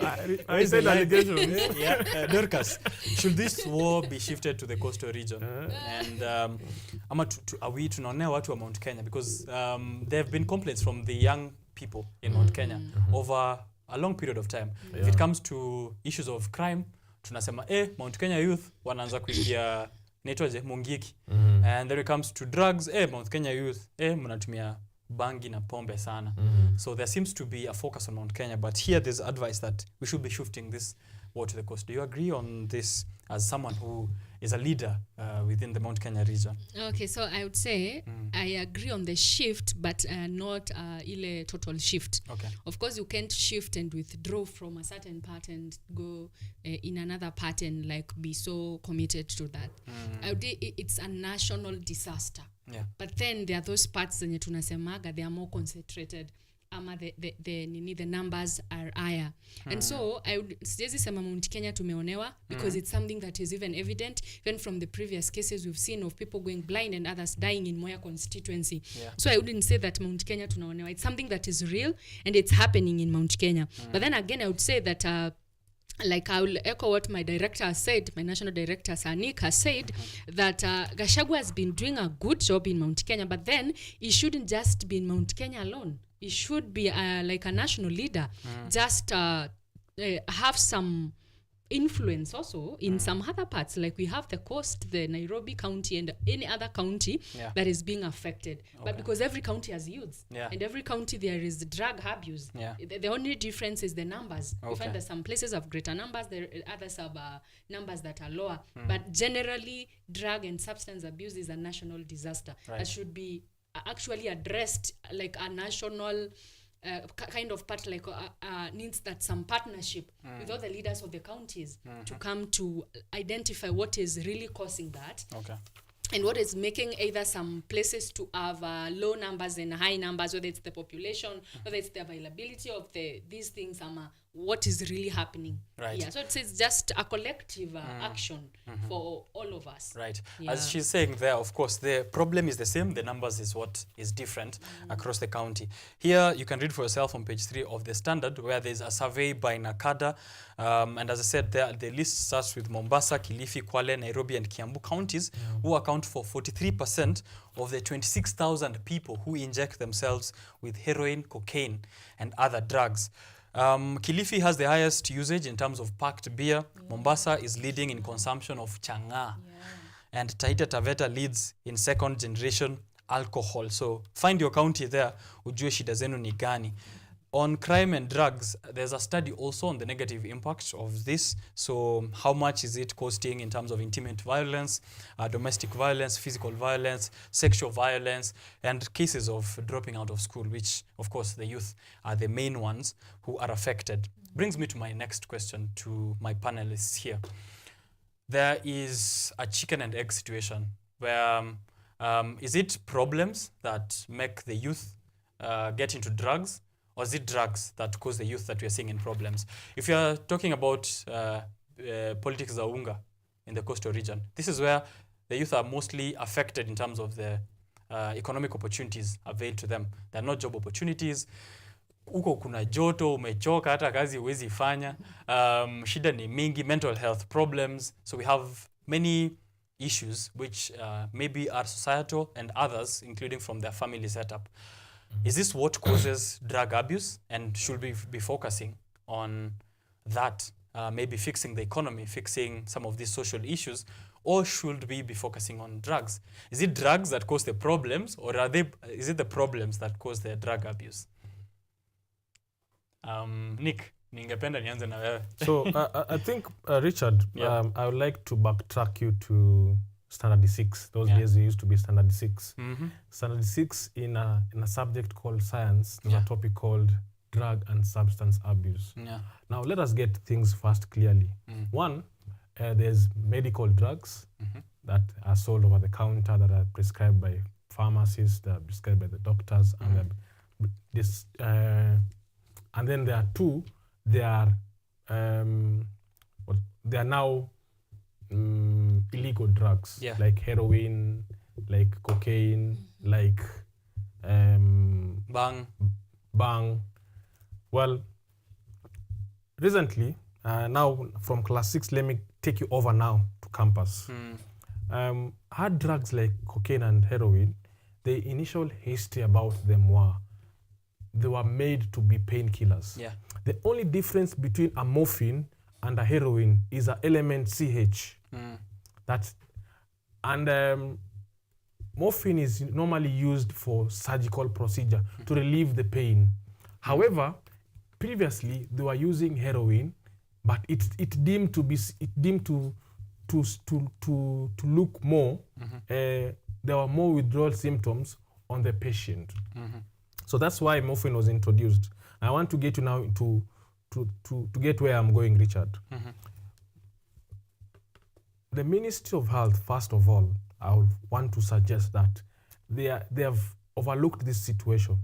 I said allegations. Dorcas, should this war be shifted to the coastal region? And are we tunaonea watu wa Mount Kenya? Because there have been complaints from the young people in Mount Kenya over a long period of time. If it comes to issues of crime, tunasema Mount Kenya youth wanaanza kuingia netwaje Mungiki. And then it comes to drugs, Mount Kenya youth mnatumia bangi na pombe sana. So there seems to be a focus on Mount Kenya, but here there's advice that we should be shifting this war to the coast. Do you agree on this as someone who is a leader within the Mount Kenya region? Okay, so I would say I agree on the shift, but not ile total shift. Okay. Of course, you can't shift and withdraw from a certain part and go in another part and like be so committed to that. I would say it's a national disaster. Yeah. But then there are those parts zenye tunasemaga, they are more concentrated. Ama the numbers are higher. And so I would sijezi sema Mount Kenya tumeonewa because it's something that is even evident even from the previous cases we've seen of people going blind and others dying in Moya constituency. Yeah. So I wouldn't say that Mount Kenya tunaonewa. It's something that is real and it's happening in Mount Kenya. But then again I would say that like I will echo what my director has said, my national director Sanik has said, that Gachagua has been doing a good job in Mount Kenya, but then he shouldn't just be in Mount Kenya alone. He should be like a national leader, just have some influence also in some other parts. Like we have the coast, the Nairobi county and any other county that is being affected. Okay. But because every county has youths and every county there is drug abuse. The only difference is the numbers. Okay. You find that some places have greater numbers, there others have numbers that are lower. But generally, drug and substance abuse is a national disaster that should be actually addressed like a national kind of part, like needs that some partnership with all the leaders of the counties to come to identify what is really causing that. Okay. And what is making either some places to have low numbers and high numbers, whether it's the population, whether it's the availability of these things, what is really happening. Right. Yeah, so it's just a collective action for all of us. Right. Yeah. As she's saying there, of course, the problem is the same. The numbers is what is different across the county. Here, you can read for yourself on page 3 of the Standard, where there's a survey by NACADA. And as I said, there, the list starts with Mombasa, Kilifi, Kwale, Nairobi, and Kiambu counties, who account for 43% of the 26,000 people who inject themselves with heroin, cocaine, and other drugs. Kilifi has the highest usage in terms of packed beer. Mombasa is leading in consumption of chang'aa. And Taita Taveta leads in second generation alcohol. So find your county there, ujue shida zenu ni gani. On crime and drugs, there's a study also on the negative impact of this. So how much is it costing in terms of intimate violence, domestic violence, physical violence, sexual violence, and cases of dropping out of school, which, of course, the youth are the main ones who are affected. Brings me to my next question to my panelists here. There is a chicken and egg situation where is it problems that make the youth get into drugs? Or is it drugs that cause the youth that we are seeing in problems? If you are talking about politics za unga in the coastal region, this is where the youth are mostly affected in terms of the economic opportunities availed to them. There are no job opportunities. Uko kuna joto, umechoka, hata kazi huwezi fanya. Shida ni mingi, mental health problems. So we have many issues which maybe are societal and others, including from their family setup. Is this what causes drug abuse, and should we be focusing on that, maybe fixing the economy, fixing some of these social issues, or should we be focusing on drugs? Is it drugs that cause the problems, or is it the problems that cause the drug abuse? Nick, ningependa nianze na wewe. So I think, Richard, I would like to backtrack you to Standard 6. Those days we used to be Standard 6. Standard 6 in a subject called science, there's a topic called drug and substance abuse. Now let us get things first clearly. One, there's medical drugs that are sold over the counter, that are prescribed by pharmacists, that are prescribed by the doctors, and then there are two. They are now illegal drugs, like heroin, like cocaine, like bang. Well, recently, now from class 6, let me take you over now to campus. Hard drugs like cocaine and heroin, the initial history about them they were made to be painkillers. The only difference between a morphine and a heroin is an element CH. Morphine is normally used for surgical procedure to relieve the pain. However, previously they were using heroin, but it deemed to look more. There were more withdrawal symptoms on the patient. So that's why morphine was introduced. I want to get you now to get where I'm going, Richard. The Ministry of Health, first of all, I would want to suggest that they have overlooked this situation.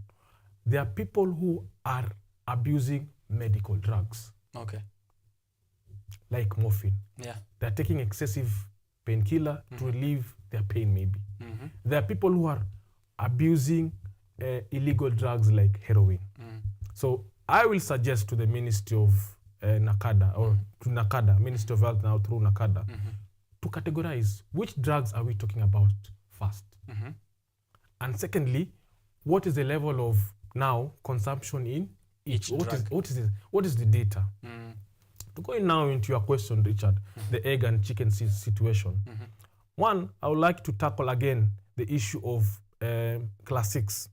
There are people who are abusing medical drugs. Like morphine. They're taking excessive painkiller to relieve their pain, maybe. There are people who are abusing illegal drugs like heroin. So I will suggest to the Ministry of NACADA, or to NACADA, Ministry of Health now through NACADA, to categorize which drugs are we talking about first. And secondly, what is the level of now consumption in each drug? What is the data? To go in now into your question, Richard, the egg and chicken situation. One, I would like to tackle again the issue of class 6.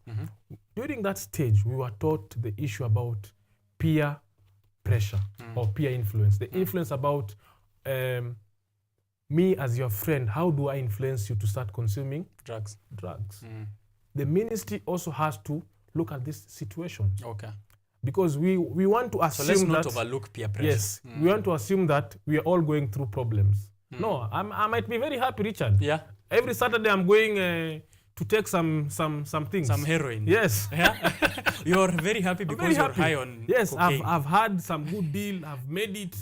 During that stage, we were taught the issue about peer pressure or peer influence. The influence about me as your friend, how do I influence you to start consuming drugs? The ministry also has to look at this situation. Because we want to assume that... So let's not overlook peer pressure. Yes, we want to assume that we are all going through problems. No, I might be very happy, Richard. Every Saturday I'm going to take some things. Some heroin. Yes. Yeah. You're very happy because you're high on yes, cocaine. I've had some good deal. I've made it.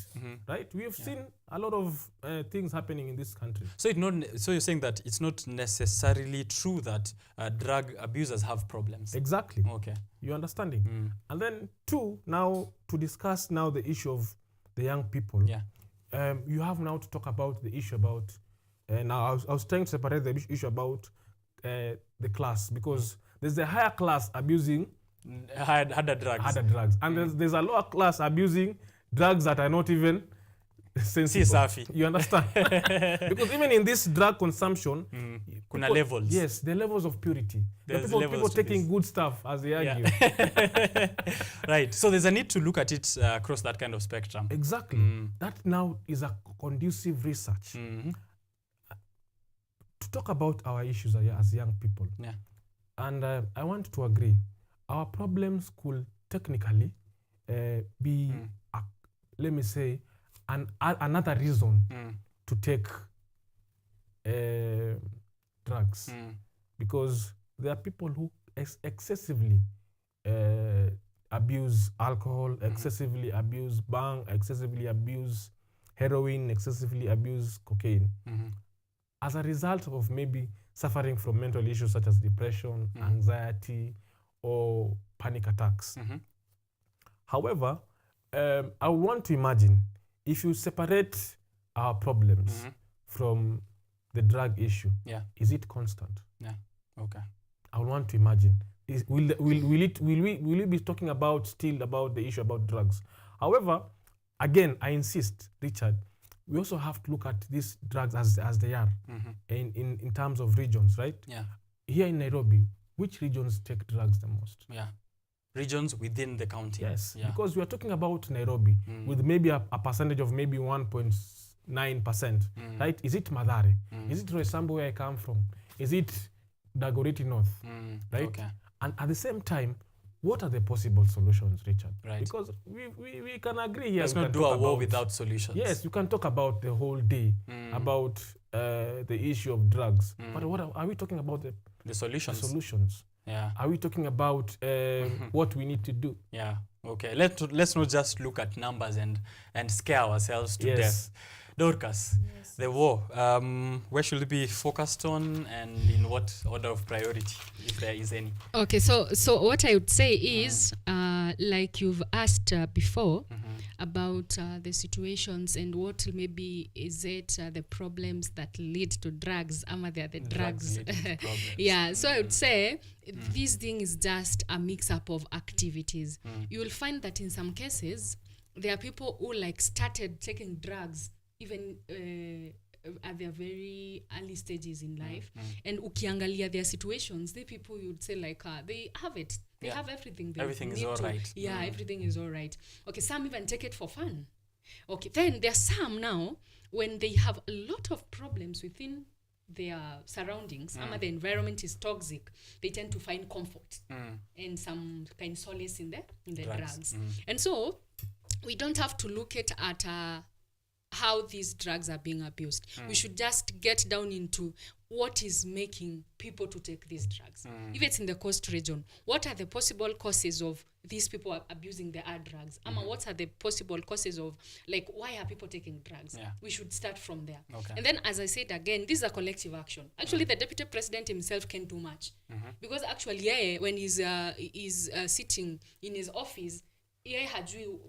Right? We have seen a lot of things happening in this country. So so you're saying that it's not necessarily true that drug abusers have problems. Exactly. Okay. You're understanding. And then 2, now to discuss now the issue of the young people. Yeah. You have now to talk about the issue about. Now I was trying to separate the issue about the class, because there's a higher class abusing harder drugs. And there's a lower class abusing drugs that are not even sensible. You understand? Because even in this drug consumption, kuna levels. Yes, the levels of purity. People taking good stuff, as they argue. Right. So there's a need to look at it across that kind of spectrum. Exactly. That now is a conducive research to talk about our issues as young people. Yeah. And I want to agree. Our problems could technically be, let me say, another reason to take drugs. Because there are people who excessively abuse alcohol, excessively abuse bang, excessively abuse heroin, excessively abuse cocaine. As a result of maybe suffering from mental issues such as depression, anxiety, or panic attacks. However, I want to imagine if you separate our problems from the drug issue, is it constant? Yeah. Okay. I want to imagine. Will we be talking still about the issue about drugs? However, again, I insist, Richard, we also have to look at these drugs as they are in terms of regions, right? Yeah. Here in Nairobi, which regions take drugs the most? Yeah. Regions within the county. Yes, yeah. Because we are talking about Nairobi with maybe a percentage of maybe 1.9%, right? Is it Mathare? Is it Roysambu where I come from? Is it Dagoretti North, right? Okay. And at the same time, what are the possible solutions, Richard? Right. Because we can agree here. Let's not do a war without solutions. Yes, you can talk about the whole day about the issue of drugs. But what are we talking about? The solutions. The solutions. Yeah. Are we talking about what we need to do? Yeah. Okay. Let's not just look at numbers and scare ourselves to death. Dorcas, the war, where should it be focused on, and in what order of priority, if there is any? Okay, so what I would say is, like you've asked before, about the situations and what maybe is it the problems that lead to drugs, they are the drugs. Yeah, so I would say this thing is just a mix-up of activities. You will find that in some cases, there are people who started taking drugs even at their very early stages in life, and ukiangalia their situations, the people you would say they have it, they have everything. Everything is all right. Yeah, everything is all right. Okay, some even take it for fun. Okay, then there are some now when they have a lot of problems within their surroundings, the environment is toxic, they tend to find comfort and some kind of solace in the drugs. And so we don't have to look at how these drugs are being abused. We should just get down into what is making people to take these drugs. If it's in the coast region, what are the possible causes of these people abusing the drugs? What are the possible causes of, why are people taking drugs? We should start from there. Okay. And then, as I said again, this is a collective action. Actually, the deputy president himself can do much. Because actually, when he's sitting in his office,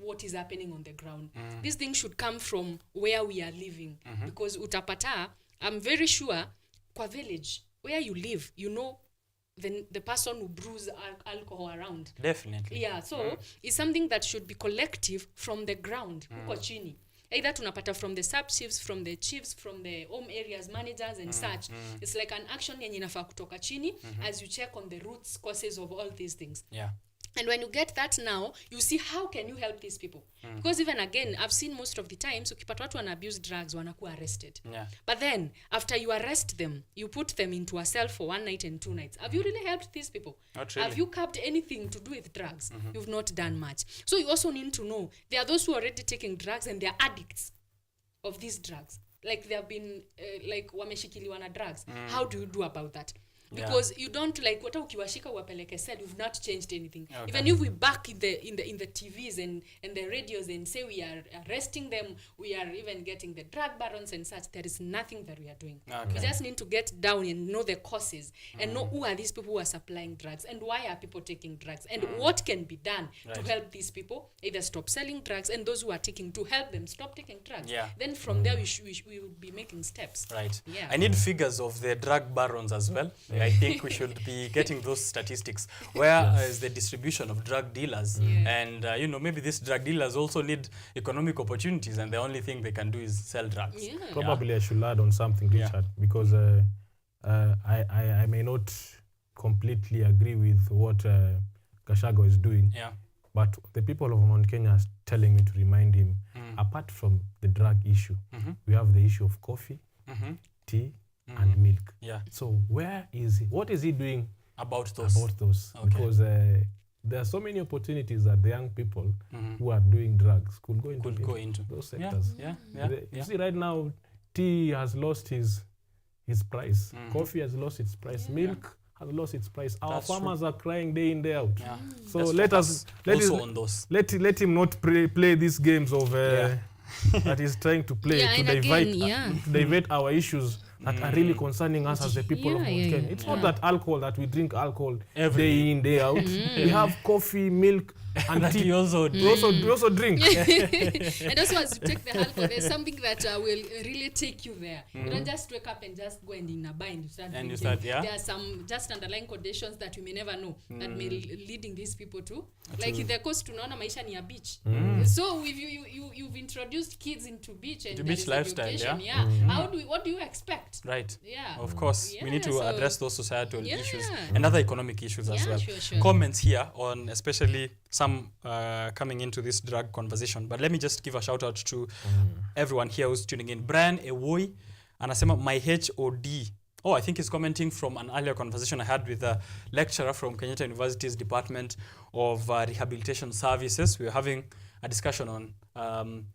what is happening on the ground. This thing should come from where we are living. Because utapata, I'm very sure, kwa village, where you live, you know the person who brews alcohol around. Definitely. Yeah, so it's something that should be collective from the ground, huko chini. Either tunapata from the sub-chiefs, from the chiefs, from the home areas, managers and such. It's like an action yenye inafaa kutoka chini as you check on the roots causes of all these things. Yeah. And when you get that now, you see how can you help these people? Because even again, I've seen most of the times, ukipata watu wana abuse drugs, wanakuwa arrested. Yeah. But then, after you arrest them, you put them into a cell for 1 night and 2 nights. Have you really helped these people? Not really. Have you curbed anything to do with drugs? You've not done much. So you also need to know, there are those who are already taking drugs and they are addicts of these drugs. Like they have been, wameshikiliwa na drugs. How do you do about that? because you don't like what ukiwashika uwapeleke cell, you've not changed anything. Okay. Even if we back in the TVs and the radios and say we are arresting them, we are even getting the drug barons and such, there is nothing that we are doing. Okay. We just need to get down and know the causes and know who are these people who are supplying drugs and why are people taking drugs and what can be done to help these people either stop selling drugs and those who are taking to help them stop taking drugs. Yeah. Then from there we will be making steps. Right. Yeah. I need figures of the drug barons as well. I think we should be getting those statistics. Where is the distribution of drug dealers? And you know, maybe these drug dealers also need economic opportunities, and the only thing they can do is sell drugs. Yeah. Probably I should add on something, Richard, because I may not completely agree with what Gachagua is doing. Yeah. But the people of Mount Kenya are telling me to remind him, apart from the drug issue, we have the issue of coffee, tea, and milk. Yeah. So where is he? What is he doing about those? Okay. Because there are so many opportunities that the young people who are doing drugs could go into those sectors. You see, right now, tea has lost his price. Coffee has lost its price. Milk has lost its price. Our farmers are crying day in, day out. Yeah. So let him not play these games of that he's trying to play to divert our issues that are really concerning us as the people of Mount Kenya. It's not that alcohol, that we drink alcohol day in, day out. We have coffee, milk, and tea. We also drink. And also, as you take the alcohol, there's something that will really take you there. You don't just wake up and just go and in a bind. You start drinking. There are some just underlying conditions that we may never know that may leading these people to. Like in the coast, tunaona maisha ni a beach. So if you've introduced kids into beach and beach lifestyle, what do you expect? Right. Yeah. Of course, we need to address those societal issues and other economic issues as well. Sure. Comments here on especially some coming into this drug conversation, but let me just give a shout out to everyone here who's tuning in. Brian Ewoi anasema my HOD. Oh, I think he's commenting from an earlier conversation I had with a lecturer from Kenyatta University's Department of Rehabilitation Services. We were having a discussion on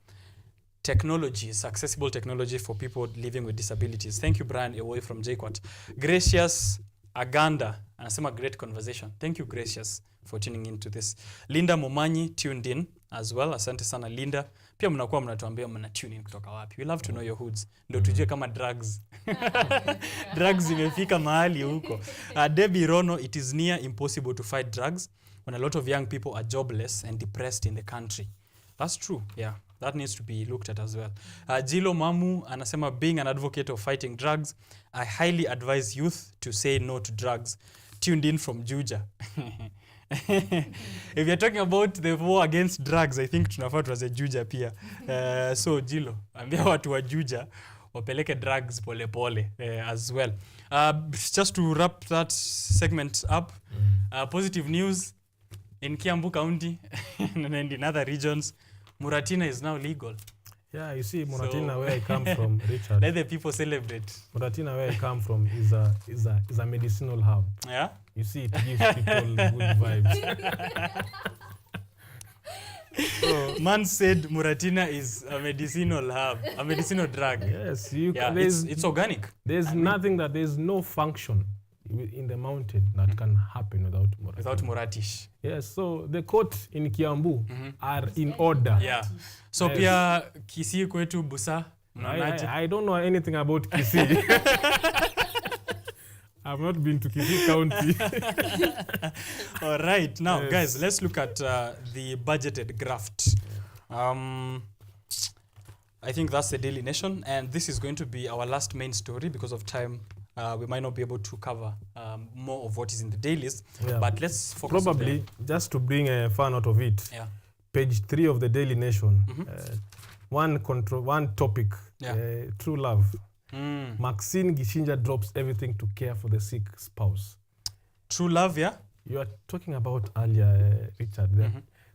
technologies, accessible technology for people living with disabilities. Thank you, Brian Ewoi from JKUAT. Gracious Aganda anasema great conversation. Thank you, Gracious, for tuning into this. Linda Momanyi tuned in as well. Asante sana Linda. Pia mnakuwa mnatuambia mna tune in kutoka wapi. We love to know your hoods. Ndio tujue kama drugs drugs zimefika mahali huko. Debbie Rono, it is near impossible to fight drugs when a lot of young people are jobless and depressed in the country. That's true. Yeah. That needs to be looked at as well. Jilo Mamu anasema being an advocate of fighting drugs, I highly advise youth to say no to drugs. Tuned in from Juja. If you're talking about the war against drugs, I think tunafaa tuanze Juja pia. So Jilo, ambia watu wa Juja wapeleke drugs pole pole as well. Just to wrap that segment up, positive news in Kiambu County and in other regions, Muratina is now legal. Yeah, you see, Muratina, where I come from, Richard. Let the people celebrate. Muratina, where I come from, is a medicinal hub. Yeah. You see, it gives people good vibes. So, man said Muratina is a medicinal hub, a medicinal drug. Yes, it's organic. There's no function in the mountain that can happen without Muratina. Without Muratish. Yes, so the court in Kiambu are in order. Yeah. So pia Kisii kwetu Busa. I don't know anything about Kisii. I've not been to Kisii County. All right. Now, guys, let's look at the budgeted graft. I think that's the Daily Nation, and this is going to be our last main story because of time. We might not be able to cover more of what is in the dailies, but let's focus probably just to bring a fun out of it. Yeah. Page 3 of the Daily Nation. One topic. True love. Maxine Gishinja drops everything to care for the sick spouse. True love, yeah? You are talking about earlier, Richard.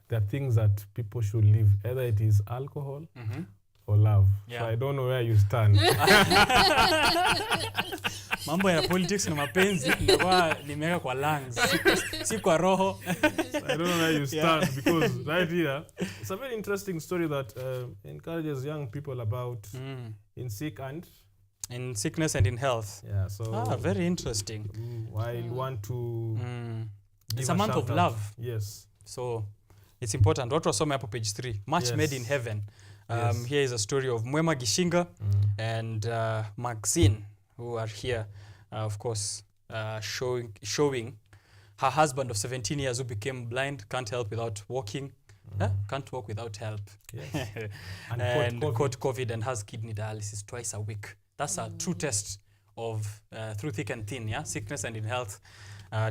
There are things that people should leave. Either it is alcohol or love. Yeah. So I don't know where you stand. Mambo ya politics na mapenzi ndio nimeweka kwa lungs, si kwa roho. I don't know where you stand because right here it's a very interesting story that encourages young people about in sick and In sickness and in health. Yeah, so very interesting. I want to it's a month of love. Yes. So it's important. What was on page 3? Much made in heaven. Here is a story of Mwema Gishinga and Maxine, who are here, of course, showing her husband of 17 years who became blind, can't help without walking, can't walk without help. Yes. and caught COVID and has kidney dialysis twice a week. That's a true test of through thick and thin, sickness and in health,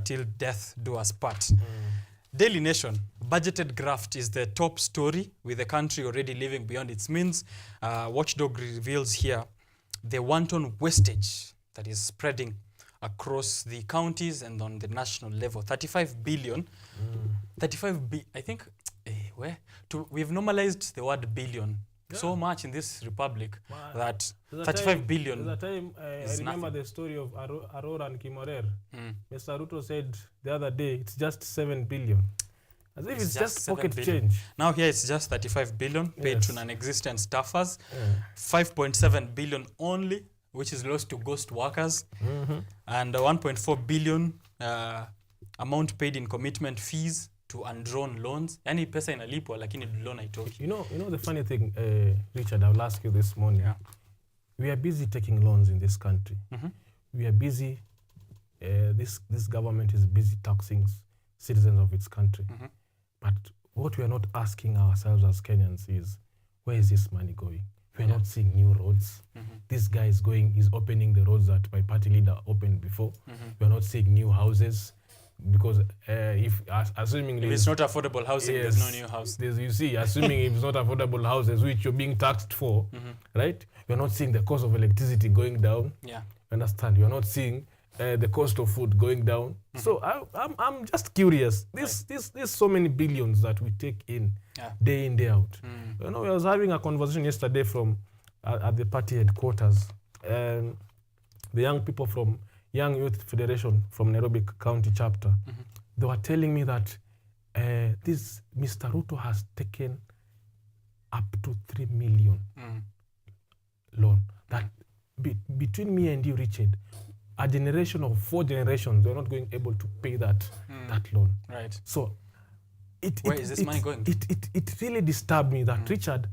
till death do us part. Daily Nation, budgeted graft is the top story, with the country already living beyond its means. Watchdog reveals here the wanton wastage that is spreading across the counties and on the national level. 35 billion. I think, we've normalized the word billion so much in this republic that 35 billion. There's a time, I remember the story of Aurora and Kimorer. Mr. Ruto said the other day, it's just 7 billion. As if it's just pocket change. Now here it's just 35 billion paid to non-existent staffers. 5.7 billion only, which is lost to ghost workers. And 1.4 billion amount paid in commitment fees to undrawn loans. Any pesa inalipwa lakini loan haitoki. You know the funny thing, Richard, I'll ask you this morning. We are busy taking loans in this country. We are busy, this government is busy taxing citizens of its country. But what we are not asking ourselves as Kenyans is, where is this money going? We are not seeing new roads. This guy is opening the roads that my party leader opened before. We are not seeing new houses. Because assuming if it's not affordable housing, there's no new house. You see, assuming if it's not affordable houses, which you're being taxed for, right? You're not seeing the cost of electricity going down. Yeah. Understand? You're not seeing the cost of food going down. So I'm just curious. There's so many billions that we take in day in, day out. You know, I was having a conversation yesterday at the party headquarters. The young people from Young Youth Federation from Nairobi County chapter, they were telling me that this Mr. Ruto has taken up to 3 million loan. That between me and you, Richard, a generation of 4 generations, they're not going able to pay that loan. Right. So where is this money going? It really disturbed me that Richard,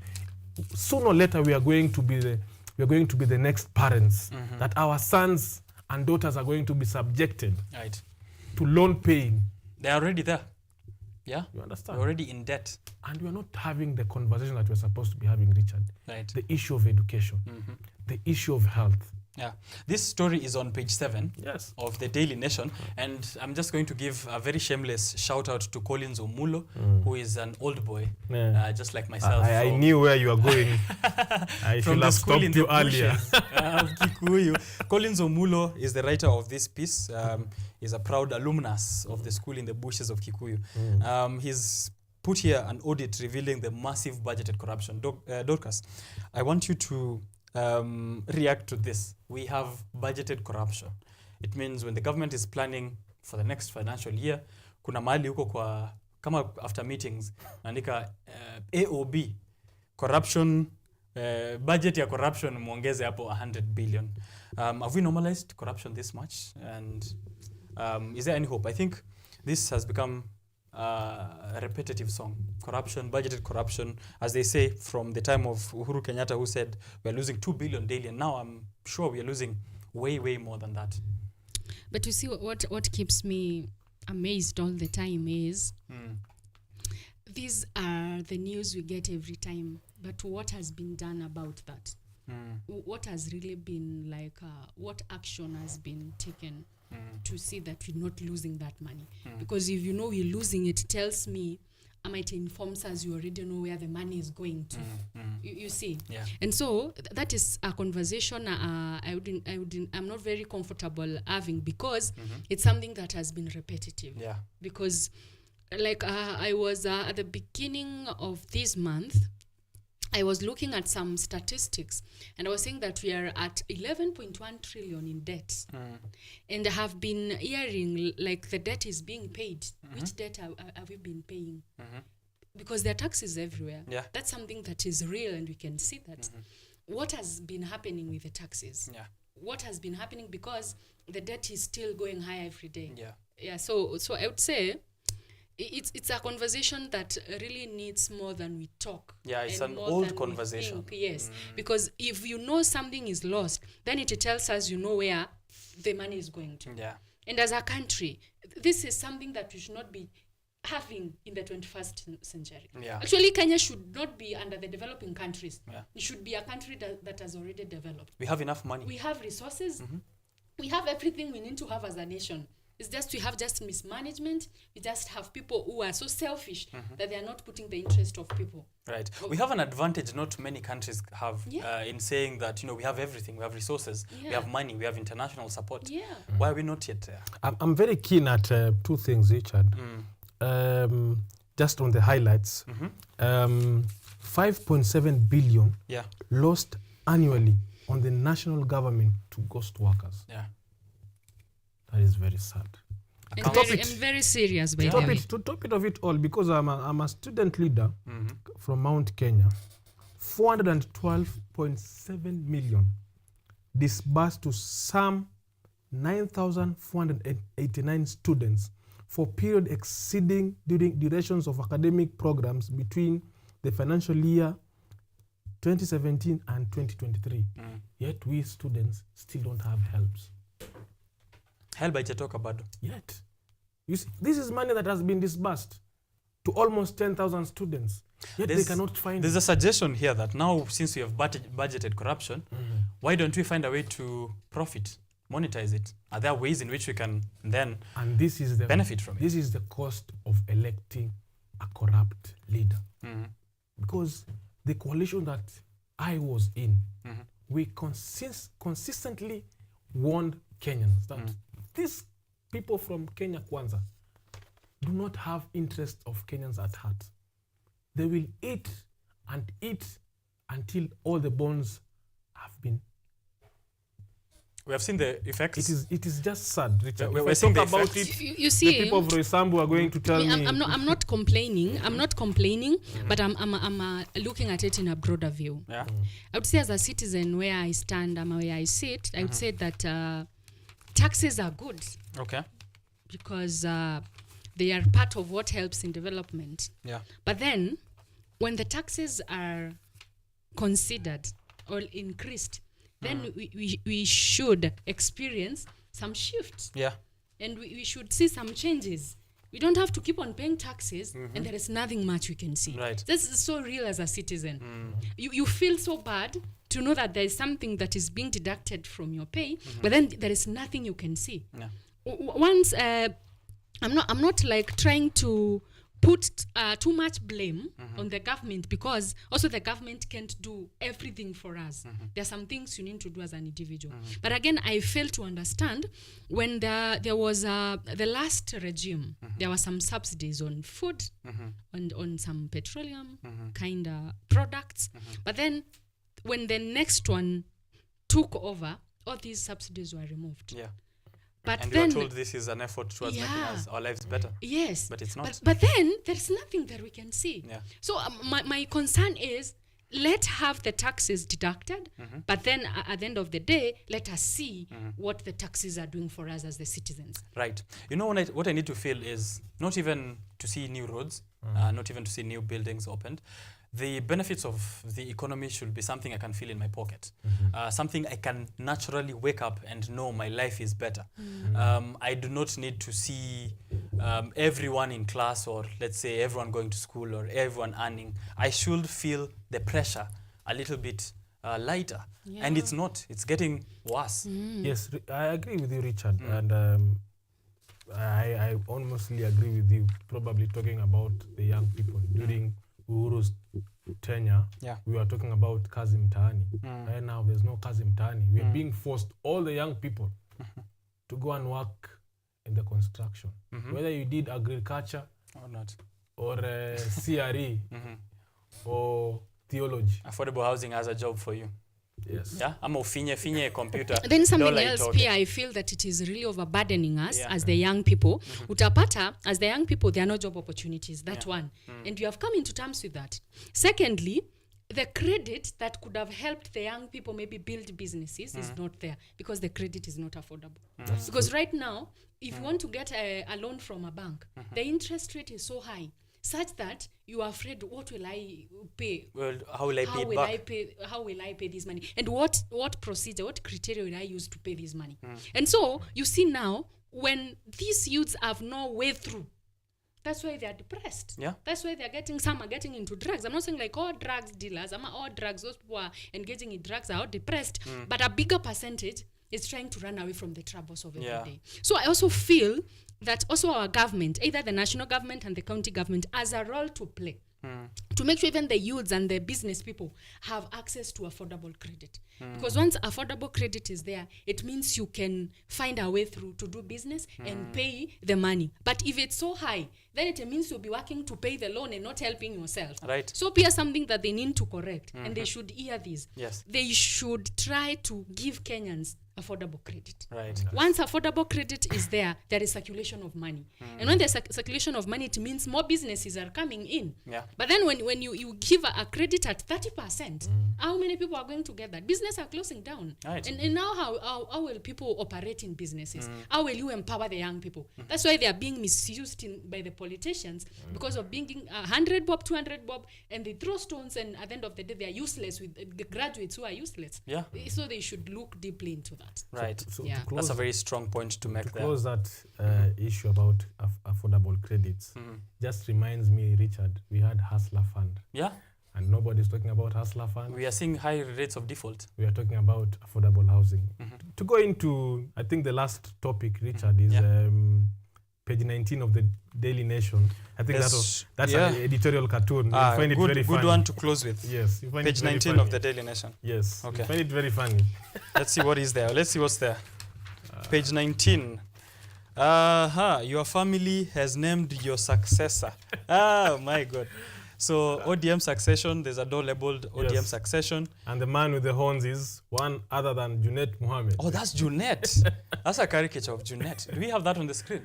sooner or later we are going to be the next parents, that our sons and daughters are going to be subjected to loan paying. They're already there. Yeah? You understand? They're already in debt. And we're not having the conversation that we're supposed to be having, Richard. Right. The issue of education, the issue of health. Yeah. This story is on page 7 of the Daily Nation. And I'm just going to give a very shameless shout out to Collins Omulo, who is an old boy, just like myself. I knew where you are going. I should have stopped you earlier. Collins Omulo is the writer of this piece. He's a proud alumnus of the school in the bushes of Kikuyu. He's put here an audit revealing the massive budgeted corruption. Dorcas, I want you to react to this. We have budgeted corruption. It means when the government is planning for the next financial year, kuna mahali huko kwa kama after meetings naandika AOB corruption, budget ya corruption muongeze hapo 100 billion. Have we normalized corruption this much? And is there any hope? I think this has become a repetitive song. Corruption, budgeted corruption, as they say from the time of Uhuru Kenyatta, who said we're losing 2 billion daily, and now I'm sure we are losing way more than that. But you see, what keeps me amazed all the time is these are the news we get every time, but what has been done about that? What has really been like, what action has been taken to see that we're not losing that money? Because if you know we're losing, it tells me, it informs us you already know where the money is going to. You see? Yeah. And so that is a conversation I'm not very comfortable having, because it's something that has been repetitive. Yeah. Because like I was at the beginning of this month, I was looking at some statistics, and I was saying that we are at 11.1 trillion in debt. And I have been hearing like the debt is being paid. Which debt have we been paying? Because there are taxes everywhere. Yeah. That's something that is real, and we can see that. what has been happening with the taxes? Yeah. What has been happening, because the debt is still going higher every day. Yeah. So I would say it's a conversation that really needs more than we talk. Yeah, it's and an more old than we conversation. think. Yes, because if you know something is lost, then it tells us you know where the money is going to. Yeah. And as a country, this is something that we should not be having in the 21st century. Yeah. Actually, Kenya should not be under the developing countries. Yeah. It should be a country that has already developed. We have enough money. We have resources. We have everything we need to have as a nation. It's just we have just mismanagement. We just have people who are so selfish that they are not putting the interest of people. Right. We have an advantage not many countries have Yeah. in saying that, we have everything. We have resources. We Yeah. have money. We have international support. Yeah. Why are we not yet there? I'm very keen at two things, Richard. Just on the highlights. 5.7 billion Yeah. lost annually on the national government to ghost workers. Yeah. That is very sad. And very serious, by the way. To top it of it all, because I'm a student leader from Mount Kenya, 412.7 million disbursed to some 9,489 students for period exceeding during durations of academic programs between the financial year 2017 and 2023. Yet we students still don't have helps. Help haijatoka bado. Yet. You see, this is money that has been disbursed to almost 10,000 students. Yet they cannot find There's a suggestion here that now, since we have budgeted corruption, why don't we find a way to profit, monetize it? Are there ways in which we can then benefit from it? This is the cost of electing a corrupt leader. Because the coalition that I was in, we consistently warned Kenyans that these people from Kenya Kwanza do not have interest of Kenyans at heart. They will eat and eat until all the bones have been. We have seen the effects. It is just sad, Richard. We're if I seeing talk the about effects. it, You see, the people of Roysambu are going to tell me. I'm not complaining. I'm not complaining, but I'm looking at it in a broader view. Yeah. I would say, as a citizen, where I stand and where I sit, I would say that taxes are good. Okay. Because they are part of what helps in development. Yeah. But then, when the taxes are considered or increased, then we should experience some shifts. Yeah. And we should see some changes. We don't have to keep on paying taxes and there is nothing much we can see. Right. This is so real as a citizen. You feel so bad to know that there is something that is being deducted from your pay, but then there is nothing you can see. Yeah. Once I'm not like trying to put too much blame on the government, because also the government can't do everything for us. There are some things you need to do as an individual. But again, I fail to understand when there was the last regime, there were some subsidies on food and on some petroleum kind of products. But then when the next one took over, all these subsidies were removed. Yeah. But and then you are told this is an effort towards making our lives better. Yes. But it's not. But then there's nothing that we can see. Yeah. So my concern is, let's have the taxes deducted, but then at the end of the day, let us see what the taxes are doing for us as the citizens. Right. You know, what I need to feel is not even to see new roads, not even to see new buildings opened. The benefits of the economy should be something I can feel in my pocket. Something I can naturally wake up and know my life is better. I do not need to see everyone in class, or let's say everyone going to school, or everyone earning. I should feel the pressure a little bit lighter. Yeah. And it's not. It's getting worse. Yes, I agree with you, Richard. And I almostly agree with you, probably talking about the young people. During Uhuru's tenure, we were talking about kazi mtaani. Right now, there's no kazi mtaani. We're being forced, all the young people, to go and work in the construction. Whether you did agriculture or not, or CRE or theology. Affordable housing has a job for you. Yes. Yeah. I'm finye computer. Then something else, Pia, I feel that it is really overburdening us as the young people. Utapata, as the young people, there are no job opportunities. That one. And you have come into terms with that. Secondly, the credit that could have helped the young people maybe build businesses is not there because the credit is not affordable. Because right now, if you want to get a loan from a bank, the interest rate is so high, such that you are afraid, what will I pay? Well, how will I pay back? How will I pay this money? And what procedure, what criteria will I use to pay this money? And so you see now, when these youths have no way through, that's why they are depressed. Yeah. That's why some are getting into drugs. I'm not saying like all drugs dealers, all drugs, those people are engaging in drugs are all depressed, but a bigger percentage is trying to run away from the troubles of every day. So I also feel that also our government, either the national government and the county government, has a role to play to make sure even the youths and the business people have access to affordable credit. Because once affordable credit is there, it means you can find a way through to do business and pay the money. But if it's so high, then it means you'll be working to pay the loan and not helping yourself. Right. So here's something that they need to correct, and they should hear this. Yes. They should try to give Kenyans affordable credit. Right. Once affordable credit is there, there is circulation of money. And when there's circulation of money, it means more businesses are coming in. Yeah. But then when you give a credit at 30%, how many people are going to get that? Business are closing down. Right. And now how will people operate in businesses? How will you empower the young people? That's why they are being misused by the politicians because of being 100 bob, 200 bob, and they throw stones, and at the end of the day, they are useless with the graduates who are useless. Yeah. So they should look deeply into that. Right. So Yeah. to That's a very strong point to make there. close that issue about affordable credits, just reminds me, Richard, we had Hustler Fund. Yeah. And nobody's talking about Hustler Fund. We are seeing high rates of default. We are talking about affordable housing. To go into, I think the last topic, Richard, is page 19 of the Daily Nation. I think that's an editorial cartoon. You find it very funny. Good one to close with. Yes. You find Page it very 19 funny. of the Daily Nation. Yes. Okay. You find it very funny. Let's see what is there. Let's see what's there. Page 19. Your family has named your successor. Oh my God. So ODM succession, there's a door labeled ODM succession. And the man with the horns is one other than Junet Mohammed. Oh, that's Junet. That's a caricature of Junet. Do we have that on the screen?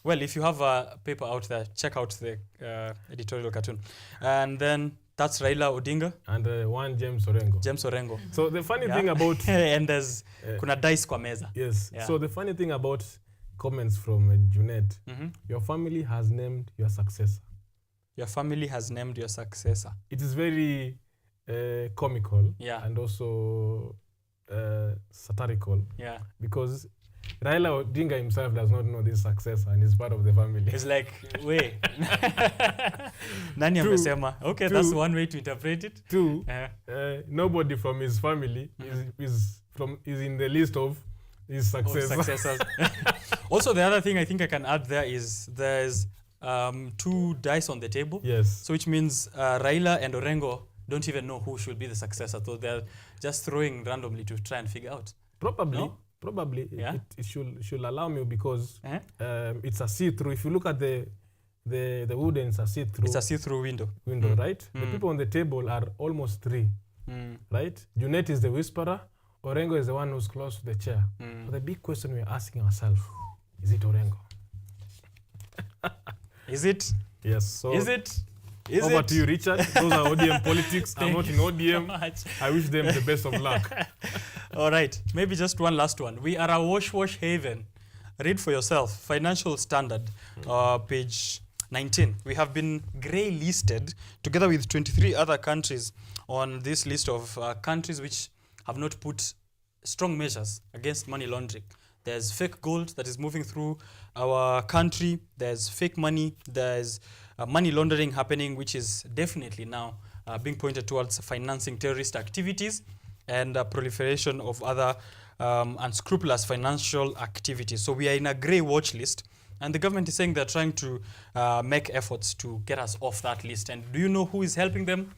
Well, if you have a paper out there, check out the editorial cartoon. And then that's Raila Odinga. And one James Orengo. James Orengo. So the funny thing about... and there's kuna dice kwa meza. Yes. Yeah. So the funny thing about comments from Junet, your family has named your successor. Your family has named your successor. It is very comical and also satirical. Yeah. Because Raila Odinga himself does not know this successor and is part of the family. It's like, wait. Nani amesema? Okay, that's one way to interpret it. Two, nobody from his family is in the list of his successors. Also, the other thing I think I can add there is there's two dice on the table. Yes. So which means Raila and Orengo don't even know who should be the successor. So they're just throwing randomly to try and figure out. Probably. No? Probably. Yeah? It should allow me because it's a see-through. If you look at the wooden, it's a see-through. It's a see-through window. Right? The people on the table are almost three. Right? Junet is the whisperer. Orengo is the one who's close to the chair. So the big question we're asking ourselves, is it Orengo? Is it? Yes. So is it? Over to you, Richard. Those are ODM politics. I'm not in ODM. I wish them the best of luck. All right. Maybe just one last one. We are a wash haven. Read for yourself. Financial Standard, page 19. We have been grey listed together with 23 other countries on this list of countries which have not put strong measures against money laundering. There's fake gold that is moving through our country. There's fake money. There's money laundering happening, which is definitely now being pointed towards financing terrorist activities and proliferation of other unscrupulous financial activities. So we are in a grey watch list. And the government is saying they're trying to make efforts to get us off that list. And do you know who is helping them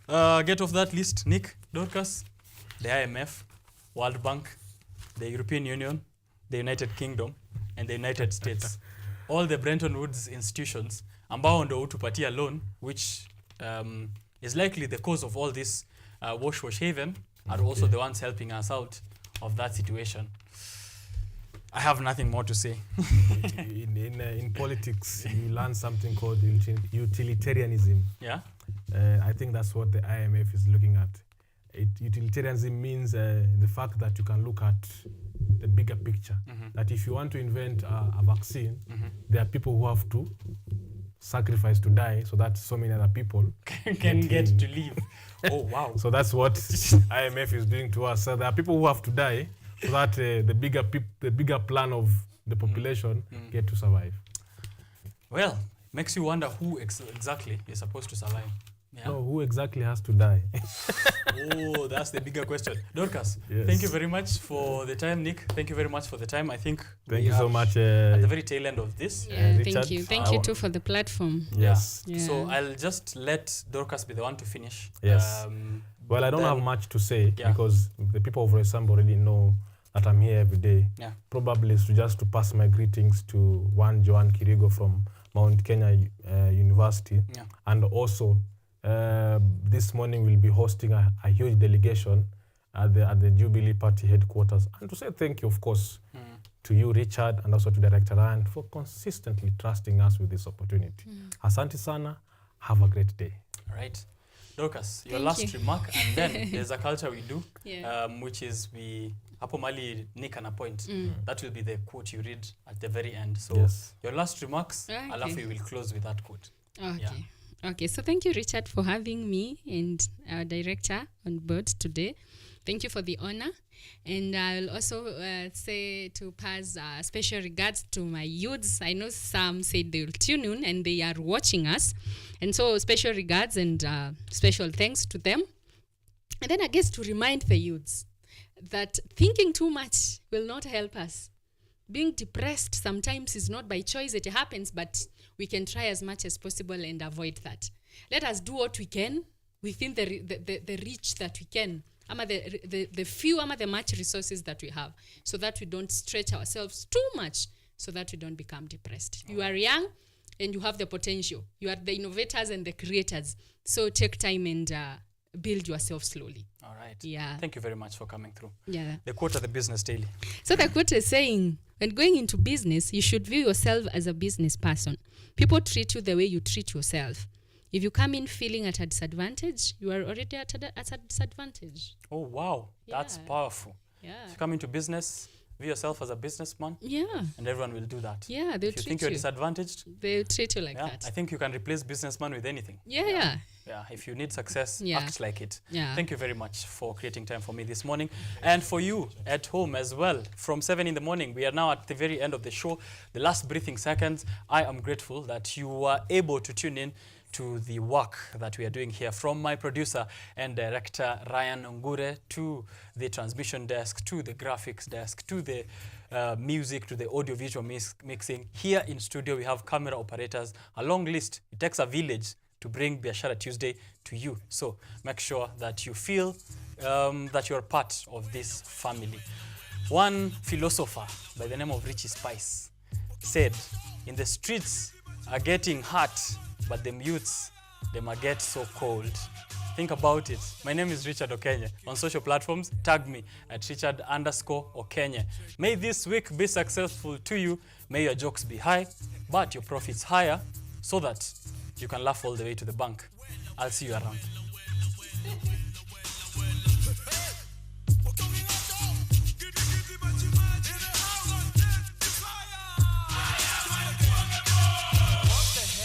get off that list? Nick, Dorcas, the IMF, World Bank, the European Union, the United Kingdom, and the United States. All the Bretton Woods institutions ambao ndo hutupatia loan, which is likely the cause of all this wash haven, are also the ones helping us out of that situation. I have nothing more to say. In politics, you learn something called utilitarianism. Yeah. I think that's what the IMF is looking at. Utilitarianism means the fact that you can look at the bigger picture. That if you want to invent a vaccine, there are people who have to sacrifice to die so that so many other people can get to live. Oh, wow. So that's what IMF is doing to us. So there are people who have to die so that the bigger plan of the population get to survive. Well, makes you wonder who exactly is supposed to survive. Yeah. No, who exactly has to die? Oh, that's the bigger question. Dorcas, Yes. thank you very much for the time. Nick, thank you very much for the time. I think Thank you so much. At the very tail end of this. Yeah, Richard. thank you. Thank you too for the platform. Yes. Yeah. So I'll just let Dorcas be the one to finish. Yes. Well, I don't then- have much to say Yeah. because the people of Roysambu already know that I'm here every day. Yeah. Probably it's just to pass my greetings to one Joan Kirigo from Mount Kenya University. Yeah. And also, this morning we'll be hosting a huge delegation at the Jubilee Party headquarters. And to say thank you, of course, to you, Richard, and also to Director Ryan for consistently trusting us with this opportunity. Asante sana. Have a great day. All right. Dorcas, your Thank last you. remark, and then there's a culture we do, Yeah. which is we hapo mali Nick an point. That will be the quote you read at the very end. So Yes. your last remarks, Okay. alafu we will close with that quote. Okay. Yeah. Okay, so thank you, Richard, for having me and our director on board today. Thank you for the honor. And I'll also say to pass special regards to my youths. I know some said they'll tune in and they are watching us. And so special regards and special thanks to them. And then I guess to remind the youths that thinking too much will not help us. Being depressed sometimes is not by choice, it happens, but we can try as much as possible and avoid that. Let us do what we can within the reach that we can, the few, the much resources that we have, so that we don't stretch ourselves too much, so that we don't become depressed. You are young and you have the potential. You are the innovators and the creators. So take time and build yourself slowly. All right. Yeah. Thank you very much for coming through. Yeah. The quote of the Business Daily. So the quote is saying, when going into business, you should view yourself as a business person. People treat you the way you treat yourself. If you come in feeling at a disadvantage, you are already at a disadvantage. Oh, wow. That's Yeah. powerful. Yeah. If you come into business, view yourself as a businessman. Yeah. And everyone will do that. Yeah, they'll If you treat think you're you. disadvantaged, They'll treat you like yeah, that. I think you can replace businessman with anything. Yeah. Yeah, if you need success, Yeah. act like it. Yeah. Thank you very much for creating time for me this morning. And for you at home as well, from 7 in the morning, we are now at the very end of the show, the last breathing seconds. I am grateful that you were able to tune in to the work that we are doing here, from my producer and director Ryan Ongure, to the transmission desk, to the graphics desk, to the music, to the audio-visual mixing. Here in studio, we have camera operators, a long list. It takes a village to bring Biashara Tuesday to you. So make sure that you feel that you're part of this family. One philosopher by the name of Richie Spice said, in the streets are getting hot, but them youths, them are get so cold. Think about it. My name is Richard Okenye. On social platforms, tag me at Richard_Okenye. May this week be successful to you. May your jokes be high, but your profits higher, so that you can laugh all the way to the bank. I'll see you around.